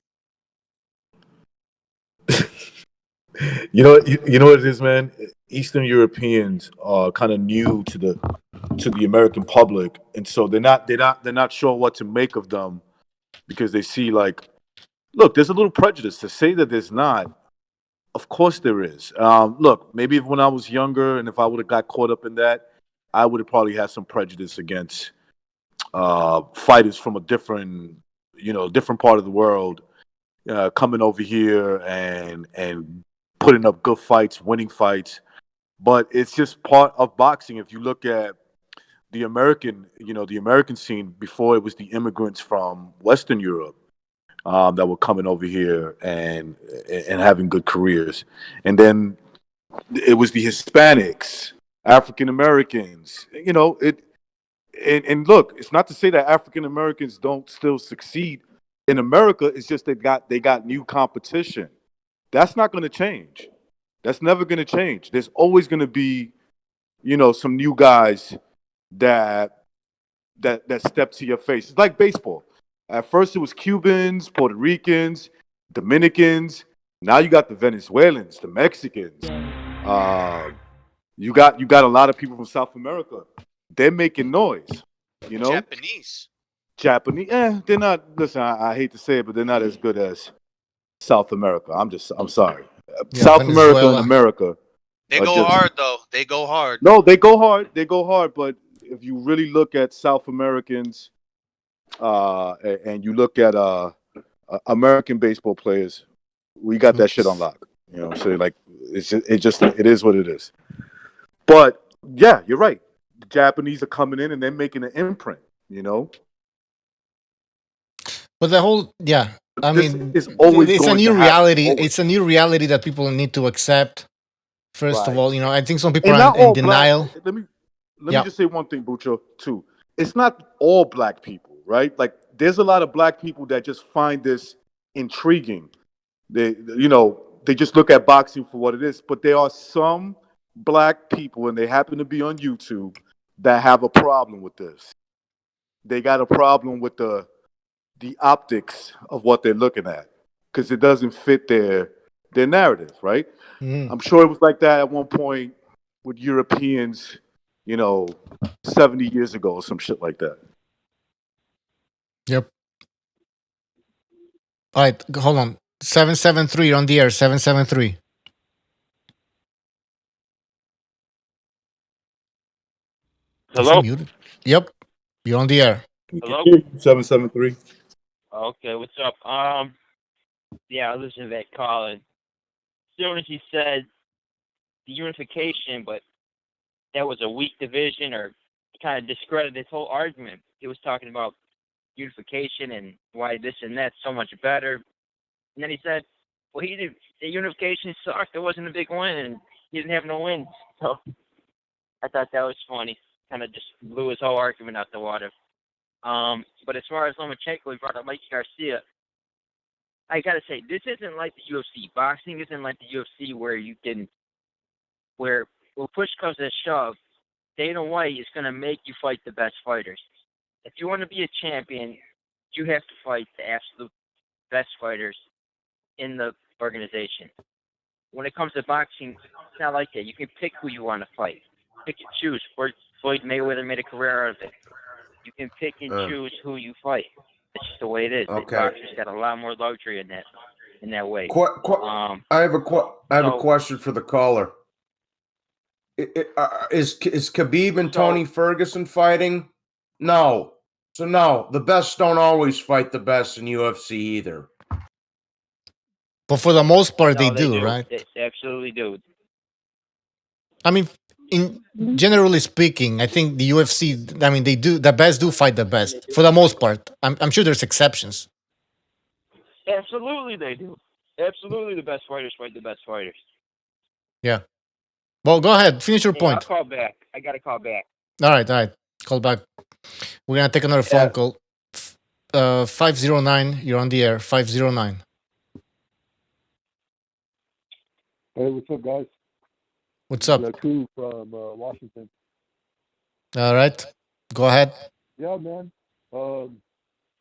You know what it is, man. Eastern Europeans are kind of new to the American public, and so they're not sure what to make of them because they see look, there's a little prejudice. To say that there's not, of course there is. Look, maybe when I was younger and if I would have got caught up in that, I would have probably had some prejudice against fighters from a different part of the world coming over here and putting up good fights, winning fights. But it's just part of boxing. If you look at the American scene before it was the immigrants from Western Europe that were coming over here and having good careers. And then it was the Hispanics, African Americans, and look, it's not to say that African Americans don't still succeed in America. It's just they got new competition. That's not going to change. That's never going to change. There's always going to be, some new guys that step to your face. It's like baseball. At first, it was Cubans, Puerto Ricans, Dominicans. Now you got the Venezuelans, the Mexicans. You got a lot of people from South America. They're making noise. Japanese. They're not. Listen, I hate to say it, but they're not as good as South America. I'm sorry. Yeah, South Venezuela. America and America. They go hard, though. They go hard. No, they go hard. But if you really look at South Americans, and you look at American baseball players, we got that shit on lock. You know what I'm saying? Like it is what it is. But yeah, you're right. The Japanese are coming in and they're making an imprint. But the whole, yeah, I mean, it's always it's a going new to happen. reality. Always. It's a new reality that people need to accept. First of Right. all, I think some people And are not in all denial. Let me just say one thing, Bucho, too. It's not all black people, right? Like there's a lot of black people that just find this intriguing. They just look at boxing for what it is. But there are some black people, and they happen to be on YouTube, that have a problem with this. They got a problem with the optics of what they're looking at because it doesn't fit their narrative, right? Mm-hmm. I'm sure it was like that at one point with Europeans, 70 years ago or some shit like that. Yep. All right, hold on. 773 on the air. 773. Hello? Muted? Yep. You're on the air. Hello? 773. Okay, what's up? Yeah, I listened to that call, and as soon as he said the unification, but that was a weak division, or kind of discredited his whole argument. He was talking about unification and why this and that's so much better. And then he said, well, the unification sucked. It wasn't a big win, and he didn't have no wins. So I thought that was funny. Kind of just blew his whole argument out the water. But as far as Lomachenko, he brought up Mike Garcia. I gotta say, this isn't like the UFC. Boxing isn't like the UFC where push comes to shove, Dana White is gonna make you fight the best fighters. If you want to be a champion, you have to fight the absolute best fighters in the organization. When it comes to boxing, it's not like that. You can pick who you want to fight. Pick and choose. Floyd Mayweather made a career out of it. You can pick and choose who you fight. That's just the way it is. Okay. Boxers got a lot more luxury in that way. I have a question for the caller. Is Khabib and Tony Ferguson fighting? No. So no, the best don't always fight the best in UFC either. But for the most part, No, they do, right? They absolutely do. I mean, generally speaking, I think the UFC. I mean, they do the best do fight the best for the most part. I'm sure there's exceptions. Absolutely, they do. Absolutely, the best fighters fight the best fighters. Yeah. Well, go ahead. Finish your Hey, point. I'll call back. I got to call back. All right. Call back. We're gonna take another phone call. 509. You're on the air. 509. Hey, what's up, guys? What's up? Yaku from Washington. All right. Go ahead. Yeah, man. I was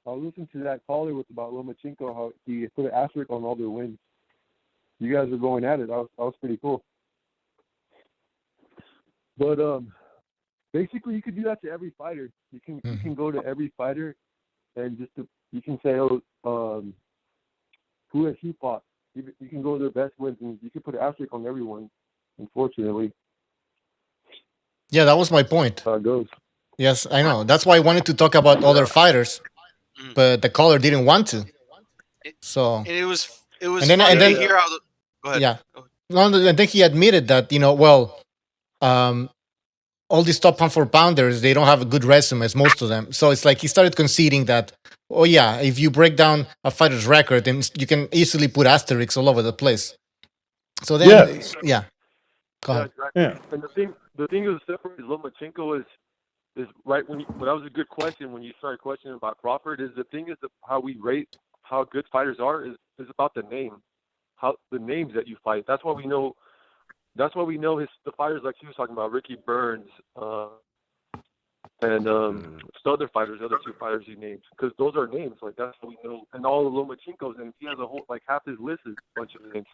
listening to that caller about Lomachenko, how he put an asterisk on all their wins. You guys are going at it. That was pretty cool. But basically, you could do that to every fighter. You can go to every fighter and you can say, who has he fought? You can go to their best wins, and you can put an asterisk on everyone. Unfortunately. Yeah, that was my point. How it goes. Yes, I know. That's why I wanted to talk about other fighters, but the caller didn't want to. So. And it was funny then, to hear how. Go ahead. Yeah. And then he admitted that all these top pound for pounders, they don't have a good resumes, most of them. So it's like he started conceding that, oh yeah, if you break down a fighter's record, then you can easily put asterisks all over the place. So then, yeah. Go ahead. Exactly. Yeah. And the thing is separate is Lomachenko is right when that was a good question when you started questioning about Crawford. Is the thing is how we rate how good fighters are is about the name, how the names that you fight. That's why we know. That's why we know the fighters like he was talking about, Ricky Burns, and some other fighters, the other two fighters he named, because those are names. Like that's what we know. And all the Lomachenko's, and he has a whole half his list is a bunch of names.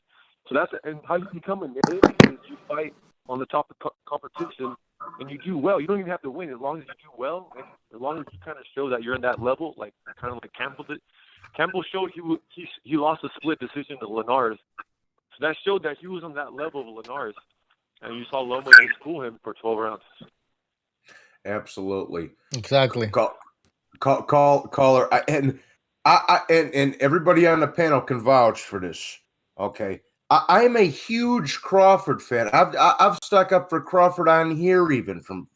So and how you become a name is you fight on the top of competition and you do well. You don't even have to win as long as you do well, and as long as you kind of show that you're in that level, kind of like Campbell did. Campbell showed he lost a split decision to Linares. So that showed that he was on that level of Linares, and you saw Loma just school him for 12 rounds. Absolutely, exactly. Caller, and everybody on the panel can vouch for this. Okay, I'm a huge Crawford fan. I've stuck up for Crawford on here, even from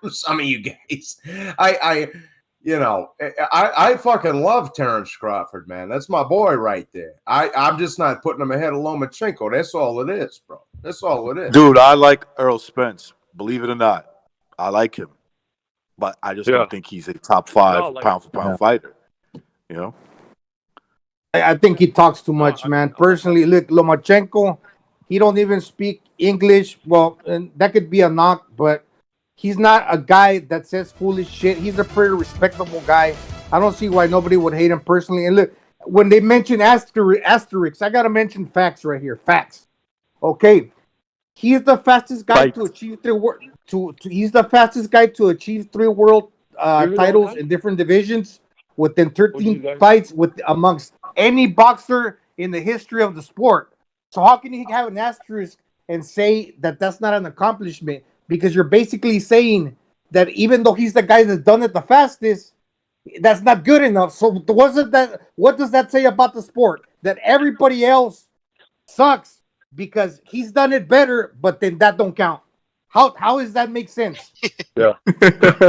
some of you guys. I fucking love Terrence Crawford, man. That's my boy right there. I'm just not putting him ahead of Lomachenko. That's all it is, bro. That's all it is. Dude, I like Earl Spence. Believe it or not, I like him. But I just don't think he's a top 5 pound-for-pound fighter. You know? I think he talks too much, man. Personally, look, Lomachenko, he don't even speak English. Well, and that could be a knock, but he's not a guy that says foolish shit. He's a pretty respectable guy. I don't see why nobody would hate him personally. And look, when they mention asterisks, I got to mention facts right here. Facts. Okay. He's the fastest guy to achieve he's the fastest guy to achieve 3 world titles in different divisions within 13 fights amongst any boxer in the history of the sport. So how can you have an asterisk and say that that's not an accomplishment? Because you're basically saying that even though he's the guy that's done it the fastest, that's not good enough. So what does that say about the sport? That everybody else sucks because he's done it better, but then that don't count. How does that make sense? Yeah.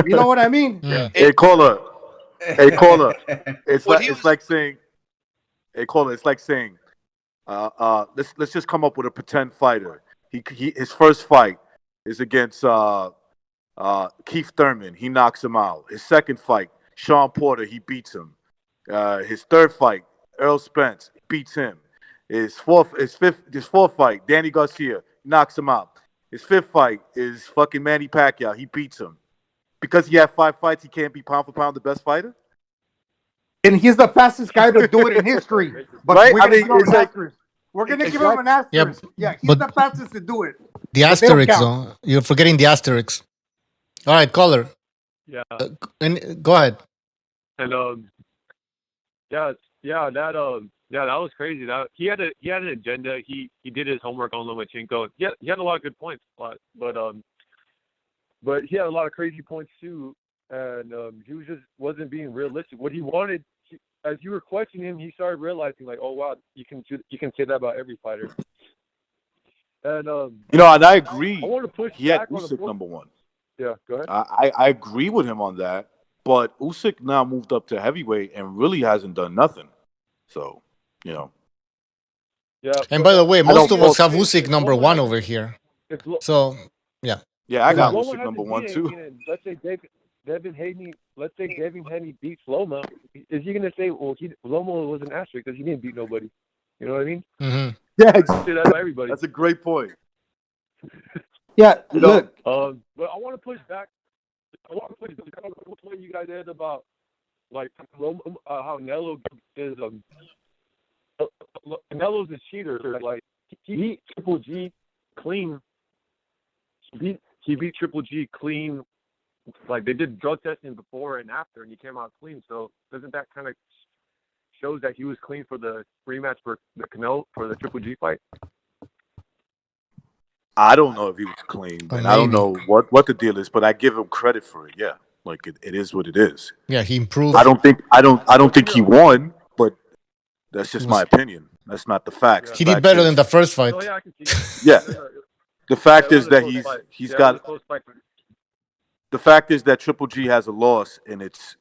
You know what I mean? Yeah. Hey, caller. It's like saying, let's just come up with a pretend fighter. His first fight is against Keith Thurman. He knocks him out. His second fight, Sean Porter, he beats him. His third fight, Earl Spence, beats him. His fourth fight, Danny Garcia knocks him out. His fifth fight is fucking Manny Pacquiao. He beats him. Because he had 5 fights, he can't be pound for pound the best fighter? And he's the fastest guy to do it in history. But Right? we're going to I mean, give him an asterisk. We're going to give him an asterisk. Yeah, he's the fastest to do it. The asterisk, though. You're forgetting the asterisk. All right, caller. Yeah. And go ahead. And that was crazy. That he had an agenda. He did his homework on Lomachenko. He had a lot of good points, but he had a lot of crazy points too. And he wasn't being realistic. What he wanted, as you were questioning him, he started realizing like, oh wow, you can say that about every fighter. And and I agree. I want to push he had back on Usyk the number one. Yeah, go ahead. I agree with him on that, but Usyk now moved up to heavyweight and really hasn't done nothing. So, Yeah. And by the way, most of us have Usyk number one over here. So, yeah. Yeah, I got Loma Usyk number one beat too. Let's say Devin Haney beats Loma. Is he going to say, well, Loma was an asterisk because he didn't beat nobody? You know what I mean? Mm-hmm. Yeah, Say that about everybody. That's a great point. Yeah, look. But I want to push back. I want to push the kind of point you guys had about like how Canelo is Canelo's a cheater. Like he beat Triple G clean. He beat Triple G clean. Like they did drug testing before and after, and he came out clean. So doesn't that kind of shows that he was clean for the rematch for the Canelo for the Triple G fight? I don't know if he was clean, and I don't know what the deal is, but I give him credit for it. Yeah, like it is what it is. Yeah, he improved. I don't think he won, but that's just my opinion. That's not the facts. He did better than the first fight. Oh, yeah, I can see. Yeah. The fact is that he's got. The fact is that Triple G has a loss, and it's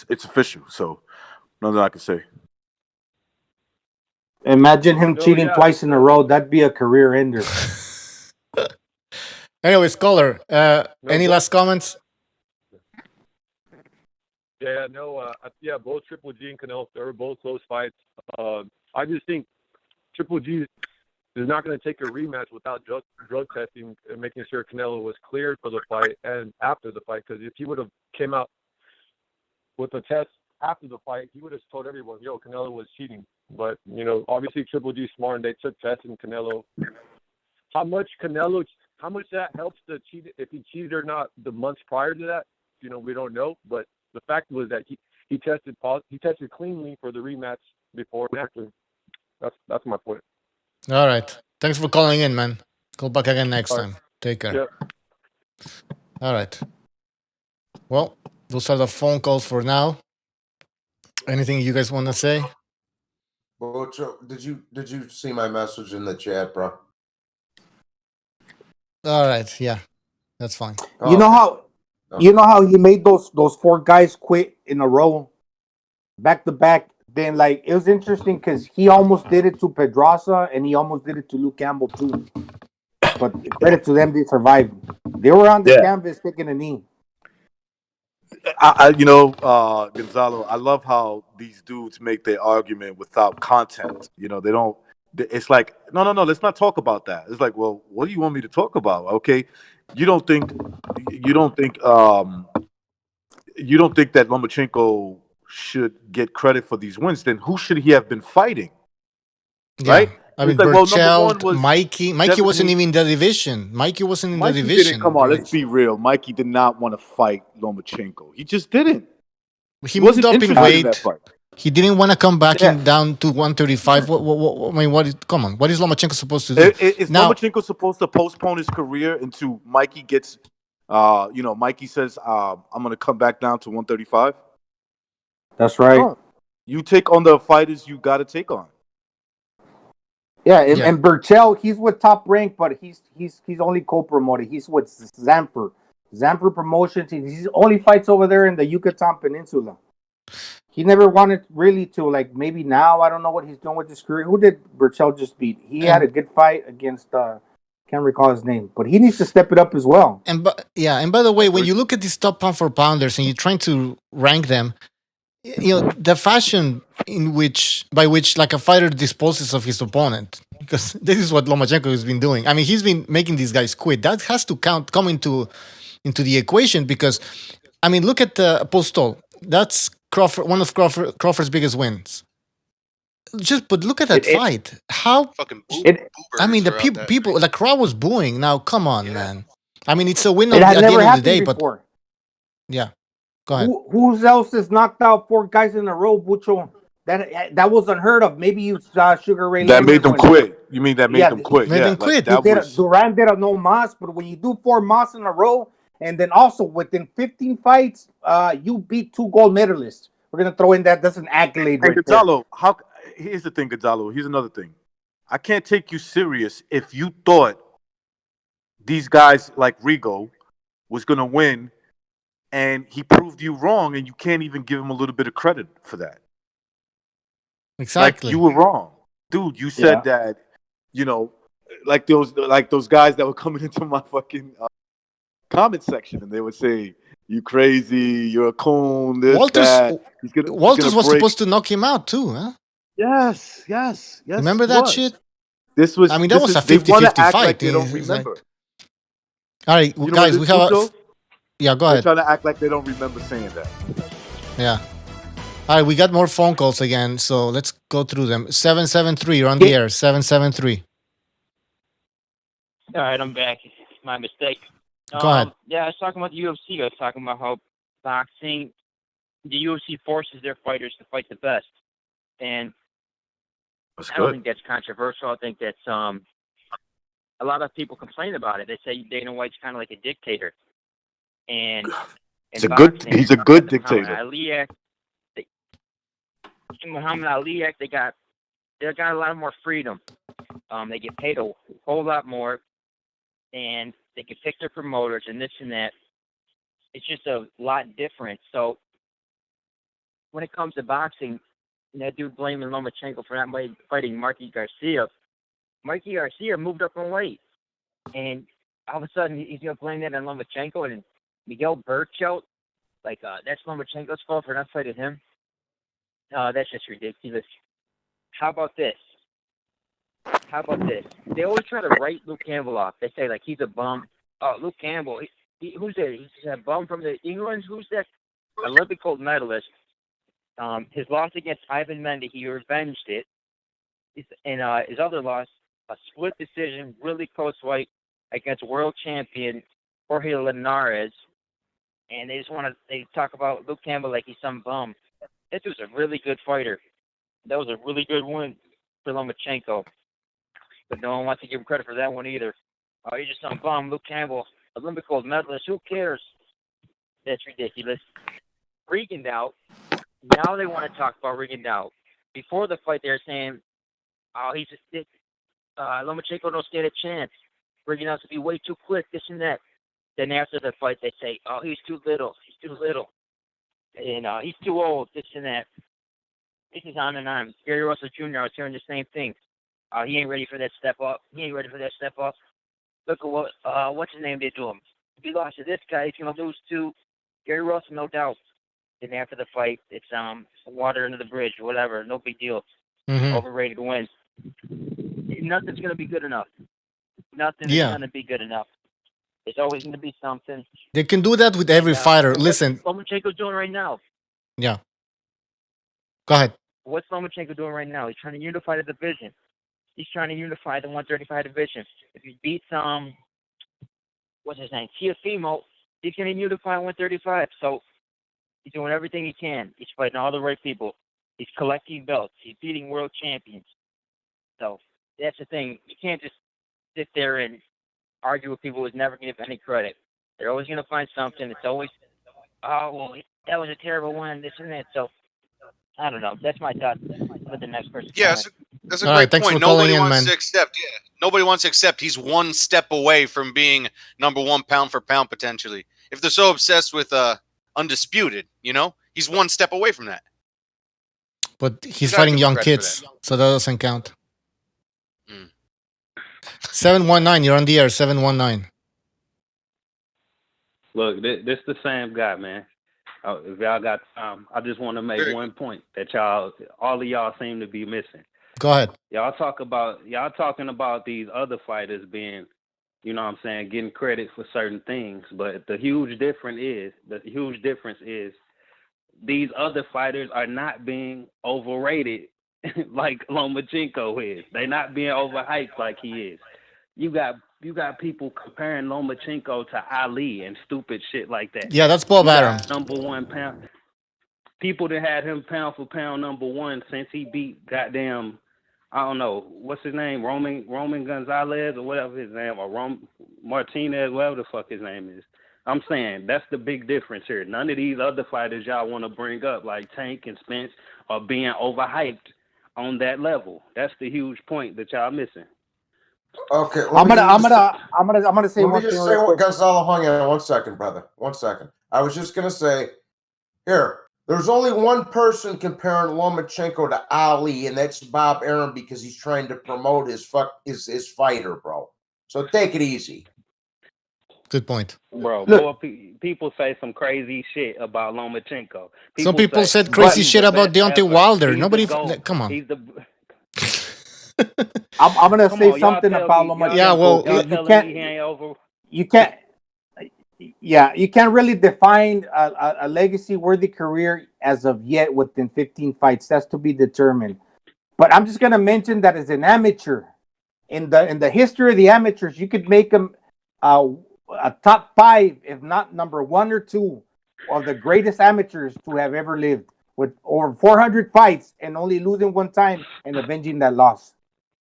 official. So nothing I can say. Imagine him cheating twice in a row. That'd be a career ender. Anyways, caller, any last comments? Yeah, no, both Triple G and Canelo, they were both close fights. I just think Triple G is not going to take a rematch without drug testing and making sure Canelo was cleared for the fight and after the fight. Because if he would have came out with a test after the fight, he would have told everyone, yo, Canelo was cheating. But, obviously Triple G smart and they took tests in Canelo. How much that helps to cheat, if he cheated or not the months prior to that, we don't know. But the fact was that he tested cleanly for the rematch before and after. That's my point. All right. Thanks for calling in, man. Call back again next time. Take care. Yep. All right. Well, those are the phone calls for now. Anything you guys want to say? Bocho, did you see my message in the chat, bro? All right. Yeah, that's fine. You know how he made those 4 guys quit in a row, back to back. Then it was interesting because he almost did it to Pedraza and he almost did it to Luke Campbell too. But credit to them, they survived. They were on the canvas taking a knee. Gonzalo, I love how these dudes make their argument without content. They don't. It's like, no, let's not talk about that. It's like, well, what do you want me to talk about? Okay, you don't think that Lomachenko should get credit for these wins? Then who should he have been fighting? Yeah. Right? I mean, Berchelt, Mikey wasn't even in the division. Mikey wasn't in the division. Come on, let's be real. Mikey did not want to fight Lomachenko. He just didn't. He moved up in weight. He didn't want to come back down to 135. Come on. What is Lomachenko supposed to do? Is Lomachenko supposed to postpone his career until Mikey gets, Mikey says, I'm going to come back down to 135? That's right. No. You take on the fighters you got to take on. Yeah, and Berchelt, he's with Top Rank, but he's only co-promoted. He's with Zamfir Promotions. He only fights over there in the Yucatan Peninsula. He never wanted really to, maybe now, I don't know what he's doing with his career. Who did Berchelt just beat? He had a good fight against, can't recall his name, but he needs to step it up as well. And by the way, when you look at these top pound for pounders and you're trying to rank them, the fashion by which like a fighter disposes of his opponent, because this is what Lomachenko has been doing. I mean, he's been making these guys quit. That has to come into the equation, because I mean, look at the Postol. That's Crawford, one of Crawford's biggest wins. But look at that fight. How fucking I mean, the people, the crowd was booing. Now, come on, man. I mean, it's a win at It had the never end of the happened day, before. but yeah, go ahead. Who's else has knocked out 4 guys in a row, Bucho? That was unheard of. Maybe you saw Sugar Ray That Leonard. made them quit. You mean that made them quit? Made them like quit. that was. Duran did a no mas, but when you do 4 mas in a row, and then also within 15 fights, you beat 2 gold medalists. We're gonna throw in that's an accolade And right there. Gonzalo, here's the thing, Gonzalo. Here's another thing. I can't take you serious if you thought these guys like Rigo was gonna win, and he proved you wrong, and you can't even give him a little bit of credit for that. Exactly. Like, you were wrong, dude. You said that, like those guys that were coming into my fucking comment section, and they would say, "You crazy? You're a coon." This, that. Walters was supposed to knock him out too, huh? Yes. Remember that shit? This was. I mean, that was a 50-50 they wanna act fight. like they don't It's like- remember. all right, guys, we have. Yeah, go They're ahead. trying to act like they don't remember saying that. Yeah. All right, we got more phone calls again, so let's go through them. 773, you're on the air. 773. All right, I'm back. My mistake. Go ahead. Yeah, I was talking about the UFC. I was talking about how boxing, the UFC forces their fighters to fight the best, and I don't think that's controversial. I think that's a lot of people complain about it. They say Dana White's kind of like a dictator, and he's a good dictator. Muhammad Ali, they got a lot more freedom. They get paid a whole lot more, and they can pick their promoters and this and that. It's just a lot different. So when it comes to boxing, that dude blaming Lomachenko for not fighting Marky Garcia. Marky Garcia moved up in weight, and all of a sudden he's gonna blame that on Lomachenko and Miguel Burchout. Like that's Lomachenko's fault for not fighting him. That's just ridiculous. How about this? They always try to write Luke Campbell off. They say, like, he's a bum. Oh, Luke Campbell. Who's that? He's a bum from the England? Who's that? Olympic gold medalist. His loss against Ivan Mendy, he revenged it. And his other loss, a split decision, really close fight against world champion Jorge Linares. And they talk about Luke Campbell like he's some bum. This was a really good fighter. That was a really good win for Lomachenko. But no one wants to give him credit for that one either. Oh, you're just some bum. Luke Campbell, Olympic gold medalist. Who cares? That's ridiculous. Rigondeaux. Now they want to talk about Rigondeaux. Before the fight, they're saying, oh, Lomachenko don't stand a chance. Rigondeaux's to be way too quick, this and that. Then after the fight, they say, oh, he's too little. And he's too old, this and that. This is on and on. Gary Russell Jr., I was hearing the same thing. He ain't ready for that step up. Look at what's his name did to him. If he lost to this guy, he's going to lose to Gary Russell, no doubt. Then after the fight, it's water under the bridge, whatever. No big deal. Overrated win. Nothing's going to be good enough. Nothing's going to be good enough. There's always going to be something. They can do that with every fighter. Listen. What's Lomachenko doing right now? Yeah. Go ahead. What's Lomachenko doing right now? He's trying to unify the division. He's trying to unify the 135 division. If he beats what's his name, Teofimo, he's going to unify 135. So he's doing everything he can. He's fighting all the right people. He's collecting belts. He's beating world champions. So that's the thing. You can't just sit there and argue with people who's never going to give any credit. They're always going to find something. It's always, oh, well, that was a terrible one, this and that. So I don't know. That's my thought. Let the next person. Yeah, that's a All great right, thanks point. for calling Nobody in, wants man. to accept. Yeah, nobody wants to accept he's one step away from being number one pound for pound potentially. If they're so obsessed with undisputed, he's one step away from that. But he's fighting young kids, so that doesn't count. 719, you're on the air. 719. Look, this the same guy, man. If y'all got time, I just want to make one point that all of y'all seem to be missing. Go ahead. Y'all talking about these other fighters being, you know what I'm saying, getting credit for certain things, but the huge difference is these other fighters are not being overrated like Lomachenko is. They're not being overhyped like he is. You got people comparing Lomachenko to Ali and stupid shit like that. Yeah, that's Bob Arum. Number one pound. People that had him pound for pound number one since he beat goddamn, I don't know, what's his name? Roman Gonzalez or whatever his name, or Martinez, whatever the fuck his name is. I'm saying that's the big difference here. None of these other fighters y'all want to bring up, like Tank and Spence, are being overhyped on that level. That's the huge point that y'all missing. Okay, I'm gonna say one thing. Say what Gonzalo hung in 1 second, brother. 1 second. I was just gonna say, here, there's only one person comparing Lomachenko to Ali, and that's Bob Arum, because he's trying to promote his fighter, bro. So take it easy. Good point. Bro, people say some crazy shit about Lomachenko. Some people said crazy shit about Deontay Wilder. Nobody, come on. He's the I'm gonna say something about Lomachenko. Yeah, well, you can't really define a legacy-worthy career as of yet within 15 fights. That's to be determined. But I'm just gonna mention that as an amateur, in the history of the amateurs, you could make him a top 5, if not number 1 or 2, of the greatest amateurs to have ever lived, with over 400 fights and only losing one time and avenging that loss.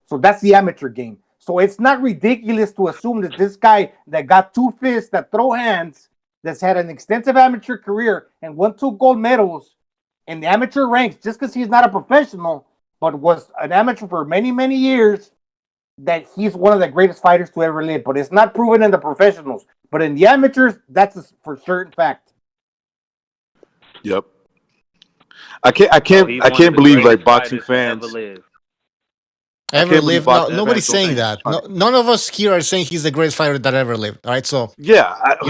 So that's the amateur game. So it's not ridiculous to assume that this guy that got 2 fists that throw hands, that's had an extensive amateur career and won 2 gold medals in the amateur ranks, just because he's not a professional, but was an amateur for many, many years, that he's one of the greatest fighters to ever live. But it's not proven in the professionals. But in the amateurs, that's a for certain fact. Yep. I can't believe like boxing fans ever lived. No, nobody's saying that. No, none of us here are saying he's the greatest fighter that ever lived. All right, so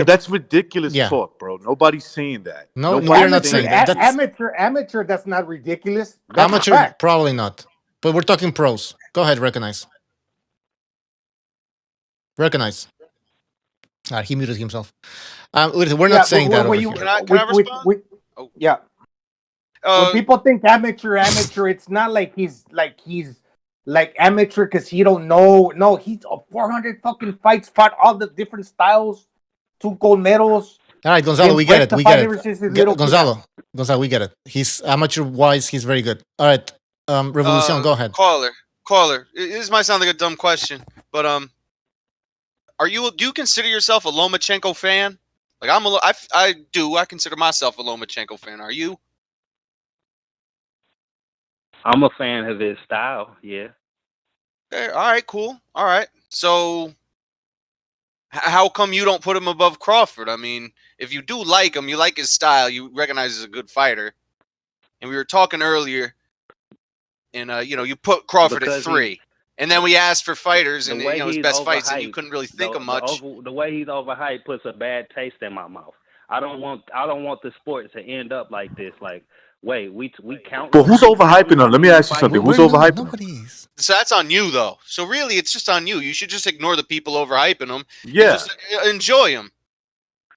that's ridiculous talk, bro. Nobody's saying that. No, we're not saying that. Amateur. That's not ridiculous. That's amateur, probably not. But we're talking pros. Go ahead, recognize. He muted himself. We're not saying that over here. Can I respond? Yeah. When people think amateur, it's not like he's like amateur because he don't know. No, he's 400 fucking fights, fought all the different styles, 2 gold medals. All right, Gonzalo, we get it. Gonzalo, we get it. He's amateur-wise, he's very good. All right, Revolucion, go ahead. Caller. This might sound like a dumb question, but do you consider yourself a Lomachenko fan? Like I do. I consider myself a Lomachenko fan. Are you? I'm a fan of his style. Yeah. All right. Cool. All right. So, how come you don't put him above Crawford? I mean, if you do like him, you like his style, you recognize he's a good fighter, and we were talking earlier, and you put Crawford at 3. And then we asked for fighters and his best fights, and you couldn't really think of much. The way he's overhyped puts a bad taste in my mouth. I don't want the sport to end up like this. Like, wait, we count. But who's overhyping him? Let me ask you something. Who's overhyping him? So that's on you, though. So really, it's just on you. You should just ignore the people overhyping him. Yeah. Just enjoy him.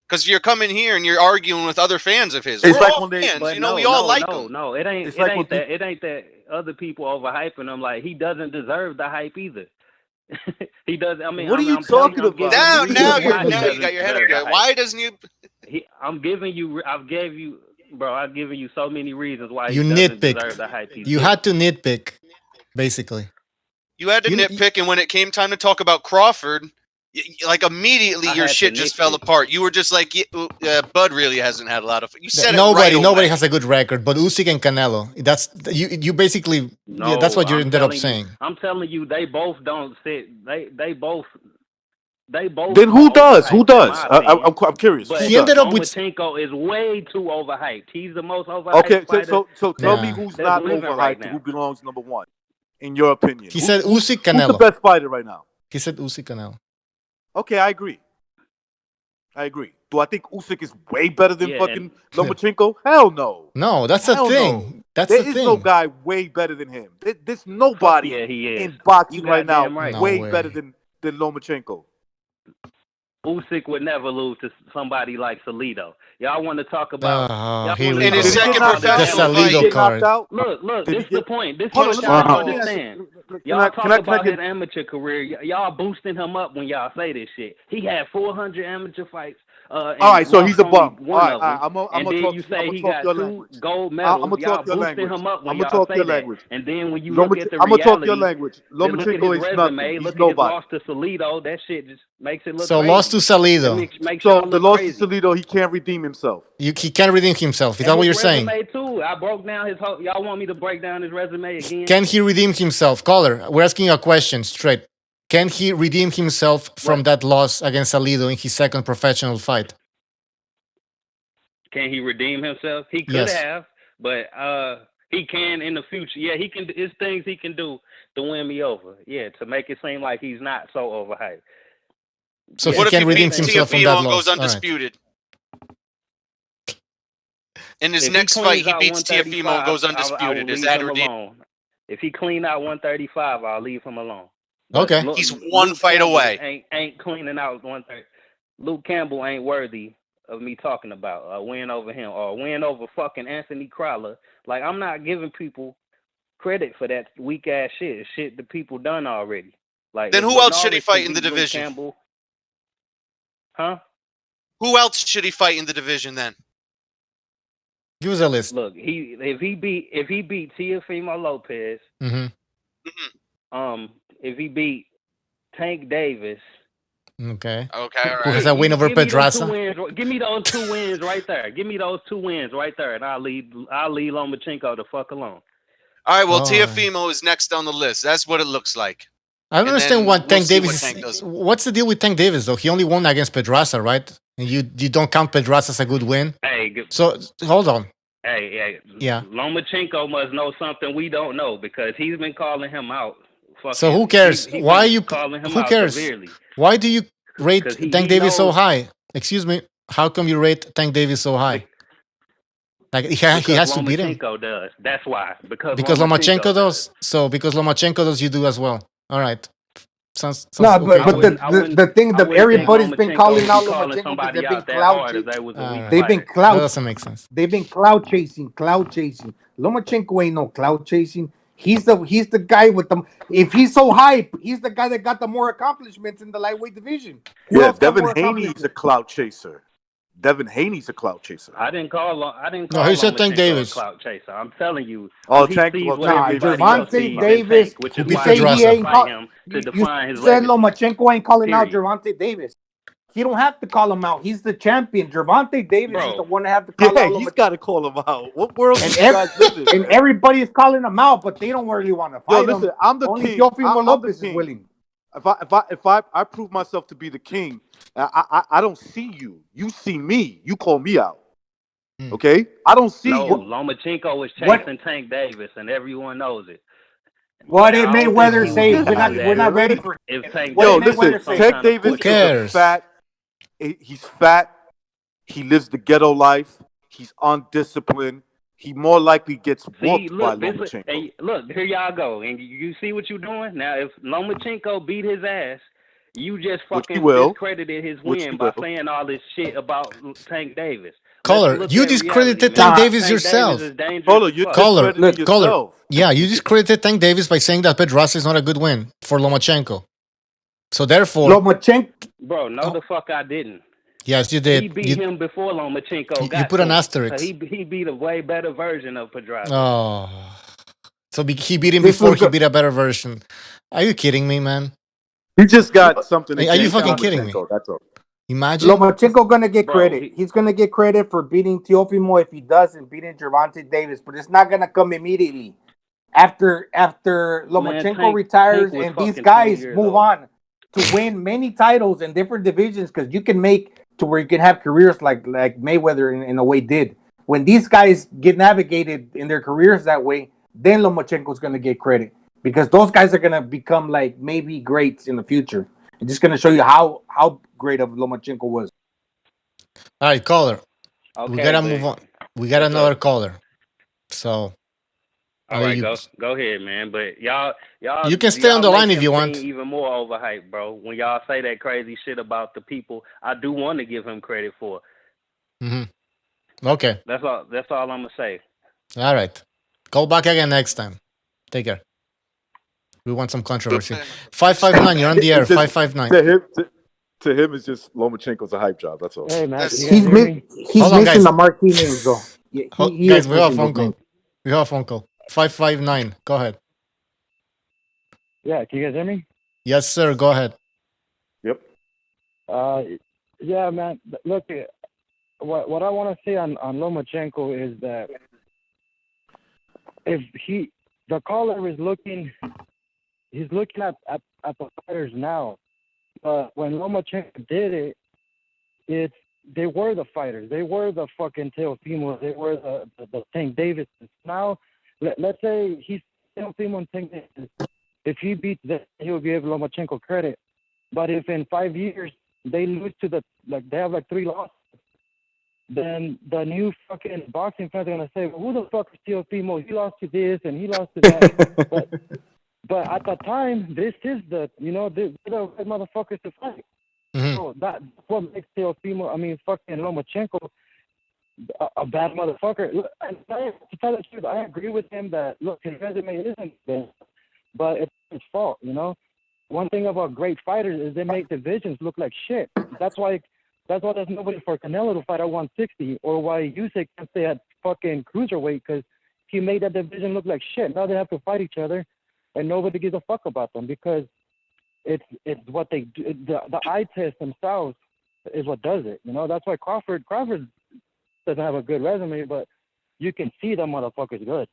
Because you're coming here and you're arguing with other fans of his. It's We're like all when fans. we all like him. No, it ain't. It ain't that other people overhyping him. Like, he doesn't deserve the hype either. He does. I mean, what are you talking about? Now you got your head up there. Why doesn't you? I've given you so many reasons why you he doesn't deserve the hype. You had to nitpick, basically. You had to nitpick, and when it came time to talk about Crawford, like immediately your shit just fell apart. You were just like, Bud really hasn't had a lot of. You said nobody has a good record, but Usyk and Canelo. That's you basically. No, that's what you ended up saying. I'm telling you, they both don't sit. They both. Then who does? I'm curious. But he ended up with. Lomachenko is way too overhyped. He's the most overhyped. Okay, so tell me who's not overhyped. Who belongs number 1, in your opinion? He said Usyk, Canelo. Who's the best fighter right now? He said Usyk, Canelo. Okay, I agree. Do I think Usyk is way better than Yeah, fucking Lomachenko? Hell no. No, that's the Hell thing. no. That's There the is thing. no guy way better than him. There's Fuck nobody yeah, he is. in boxing You right now goddamn right. No way way. better than Lomachenko. Usyk would never lose to somebody like Salido. Y'all want to talk about? Y'all Here want we to In his go. talk second about The professional Salido fight, card. Look, Did this he is the get- point. This is Hold what on, y'all let me don't ask you- understand. Can Y'all I talk about get- his amateur career. Y'all boosting him up when y'all say this shit. He had 400 amateur fights. All right, so he's a bum. One All right, of them. I'm And gonna then talk. you I'm say gonna he talk got your 2 language. gold I'm medals. gonna Y'all talk your boosting language. him up when I'm gonna y'all talk say your that. language. And then when you look at the I'm gonna talk reality, your language. then look at his Lomachenko is resume. nothing. He's Look at his nobody. loss to Salido. That shit just makes it look So crazy. lost to Salido. Makes So y'all the look loss crazy. to Salido, he can't redeem himself. He can't redeem himself. Is that And what his you're saying? resume too. I broke down his whole. Y'all want me to break down his resume again? Can he redeem himself? Caller, we're asking you a question straight. Can he redeem himself from that loss against Salido in his second professional fight? Can he redeem himself? He could Yes. have, but he can in the future. Yeah, he can. It's things he can do to win me over. Yeah, to make it seem like he's not so overhyped. So Yeah, he what if can he redeem beats himself from that Teofimo and loss. goes All right. undisputed? In his If next he fight, cleans he out beats Teofimo and 135, goes I will undisputed. Is leave that him redeem? alone. If he clean out 135, I'll leave him alone. But Okay. Luke, He's one Luke fight Campbell away. Ain't cleaning out 130. Luke Campbell ain't worthy of me talking about a win over him or a win over fucking Anthony Crowler. Like, I'm not giving people credit for that weak ass shit. Shit the people done already. Like, Then if who else should he Linares fight can in the beat Luke division? Campbell, huh? Who else should he fight in the division then? Give us a list. Look, if he beat Teofimo Lopez, Mm-hmm. if he beat Tank Davis. Okay. Okay, all Who right. has a win over Give me those Pedraza? 2 wins. Give me those 2 wins right there. Give me those 2 wins right there, and I'll leave Lomachenko the fuck alone. All right, well, Oh. Teofimo is next on the list. That's what it looks like. I don't And understand then what we'll Tank see Davis what is. Tank does. What's the deal with Tank Davis though? He only won against Pedraza, right? And you don't count Pedraza as a good win. Hey, So hold on. hey, Yeah. Lomachenko must know something we don't know because he's been calling him out. So who cares? He Why been you? calling him Who out cares? severely? Why do you rate 'Cause Tank he Davis so knows- high? Excuse me. How come you rate Tank Davis so high? Like he has to beat him. Lomachenko does. That's why. Because Lomachenko does. So because Lomachenko does, you do as well. All right. Sounds No, okay. but the thing that everybody's been calling out Lomachenko because somebody they've been out that clout hard if chasing. they was a All weak right. They've been fighter. clout. That doesn't make sense. They've been clout chasing. Lomachenko ain't no clout chasing. He's the guy with the. If he's so hype, he's the guy that got the more accomplishments in the lightweight division. Who Yeah, else got Devin more Haney's a accomplishments? clout chaser. Devin Haney's a clout chaser. I didn't call No, he said Tank Lomachenko Davis. a clout chaser. I'm telling you. Oh, he Tank. sees Well, what Tank Nah, Davis everybody else Gervonta sees in Davis. Tank, which Who is beat why say he he Pedraza? ain't fight call, him to you define his said legacy. Lomachenko ain't calling out Period. Gervonta Davis. You don't have to call him out. He's the champion. Gervonta Davis is Bro. the one that have to call Yeah, out he's Lomachenko. got to call him out. What world do And, you guys live in, and man? everybody is calling him out, but they don't really want to Yo, fight listen, him. I'm the Only king. Teofimo I'm the Lopez is king. willing. If I prove myself to be the king, I don't see you. You see me. You call me out. Okay? I don't see No, you. Lomachenko was What- chasing Tank Davis, and everyone knows it. What did I don't Mayweather think he say? would We're do not that. ready for. If Tank What Yo, did Davis listen, Mayweather was some say? Tank kind of Davis Who is pusher. a cares? fat. He's fat. He lives the ghetto life. He's undisciplined. He more likely gets See, whooped by look, Lomachenko. hey, look, here y'all go, and you see what you're doing now. If Lomachenko beat his ass, you just Which he fucking will. discredited his Which he win by will. saying all this shit about Tank Davis. Caller, Let's look you at discredited reality, Tank man. Davis Tank yourself. Davis is dangerous Caller, as you're fuck. Caller, discrediting caller. yourself. Yeah, you discredited Tank Davis by saying that Pedraza is not a good win for Lomachenko. So therefore, Lomachenko. Bro, no, the fuck I didn't. yes, you He did. beat him before Lomachenko got you put to an him. asterisk. So he beat a way better version of Pedraza. Oh, so he beat him This before was he the- beat a better version. Are you kidding me, man? You just got something Are you against fucking kidding me? Lomachenko. That's all. Imagine. Lomachenko gonna get Bro, credit. He's gonna get credit for beating Teofimo if he does and beating Gervonta Davis, but it's not gonna come immediately. After Lomachenko Tank retires was and these fucking 20 guys years move old. on to win many titles in different divisions, because you can make to where you can have careers like Mayweather in a way did. When these guys get navigated in their careers that way, then Lomachenko's gonna get credit because those guys are gonna become like maybe greats in the future. It's just gonna show you how great of Lomachenko was. All right, caller. We Okay, gotta but move on. We got what's another up? caller. So All right, go ahead, man. But y'all You can stay on the make line if him you seem want. even more overhyped, bro. When y'all say that crazy shit about the people, I do want to give him credit for. Okay. That's all. That's all I'm gonna say. All right. Call back again next time. Take care. We want some controversy. 559, you're on the air. It's just 559. to him, it's just Lomachenko's a hype job. That's all. Hey man, That's- you guys hear me? He's Hold on, missing guys. the marquee names though. Yeah, he Guys, is we have a missing phone those names. call. We have a phone call. 559. Go ahead. Yeah, can you guys hear me? Yes, sir. Go ahead. Yep. Yeah, man. Look, what I want to say on Lomachenko is that if the caller is looking, he's looking at the fighters now. But when Lomachenko did it, they were the fighters. They were the fucking Teofimo. They were the Tank Davis. Now, let's say he's Teofimo and Tank Davis. If he beats them, he'll give Lomachenko credit. But if in 5 years they lose to they have 3 losses, then the new fucking boxing fans are gonna say, well, who the fuck is Teofimo? He lost to this and he lost to that. but at the time, this is they're the right motherfuckers to fight. So that's what makes Teofimo, fucking Lomachenko a bad motherfucker. Look, to tell the truth, I agree with him that look, his resume isn't bad, but it's his fault. One thing about great fighters is they make divisions look like shit. That's why there's nobody for Canelo to fight at 160, or why Usyk can stay at fucking cruiserweight, because he made that division look like shit. Now they have to fight each other, and nobody gives a fuck about them because it's what they do. The eye test themselves is what does it. That's why Crawford doesn't have a good resume, but you can see the motherfucker's good.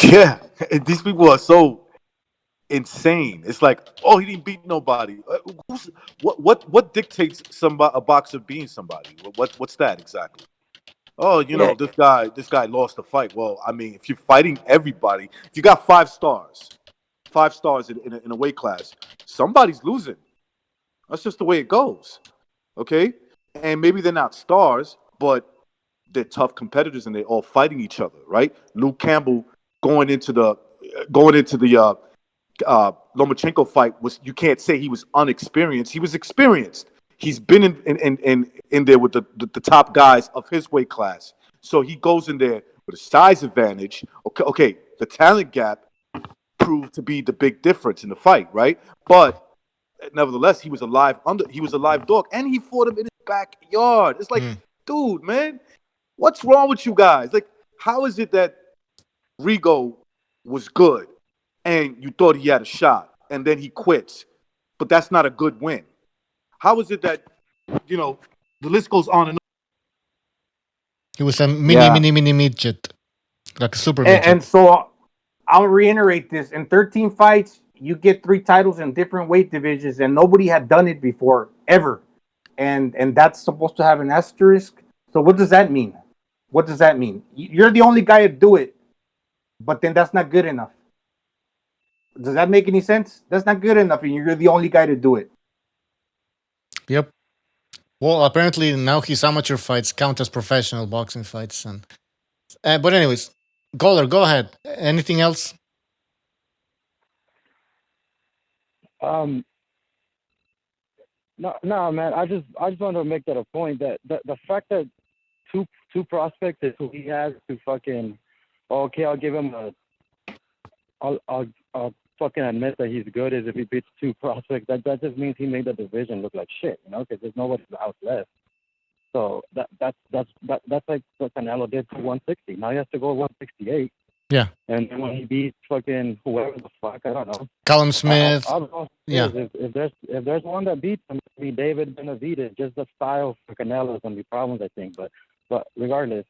Yeah, these people are so insane. It's like, oh, he didn't beat nobody. What dictates a boxer being somebody? What's that exactly? Oh, this guy lost the fight. Well, if you're fighting everybody, if you got 5 stars in a weight class, somebody's losing. That's just the way it goes. Okay, and maybe they're not stars, but they're tough competitors and they're all fighting each other, right? Luke Campbell going into the Lomachenko fight you can't say he was unexperienced. He was experienced. He's been in there with the top guys of his weight class. So he goes in there with a size advantage. Okay, the talent gap proved to be the big difference in the fight, right? But nevertheless, he was a live dog, and he fought him in his backyard. It's like, dude, man, what's wrong with you guys? Like, how is it that Rigo was good and you thought he had a shot and then he quits, but that's not a good win? How is it that, the list goes on and on? He was a mini midget. Like a super midget. And so I'll reiterate this. In 13 fights, you get 3 titles in different weight divisions, and nobody had done it before, ever. And that's supposed to have an asterisk. So what does that mean? What does that mean? You're the only guy to do it, but then that's not good enough. Does that make any sense? That's not good enough, and you're the only guy to do it. Yep. Well, apparently now his amateur fights count as professional boxing fights. But anyways, Goller, go ahead. Anything else? No, man. I just wanted to make that a point that the fact that two prospects is who he has to fucking okay, I'll give him I'll fucking admit that he's good is if he beats 2 prospects. That just means he made the division look like shit, because there's nobody else left. So that's like what Canelo did to 160. Now he has to go 168. Yeah. And then when he beats fucking whoever the fuck, I don't know. Callum Smith. Yeah. If there's one that beats him, it'll be David Benavidez. Just the style for Canelo is gonna be problems, I think. But regardless,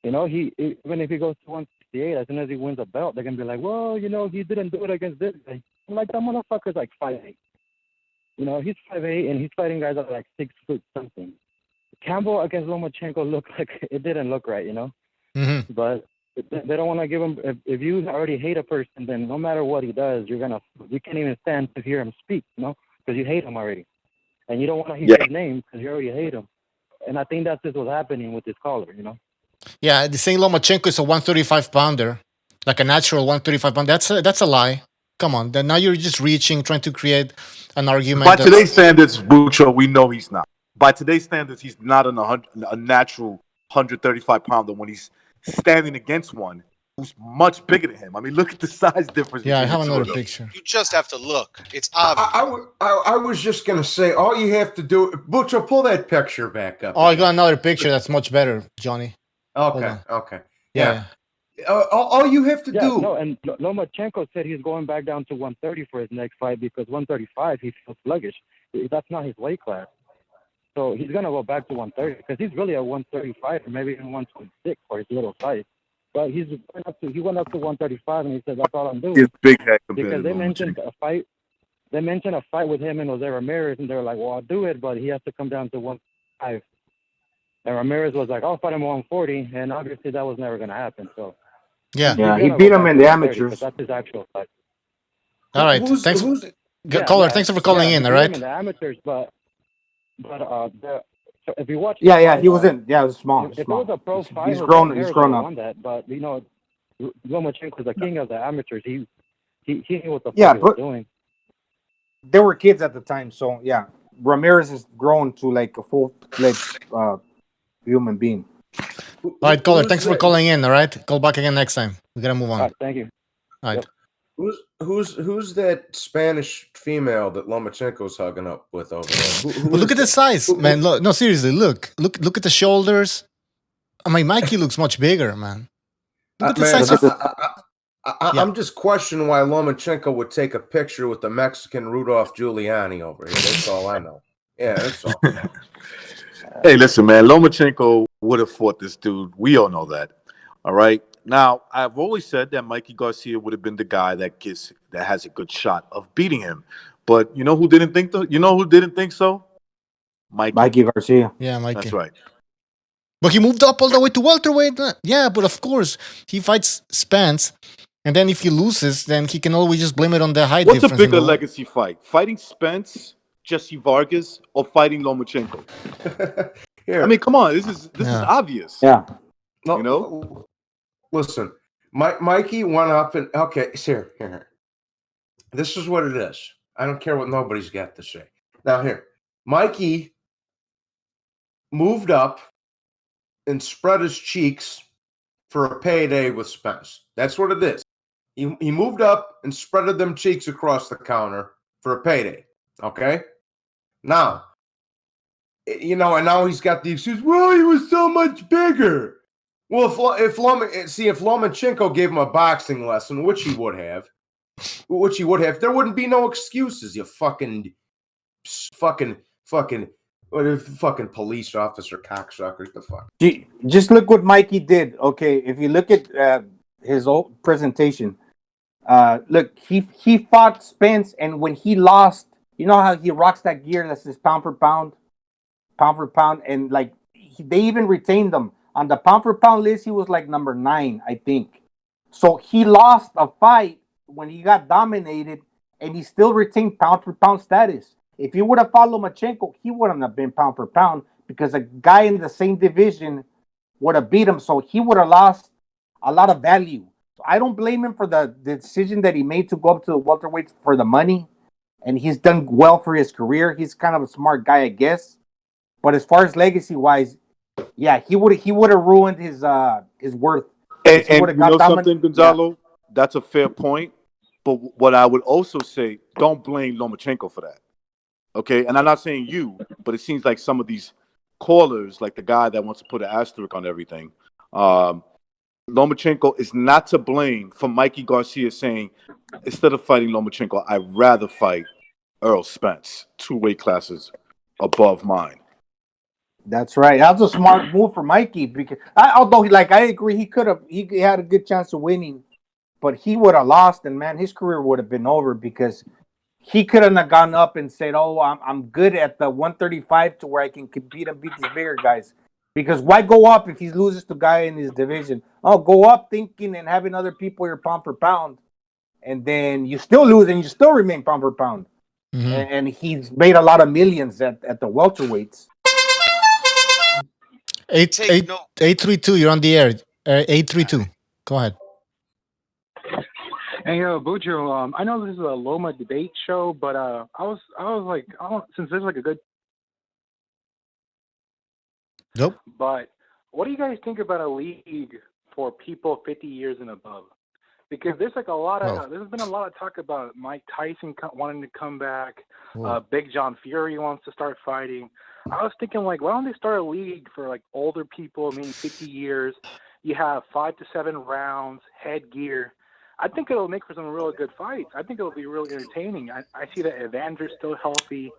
he even if he goes to 168, as soon as he wins a belt, they're gonna be like, well, he didn't do it against this guy. I'm like, that motherfucker's like 5'8". He's 5'8", and he's fighting guys that are like 6 foot something. Campbell against Lomachenko looked like it didn't look right, But they don't want to give him. If you already hate a person, then no matter what he does, you can't even stand to hear him speak, because you hate him already, and you don't want to hear his name because you already hate him. and I think that's just what's happening with this caller. You know. Yeah, the saying Lomachenko is a 135 pounder, like a natural 135 pounder. That's a lie. Come on, then now you're just reaching, trying to create an argument. By today's standards, Bucho, we know he's not. By today's standards, he's not a natural 135 pounder when he's standing against one who's much bigger than him. I mean, look at the size difference. Yeah, I have between the another two of them. picture. You just have to look. It's obvious. I was just gonna say, all you have to do, Butcher, pull that picture back up. Oh, I got another picture that's much better, Johnny. Okay, okay, Yeah. all you have to do. No, and Lomachenko said he's going back down to 130 for his next fight because 135 he feels sluggish. That's not his weight class. So he's gonna go back to 130 because he's really a 135 or maybe even 126 for his little size. But he went up to 135 and he said, "That's all I'm doing." His big head compared because to they Lomachenko. mentioned a fight. They mentioned a fight with him and Jose Ramirez, and they were like, "Well, I'll do it, but he has to come down to 105." And Ramirez was like, "I'll fight him 140," and obviously that was never gonna happen. So Yeah, he beat him in the amateurs. That's his actual fight. All right, thanks. Caller, thanks for calling in. All he beat him right. in the amateurs, but so if you watch, Yeah, he was in. Yeah, it was small. If it was a pro fight, He's Jose grown. Ramirez He's grown would've up. won that, but you know, Lomachenko is the king of the amateurs. He knew what the fuck Yeah, he was but doing. they were kids at the time, so yeah. Ramirez has grown to like a full-fledged human being. All right, caller, thanks for calling in. All right, call back again next time. We gotta move on. All right, thank you. All right. Who's that Spanish female that Lomachenko's hugging up with over there? But look at the size, man. Look, no, seriously, look at the shoulders. I mean, Mikey looks much bigger, man. Look at the Man, size. I'm just questioning why Lomachenko would take a picture with the Mexican Rudolph Giuliani over here. That's all I know. Yeah, that's all. Hey, listen, man. Lomachenko would have fought this dude. We all know that. All right. Now, I've always said that Mikey Garcia would have been the guy that has a good shot of beating him. But you know who didn't think so? Mikey Garcia. Yeah, Mikey. That's right. But he moved up all the way to welterweight. Yeah, but of course he fights Spence, and then if he loses, then he can always just blame it on the height What's a difference. bigger legacy fight? Fighting Spence, Jesse Vargas, or fighting Lomachenko? I mean, come on. This is obvious. Yeah. No, you know? Listen, Mikey went up and okay, here. This is what it is. I don't care what nobody's got to say. Now here, Mikey moved up and spread his cheeks for a payday with Spence. That's what it is. He moved up and spreaded them cheeks across the counter for a payday. Okay? Now, you know, and now he's got the excuse, well, he was so much bigger. Well, if Lomachenko gave him a boxing lesson, which he would have, there wouldn't be no excuses, you fucking police officer cocksuckers. The fuck. Just look what Mikey did. Okay, if you look at his old presentation, look, he fought Spence, and when he lost, you know how he rocks that gear that says pound for pound, and like they even retained him on the pound for pound list. He was like number 9, I think. So he lost a fight when he got dominated, and he still retained pound for pound status. If he would have fought Lomachenko, he wouldn't have been pound for pound because a guy in the same division would have beat him. So he would have lost a lot of value. So I don't blame him for the decision that he made to go up to the welterweights for the money. And he's done well for his career. He's kind of a smart guy, I guess. But as far as legacy wise, yeah, he would have ruined his worth. And you know something, Gonzalo? Yeah. That's a fair point. But what I would also say, don't blame Lomachenko for that. Okay, and I'm not saying you, but it seems like some of these callers, like the guy that wants to put an asterisk on everything, Lomachenko is not to blame for Mikey Garcia saying, instead of fighting Lomachenko, I'd rather fight Earl Spence, 2 weight classes above mine. That's right. That was a smart move for Mikey because although I agree he had a good chance of winning, but he would have lost, and man, his career would have been over because he couldn't have gone up and said, "Oh, I'm good at the 135 to where I can compete and beat these bigger guys." Because why go up if he loses to a guy in his division? Oh, go up thinking and having other people your pound for pound, and then you still lose and you still remain pound for pound. Mm-hmm. And he's made a lot of millions at the welterweights. take no. 832. You're on the air. 832. Go ahead. Hey, Bujo, I know this is a Loma debate show, but I was like, since there's like a good. Nope. But what do you guys think about a league for people 50 years and above? Because there's like a lot of there's been a lot of talk about Mike Tyson wanting to come back. Big John Fury wants to start fighting. I was thinking, like, why don't they start a league for like older people, maybe 50 years? You have 5 to 7 rounds, headgear. I think it'll make for some really good fights. I think it'll be really entertaining. I see that Evander's still healthy.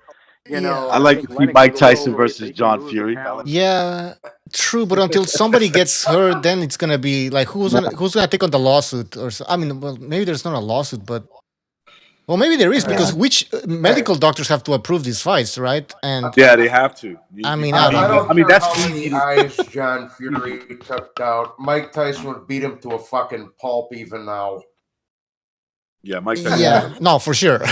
You know, I like to see Mike Tyson versus John Fury. Yeah, true. But until somebody gets hurt, then it's gonna be like who's gonna take on the lawsuit? Or I mean, well, maybe there's not a lawsuit, but well, maybe there is because which medical doctors have to approve these fights, right? And yeah, they have to. I mean, I don't care that's how many eyes John Fury took out. Mike Tyson would beat him to a fucking pulp even now. Yeah, Mike Tyson. Yeah, no, for sure.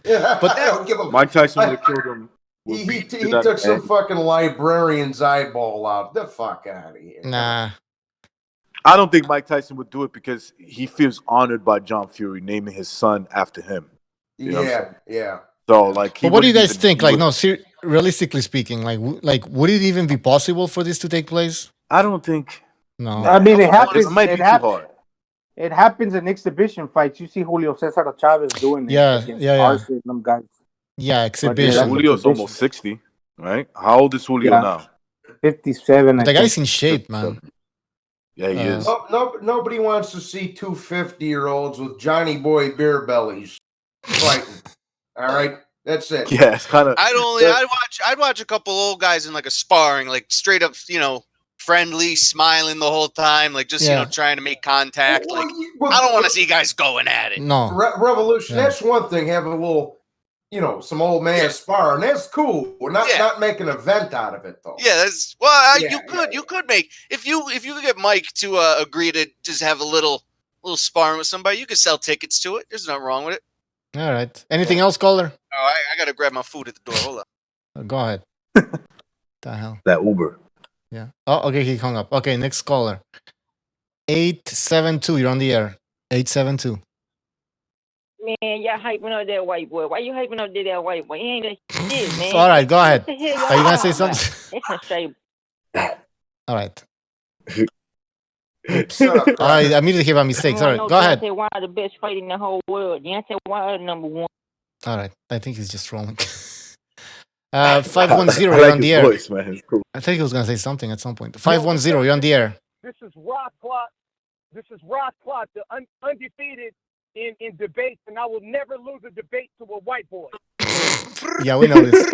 Yeah, but I don't give a Mike Tyson would have killed him. He took some fucking librarian's eyeball out. The fuck out of here. Nah. I don't think Mike Tyson would do it because he feels honored by John Fury naming his son after him. You know what I'm saying? Yeah. So like, but what do you guys think? Like, no, realistically speaking, like, would it even be possible for this to take place? I don't think. No. I mean, it happens. It might be too hard. It happens in exhibition fights. You see Julio Cesar Chavez doing it. Yeah. Arce and them guys. Yeah, exhibition. Julio's almost 60, right? How old is Julio now? 57. The guy's in shape, man. Yeah, he is. Nobody wants to see 2 50-year-olds with Johnny Boy beer bellies fighting. All right, that's it. Yeah, it's kind of. I'd watch a couple old guys in like a sparring, like straight up, friendly, smiling the whole time, like just trying to make contact. Like I don't want to see guys going at it. No, Revolution. Yeah. That's one thing. Have a little, some old man sparring. That's cool. We're not making an event out of it though. Yeah, that's you could make if you could get Mike to agree to just have a little sparring with somebody. You could sell tickets to it. There's nothing wrong with it. All right. Anything else, caller? Oh, I gotta grab my food at the door. Hold on. Go ahead. The hell? That Uber. Yeah. Oh, okay. He hung up. Okay, next caller. 872. You're on the air. 872. Man, y'all hyping up that white boy. Why you hyping up that white boy? He ain't that shit, man. All right, go ahead. What the hell Are you gonna say something? It's not straight. All right. I immediately hear about mistakes. All right, go ahead. Deontay Wilder the best fight in the whole world. Deontay Wilder number 1. All right, I think he's just trolling. 510, you're on the air. Voice, man. It's cool. I think he was gonna say something at some point. 510, you're on the air. This is Rock Clock. The undefeated in debates, and I will never lose a debate to a white boy. Yeah, we know this.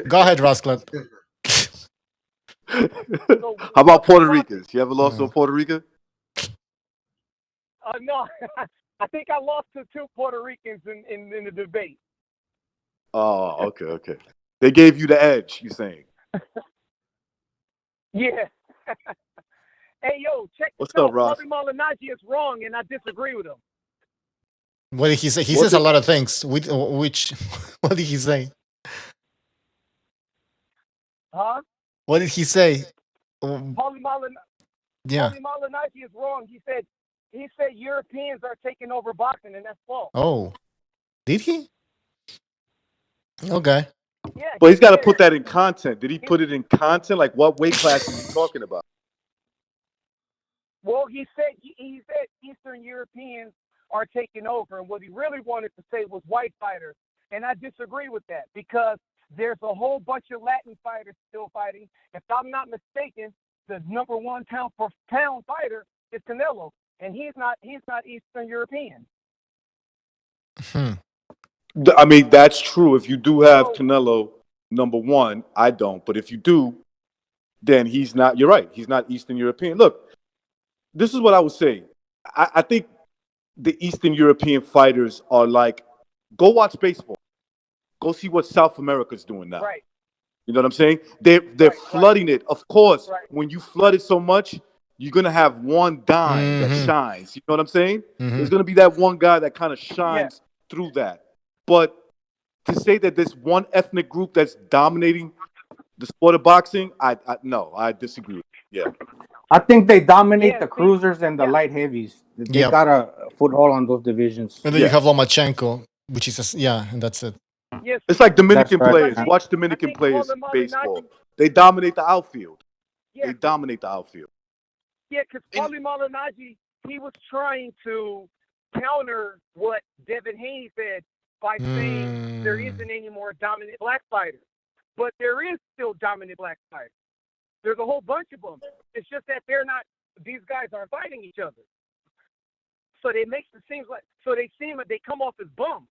Go ahead, Rosclot. How about Puerto Ricans? You ever lost to a Puerto Rican? No, I think I lost to 2 Puerto Ricans in the debate. Oh, okay. They gave you the edge, you saying? Yeah. Hey, yo, check What's this out. up, Ross? Bobby Malignaggi is wrong, and I disagree with him. What did he say? He says a lot of things. Which what did he say? Huh? What did he say? Bobby Malignaggi is wrong. He said Europeans are taking over boxing, and that's false. Oh, did he? Okay. Yeah, But he's got to put that in content. Did he put it in content? Like, what weight class is he talking about? Well, he said Eastern Europeans are taking over, and what he really wanted to say was white fighters, and I disagree with that because there's a whole bunch of Latin fighters still fighting. If I'm not mistaken, the number 1 pound for pound fighter is Canelo, and he's not Eastern European. I mean, that's true. If you do have Canelo number 1, I don't. But if you do, then he's not. You're right. He's not Eastern European. Look, this is what I would say. I think the Eastern European fighters are like, go watch baseball. Go see what South America's doing now. Right. You know what I'm saying? They're flooding it. Of course, when you flood it so much, you're going to have one dime that shines. You know what I'm saying? There's going to be that one guy that kind of shines through that. But to say that there's one ethnic group that's dominating the sport of boxing, no, I disagree. Yeah. I think they dominate the cruisers and the light heavies. They Yep. got a foothold on those divisions. And then you have Lomachenko, which is and that's it. Yes, It's like Dominican That's right. players. Watch Dominican players in baseball. They dominate the outfield. They dominate the outfield. Yeah, because Paulie Malignaggi, he was trying to counter what Devin Haney said by saying there isn't any more dominant black fighters. But there is still dominant black fighters. There's a whole bunch of them. It's just that these guys aren't fighting each other. So they seem like they come off as bums.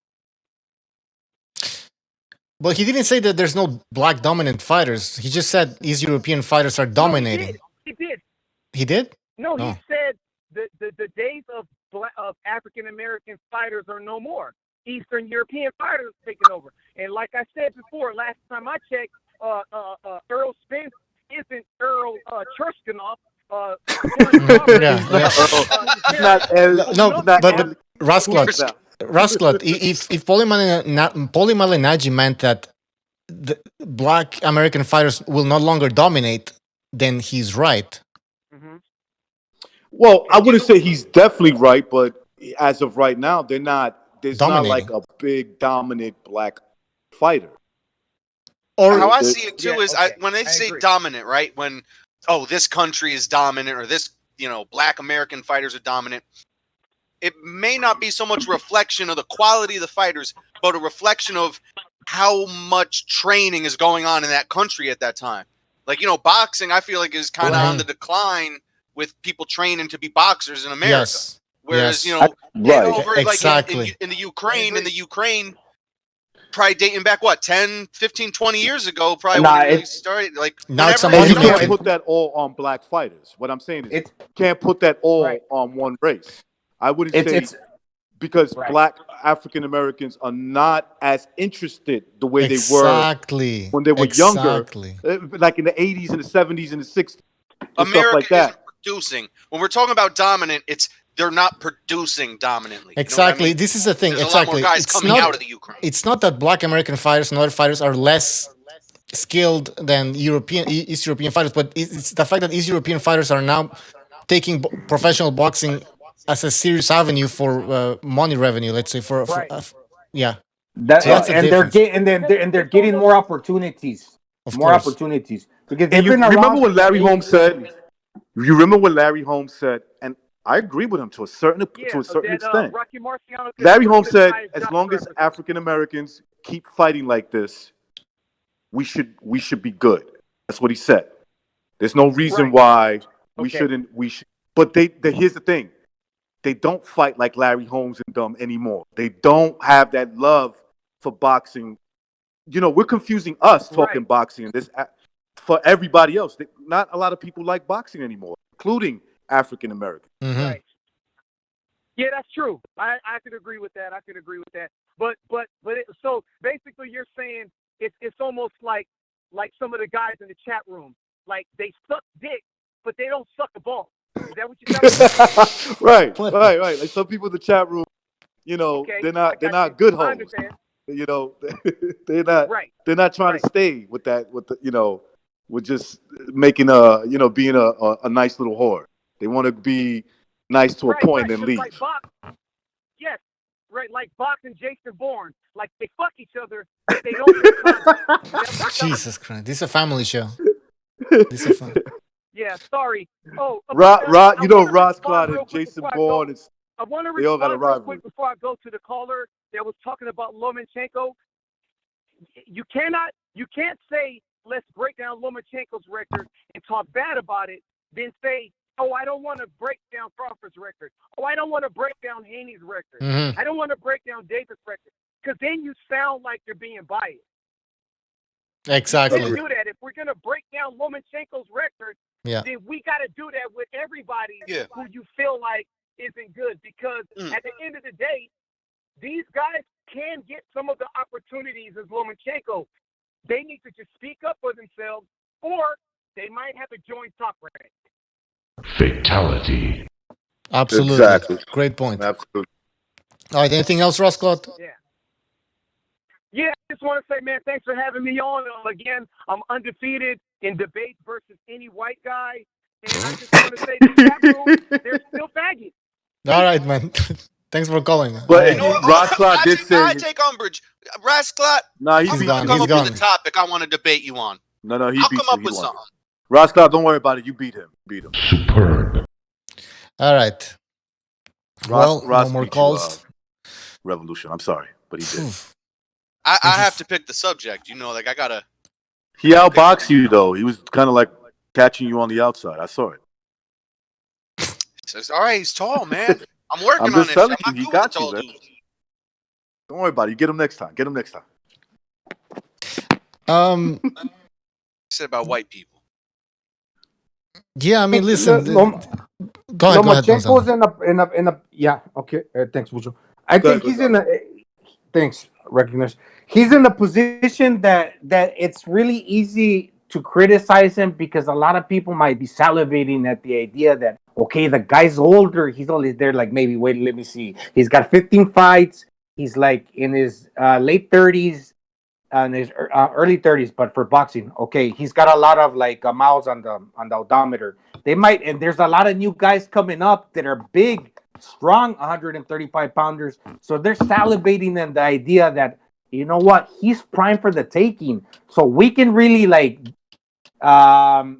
But he didn't say that there's no black dominant fighters. He just said East European fighters are dominating. He did. He did? No, he said the days of African American fighters are no more. Eastern European fighters taking over. And like I said before, last time I checked, Earl Spence isn't Earl Churchkinoff. But Rasclot, if Paulie Malignaggi meant that the black American fighters will no longer dominate, then he's right. Well, I wouldn't say he's definitely right, but as of right now, they're not. There's not like a big dominant black fighter. Or how I see it too is when they say dominant, right? When this country is dominant, or this black American fighters are dominant. It may not be so much a reflection of the quality of the fighters, but a reflection of how much training is going on in that country at that time. Like, boxing, I feel like is kind of on the decline with people training to be boxers in America. Yes. Whereas, over exactly. like in the Ukraine, probably dating back, 10, 15, 20 years ago, probably when it really started. Like, now it's you can't put that all on black fighters. What I'm saying is, you can't put that all on one race. I wouldn't say because black African Americans are not as interested the way they were when they were younger, like in the 80s and the 70s and the 60s. America like that. isn't producing. When we're talking about dominant, they're not producing dominantly. Exactly. You know what I mean? This is the thing. There's exactly. a lot more guys coming out of the Ukraine. It's not that black American fighters and other fighters are less skilled than East European fighters, but it's the fact that East European fighters are now taking professional boxing as a serious avenue for money revenue. Let's say yeah. They're getting more opportunities. Opportunities because remember what Larry Holmes said. You remember what Larry Holmes said, and I agree with him to a certain extent. Larry Holmes said, as long as African Americans keep fighting like this, we should be good. That's what he said. There's no reason why we shouldn't. But here's the thing: they don't fight like Larry Holmes and them anymore. They don't have that love for boxing. We're confusing us talking boxing and this for everybody else. Not a lot of people like boxing anymore, including African Americans. Right. Yeah, that's true. I could agree with that. But so basically, you're saying it's almost like some of the guys in the chat room, like they suck dick, but they don't suck a ball. Is that what you're saying? Right. Like some people in the chat room, they're not good hoes. They're not trying to stay with that, with just making being a nice little whore. They want to be nice to a point and leave. Like yes, right. Like Box and Jason Bourne, like they fuck each other, but they don't. Jesus Christ! This is a family show. Yeah, sorry. Ross Clyde and Jason Bourne. I want to they all got a respond real rivalry. quick before I go to the caller that was talking about Lomachenko. You can't say let's break down Lomachenko's record and talk bad about it, then say, oh, I don't want to break down Crawford's record. Oh, I don't want to break down Haney's record. Mm-hmm. I don't want to break down Davis' record. Because then you sound like you're being biased. Exactly. We do that. If we're going to break down Lomachenko's record, then we got to do that with everybody who you feel like isn't good. Because at the end of the day, these guys can get some of the opportunities as Lomachenko. They need to just speak up for themselves, or they might have to join Top Rank. Fatality. Absolutely. Exactly. Great point. Absolutely. All right. Anything else, Ross Clyde? Yeah. Yeah, I just want to say, man, thanks for having me on. Again, I'm undefeated in debates versus any white guy. And I just want to say, the chat room, they're still faggots. All right, man. Thanks for calling. But You know what? Rasclot did say. I take umbrage. Rasclot, Nah, I'm he going to come up with a topic I want to debate you on. No, he I'll beat come you. up with something. Rasclot, don't worry about it. You beat him. Superb. All right. Well, no more calls. Revolution. I'm sorry, but he did. I have to pick the subject. You know, like I gotta. He outboxed you though. He was kind of like catching you on the outside. I saw it. Says, all right, he's tall, man. I'm working I'm on just it. telling I'm you, not he good with got the you, tall man. dudes. Don't worry about it. You get him next time. Get him next time. Said about white people. Yeah, I mean, listen. Go ahead, Lomachenko's Gonzalo. in a yeah. Okay, thanks, Bujo. I think he's in a. Thanks, recognition. He's in a position that it's really easy to criticize him because a lot of people might be salivating at the idea that okay, the guy's older. He's only there like maybe wait, let me see. He's got 15 fights. He's like in his late 30s and his early 30s, but for boxing, okay, he's got a lot of like miles on the odometer. They might, and there's a lot of new guys coming up that are big, strong 135 pounders. So they're salivating in the idea that, you know what, he's prime for the taking. So we can really like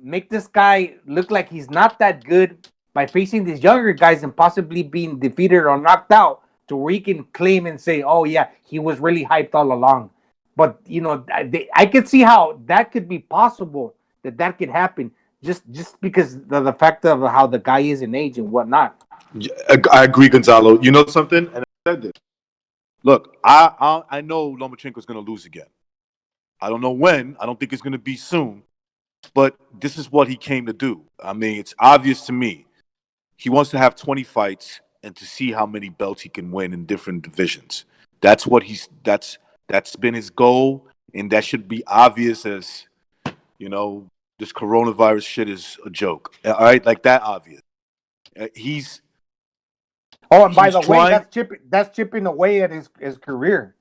make this guy look like he's not that good by facing these younger guys and possibly being defeated or knocked out to where he can claim and say, oh yeah, he was really hyped all along. But, you know, I could see how that could be possible, that could happen just because the fact of how the guy is in age and whatnot. I agree, Gonzalo. You know something? And I said this. Look, I know Lomachenko's going to lose again. I don't know when. I don't think it's going to be soon. But this is what he came to do. I mean, it's obvious to me. He wants to have 20 fights and to see how many belts he can win in different divisions. That's what that's been his goal, and that should be obvious as, you know, this coronavirus shit is a joke. All right, like that obvious. He's. Oh, and by the way, that's chipping away at his career.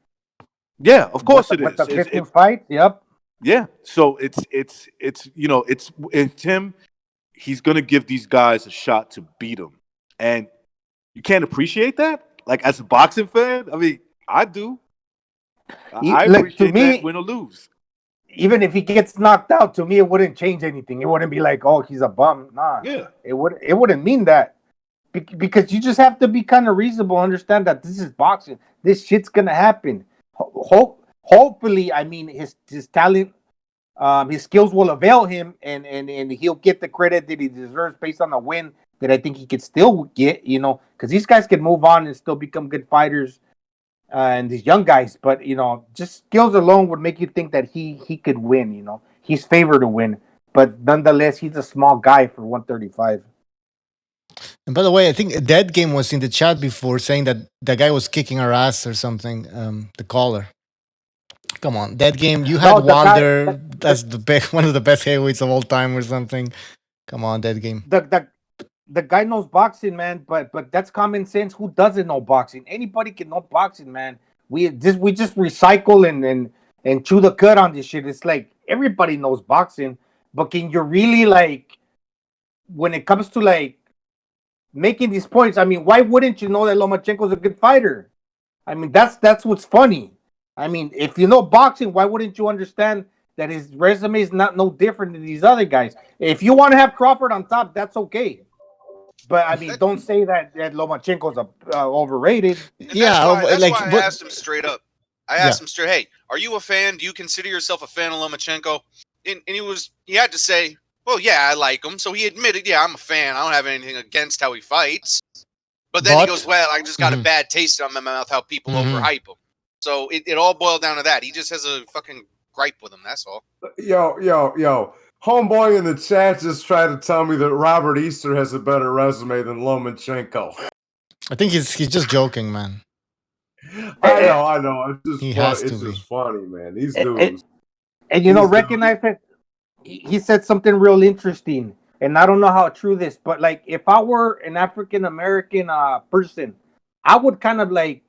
Yeah, of course it is. With the 15 fights, yep. Yeah, so it's you know it's him. He's gonna give these guys a shot to beat him, and you can't appreciate that. Like as a boxing fan, I mean, I do. I appreciate that win or lose. Even if he gets knocked out, to me, it wouldn't change anything. It wouldn't be like, oh, he's a bum. Nah, yeah, it wouldn't mean that because you just have to be kind of reasonable, understand that this is boxing. This shit's gonna happen. Hopefully, I mean, his talent, his skills will avail him, and he'll get the credit that he deserves based on the win that I think he could still get. You know, because these guys can move on and still become good fighters. And these young guys, but you know, just skills alone would make you think that he could win. You know, he's favored to win, but nonetheless, he's a small guy for 135. And by the way, I think Dead Game was in the chat before saying that the guy was kicking our ass or something. The caller. Come on, Dead Game. You had Wilder. That's one of the best heavyweights of all time or something. Come on, Dead Game. The guy knows boxing, man, but that's common sense. Who doesn't know boxing? Anybody can know boxing, man. We just recycle and chew the cud on this shit. It's like everybody knows boxing, but can you really like when it comes to like making these points? I mean, why wouldn't you know that Lomachenko's a good fighter? I mean, that's what's funny. I mean, if you know boxing, why wouldn't you understand that his resume is not no different than these other guys? If you want to have Crawford on top, that's okay. But I mean, don't say that Lomachenko's overrated. Yeah, that's why I asked him straight up. I asked him straight, "Hey, are you a fan? Do you consider yourself a fan of Lomachenko?" And he had to say, "Well, yeah, I like him." So he admitted, "Yeah, I'm a fan. I don't have anything against how he fights." But then he goes, "Well, I just got a bad taste in my mouth how people overhype him." So it all boiled down to that. He just has a fucking gripe with him. That's all. Yo. Homeboy in the chat just tried to tell me that Robert Easter has a better resume than Lomachenko. I think he's just joking, man. I know. It's It's just funny, man. These dudes. And you know, recognize that he said something real interesting. And I don't know how true this, but like if I were an African American person, I would kind of like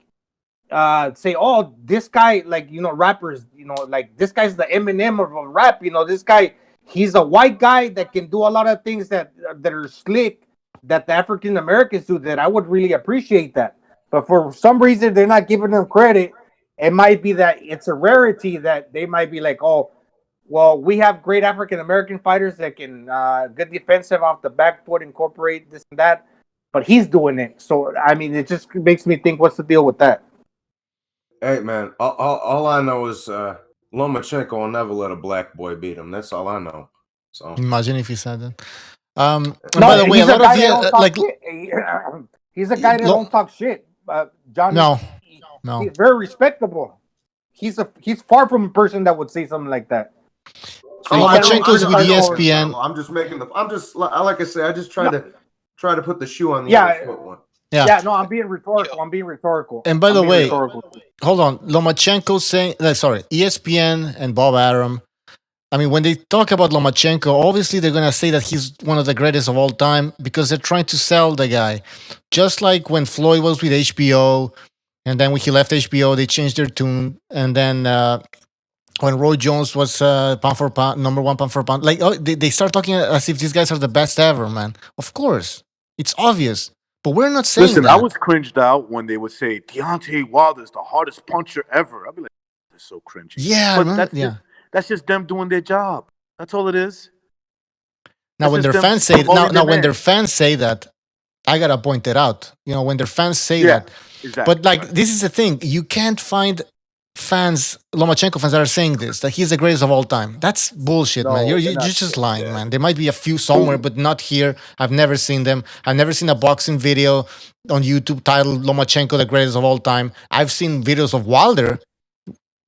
say, oh, this guy, like, rappers, like this guy's the Eminem of rap. This guy, he's a white guy that can do a lot of things that are slick that the African Americans do. That I would really appreciate that, but for some reason they're not giving them credit. It might be that it's a rarity that they might be like, oh, well, we have great African American fighters that can good defensive off the back foot, incorporate this and that, but he's doing it. So I mean, it just makes me think, what's the deal with that? Hey man, all I know is Lomachenko will never let a black boy beat him. That's all I know. So imagine if he said that. And by the way, a lot of you like he's a guy that don't talk shit. Johnny, no. He's very respectable. He's far from a person that would say something like that. Lomachenko's with ESPN. I'm just making like I say, I just try to put the shoe on the other foot one. Yeah, no, I'm being rhetorical. And by the way, hold on. Lomachenko saying that, sorry, ESPN and Bob Arum. I mean, when they talk about Lomachenko, obviously they're going to say that he's one of the greatest of all time because they're trying to sell the guy. Just like when Floyd was with HBO, and then when he left HBO, they changed their tune. And then when Roy Jones was pound for pound, number one pound for pound, like they start talking as if these guys are the best ever, man. Of course. It's obvious. But we're not saying Listen, that. I was cringed out when they would say Deontay Wilder's the hardest puncher ever. I'd be like, that's so cringy. Yeah, but that's just them doing their job. That's all it is. Now, when their fans say when their fans say that, I gotta point it out. When their fans say that, exactly. But like, this is the thing: you can't find Lomachenko fans that are saying this, that he's the greatest of all time. That's bullshit, man. You're just lying, man. There might be a few somewhere, but not here. I've never seen them. I've never seen a boxing video on YouTube titled Lomachenko the greatest of all time. I've seen videos of Wilder,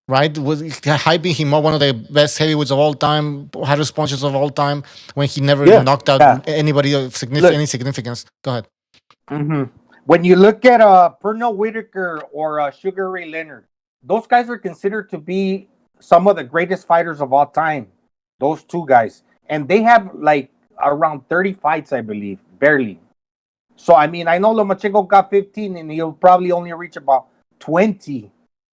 right, was hyping him up, one of the best heavyweights of all time, hardest punches of all time, when he never knocked out anybody of any significance. Go ahead. Mm-hmm. When you look at Pernell Whitaker or Sugar Ray Leonard, those guys are considered to be some of the greatest fighters of all time. Those two guys. And they have like around 30 fights, I believe. Barely. So, I mean, I know Lomachenko got 15 and he'll probably only reach about 20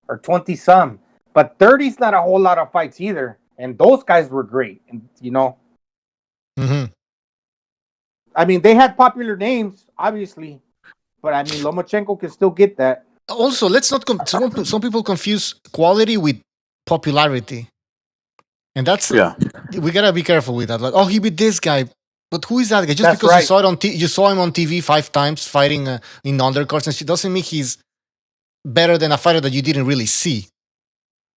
or 20 some. But 30 is not a whole lot of fights either. And those guys were great. And, Mm-hmm. I mean, they had popular names, obviously. But, I mean, Lomachenko can still get that. Also, let's not. Some people confuse quality with popularity, and that's we gotta be careful with that. Like, oh, he beat this guy, but who is that guy? Just because you saw it on you saw him on TV 5 times fighting in undercards, and shit doesn't mean he's better than a fighter that you didn't really see,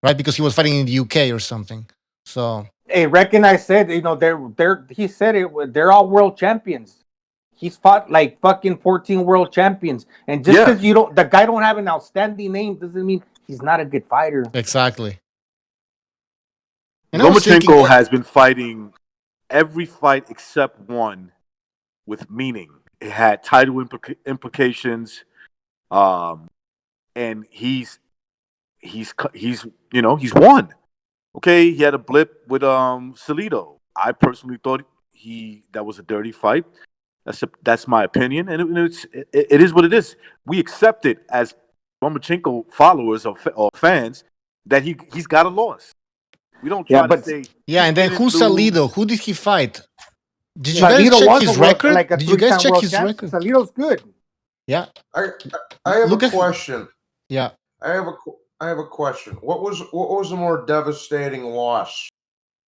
right? Because he was fighting in the UK or something. So, hey, recognize said, they're he said it. They're all world champions. He's fought like fucking 14 world champions. And just because the guy don't have an outstanding name doesn't mean he's not a good fighter. Exactly. And Lomachenko has been fighting every fight except one with meaning. It had title implications. And he's won. Okay, he had a blip with Salido. I personally thought that was a dirty fight. That's my opinion, and it is what it is. We accept it as Lomachenko followers or fans that he's got a loss. We don't try to say and then who's Salido? Who did he fight? Did you guys check his record? Did you guys check his record? Salido's good. Yeah, I have a question. Yeah, I have a question. What was a more devastating loss,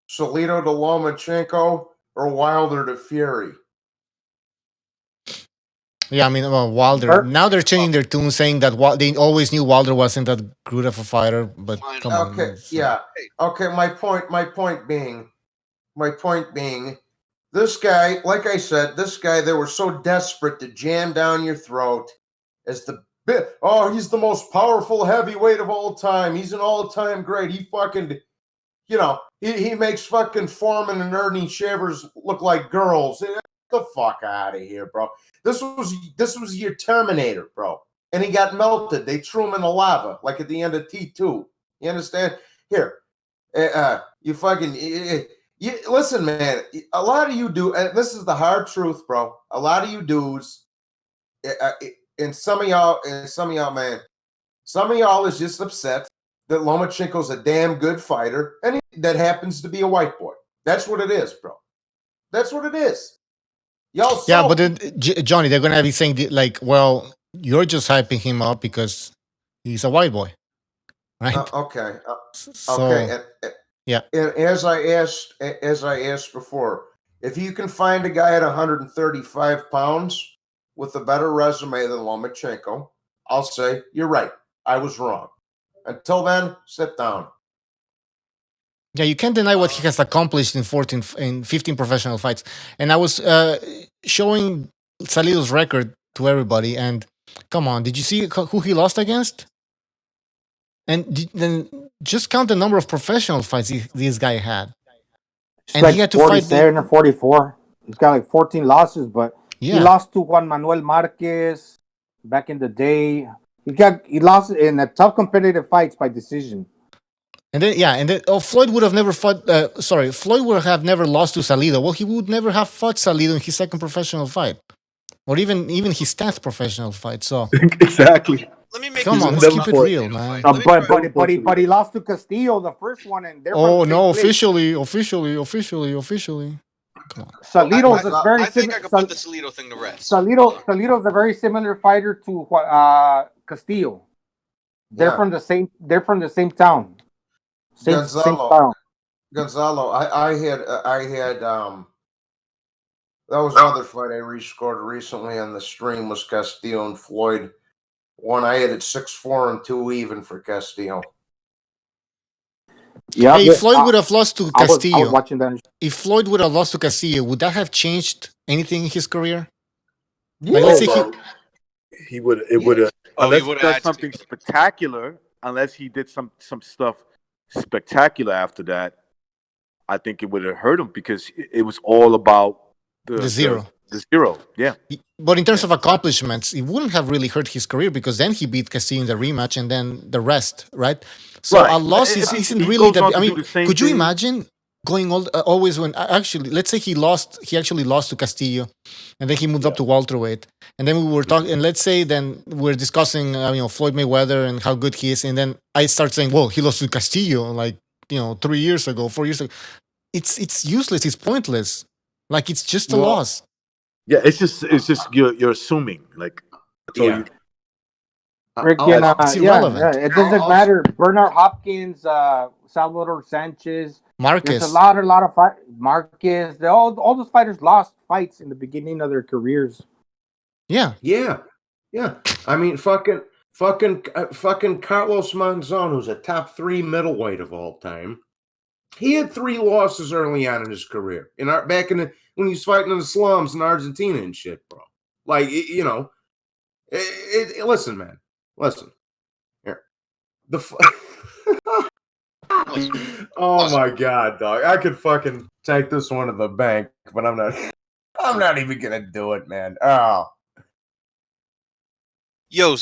Salido to Lomachenko or Wilder to Fury? Yeah, I mean, Wilder. Now they're changing their tune, saying that they always knew Wilder wasn't that good of a fighter. But come on. Okay, yeah. Okay, my point being, this guy, like I said, they were so desperate to jam down your throat as he's the most powerful heavyweight of all time. He's an all-time great. He fucking, he makes fucking Foreman and Ernie Shavers look like girls. Get the fuck out of here, bro. This was your Terminator, bro. And he got melted. They threw him in the lava, like at the end of T2. You understand? Here, you fucking... listen, man. A lot of you do, and this is the hard truth, bro. A lot of you dudes, and some of y'all, man, Some of y'all is just upset that Lomachenko's a damn good fighter, and that happens to be a white boy. That's what it is, bro. That's what it is. Y'all. Yeah, but then Johnny, they're gonna be saying like, well, you're just hyping him up because he's a white boy, right? Okay. So, okay. Yeah. And as I asked before, if you can find a guy at 135 pounds with a better resume than Lomachenko, I'll say you're right. I was wrong. Until then, sit down. Yeah, you can't deny what he has accomplished in 15 professional fights. And I was showing Salido's record to everybody, and come on, did you see who he lost against? And then just count the number of professional fights this guy had. It's like he had to 47 or 44. He's got like 14 losses, but he lost to Juan Manuel Marquez back in the day. He lost in a tough competitive fights by decision. And then Floyd would have never fought. Floyd would have never lost to Salido. Well, he would never have fought Salido in his second professional fight, or even his 10th professional fight. So exactly. Let me make Come on, let's keep it real, man. But he lost to Castillo the first one, and oh no, officially. Come on. Salido's a very. I think I could put the Salido thing to rest. Salido's a very similar fighter to Castillo. They're from the same. They're from the same town. Same style. Gonzalo, I had that was another fight I rescored recently on the stream was Castillo and Floyd. One I had it 6-4 and 2 even for Castillo. Yeah, if Floyd would have lost to Castillo, I was watching that. If Floyd would have lost to Castillo, would that have changed anything in his career? Yeah, like, let's say he would. It would have. Unless he would've does had something spectacular. Unless he did some stuff spectacular after that, I think it would have hurt him because it was all about the zero. The zero, yeah. But in terms of accomplishments, it wouldn't have really hurt his career because then he beat Castillo in the rematch and then the rest, right? So a loss isn't really that. I mean, could you imagine going always when actually, let's say he actually lost to Castillo, and then he moved up to welterweight, and then we were talking, and let's say then we're discussing, Floyd Mayweather and how good he is, and then I start saying, well, he lost to Castillo 3 years ago, 4 years ago. It's useless. It's pointless. Like it's just a loss. Yeah, it's just you're assuming like. It's irrelevant. It doesn't matter. Bernard Hopkins, Salvador Sanchez, Marquez. There's a lot of fight. Marquez. All those fighters lost fights in the beginning of their careers. Yeah. I mean, fucking Carlos Monzon, who's a top 3 middleweight of all time. He had 3 losses early on in his career. Back when he was fighting in the slums in Argentina and shit, bro. Like, listen, man. Listen. Here. Oh my god, dog. I could fucking take this one to the bank, but I'm not even gonna do it, man. Oh. Yo,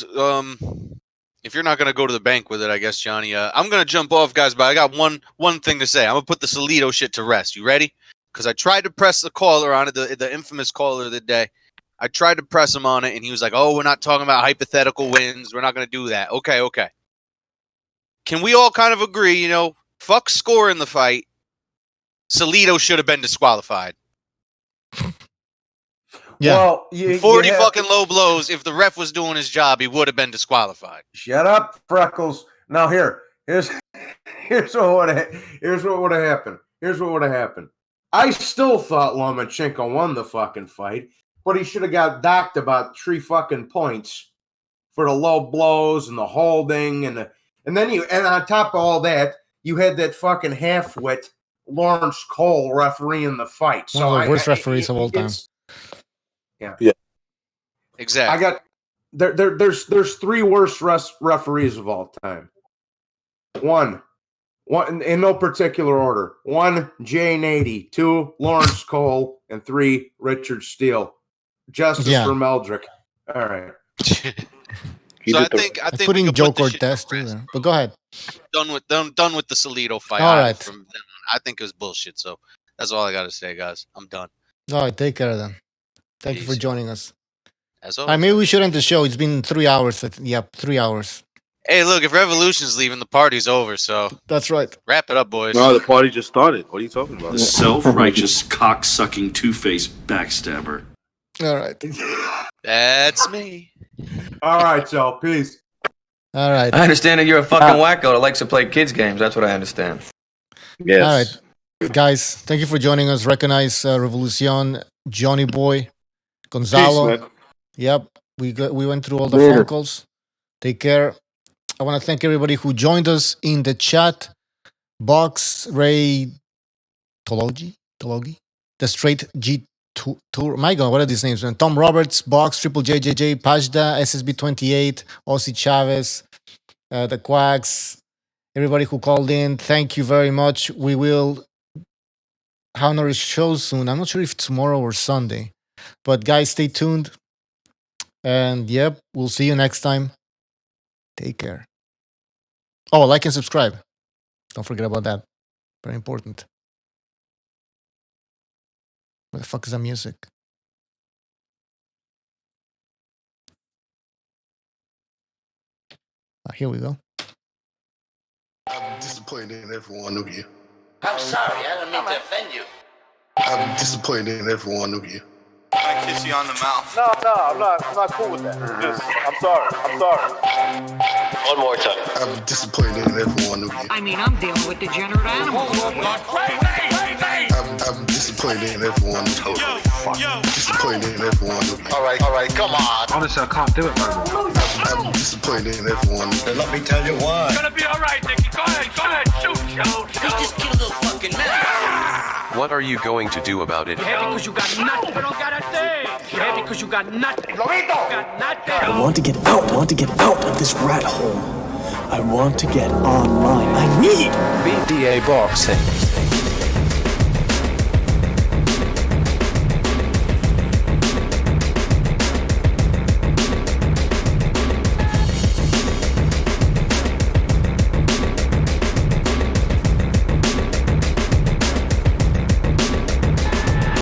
if you're not gonna go to the bank with it, I guess, Johnny, I'm gonna jump off, guys, but I got one thing to say. I'm gonna put the Salido shit to rest. You ready? Because I tried to press the caller on it, the infamous caller of the day. I tried to press him on it, and he was like, "Oh, we're not talking about hypothetical wins. We're not gonna do that." Okay. Can we all kind of agree? Fuck score in the fight. Salido should have been disqualified. Yeah. Well, 40 fucking low blows. If the ref was doing his job, he would have been disqualified. Shut up, Freckles. Now here's what would have happened. Here's what would have happened. I still thought Lomachenko won the fucking fight, but he should have got docked about 3 fucking points for the low blows and the holding and on top of all that, you had that fucking half-wit Lawrence Cole refereeing the fight. One of the worst referees of all time. Yeah. Exactly. I got there's 3 worst referees of all time. One in no particular order. 1, Jay Nady. 2, Lawrence Cole, and 3, Richard Steele. Justice for Meldrick. All right. So I think putting Joe Cortez too there. But go ahead. Done with the Salido fight. All right. I think it was bullshit. So that's all I got to say, guys. I'm done. All right, take care then. Thank you for joining us. As always. Maybe we should end the show. It's been 3 hours. 3 hours. Hey, look, if Revolution's leaving, the party's over, so. That's right. Wrap it up, boys. No, the party just started. What are you talking about? The self-righteous, cock-sucking, two-faced backstabber. All right. That's me. All right, so peace. All right. I understand that you're a fucking wacko that likes to play kids games. That's what I understand. Yes. All right. Guys, thank you for joining us. Recognize Revolucion, Johnny Boy, Gonzalo. Peace, man. Yep. We went through all the Later. phone calls. Take care. I want to thank everybody who joined us in the chat. Box, Ray, Tologi, The Straight G Tour. My God, what are these names, man? Tom Roberts, Box, Triple JJJ, Pajda, SSB28, Aussie Chavez, The Quacks, everybody who called in. Thank you very much. We will have another show soon. I'm not sure if tomorrow or Sunday. But guys, stay tuned. And yep, we'll see you next time. Take care. Oh, like and subscribe. Don't forget about that. Very important. Where the fuck is the music? Here we go. I'm disappointed in every one of you. I'm sorry, I don't mean to offend you. I'm disappointed in every one of you. I kiss you on the mouth. No, I'm not cool with that. Just, I'm sorry. One more time. I'm disappointed in every one of you. I mean, I'm dealing with degenerate animals. I'm disappointed in every one of you. Disappointed in every one of you. All right, come on. Honestly, I can't do it no more. I'm disappointed in every one of you. Let me tell you why. It's gonna be all right, Nicky. Go ahead, shoot. He just killed a fucking man. What are you going to do about it? Yeah, because you got nothing. You don't got a thing. Yeah, because you got nothing. Lomito! Got nothing. I want to get out. I want to get out of this rat hole. I want to get online. I need BDA Boxing.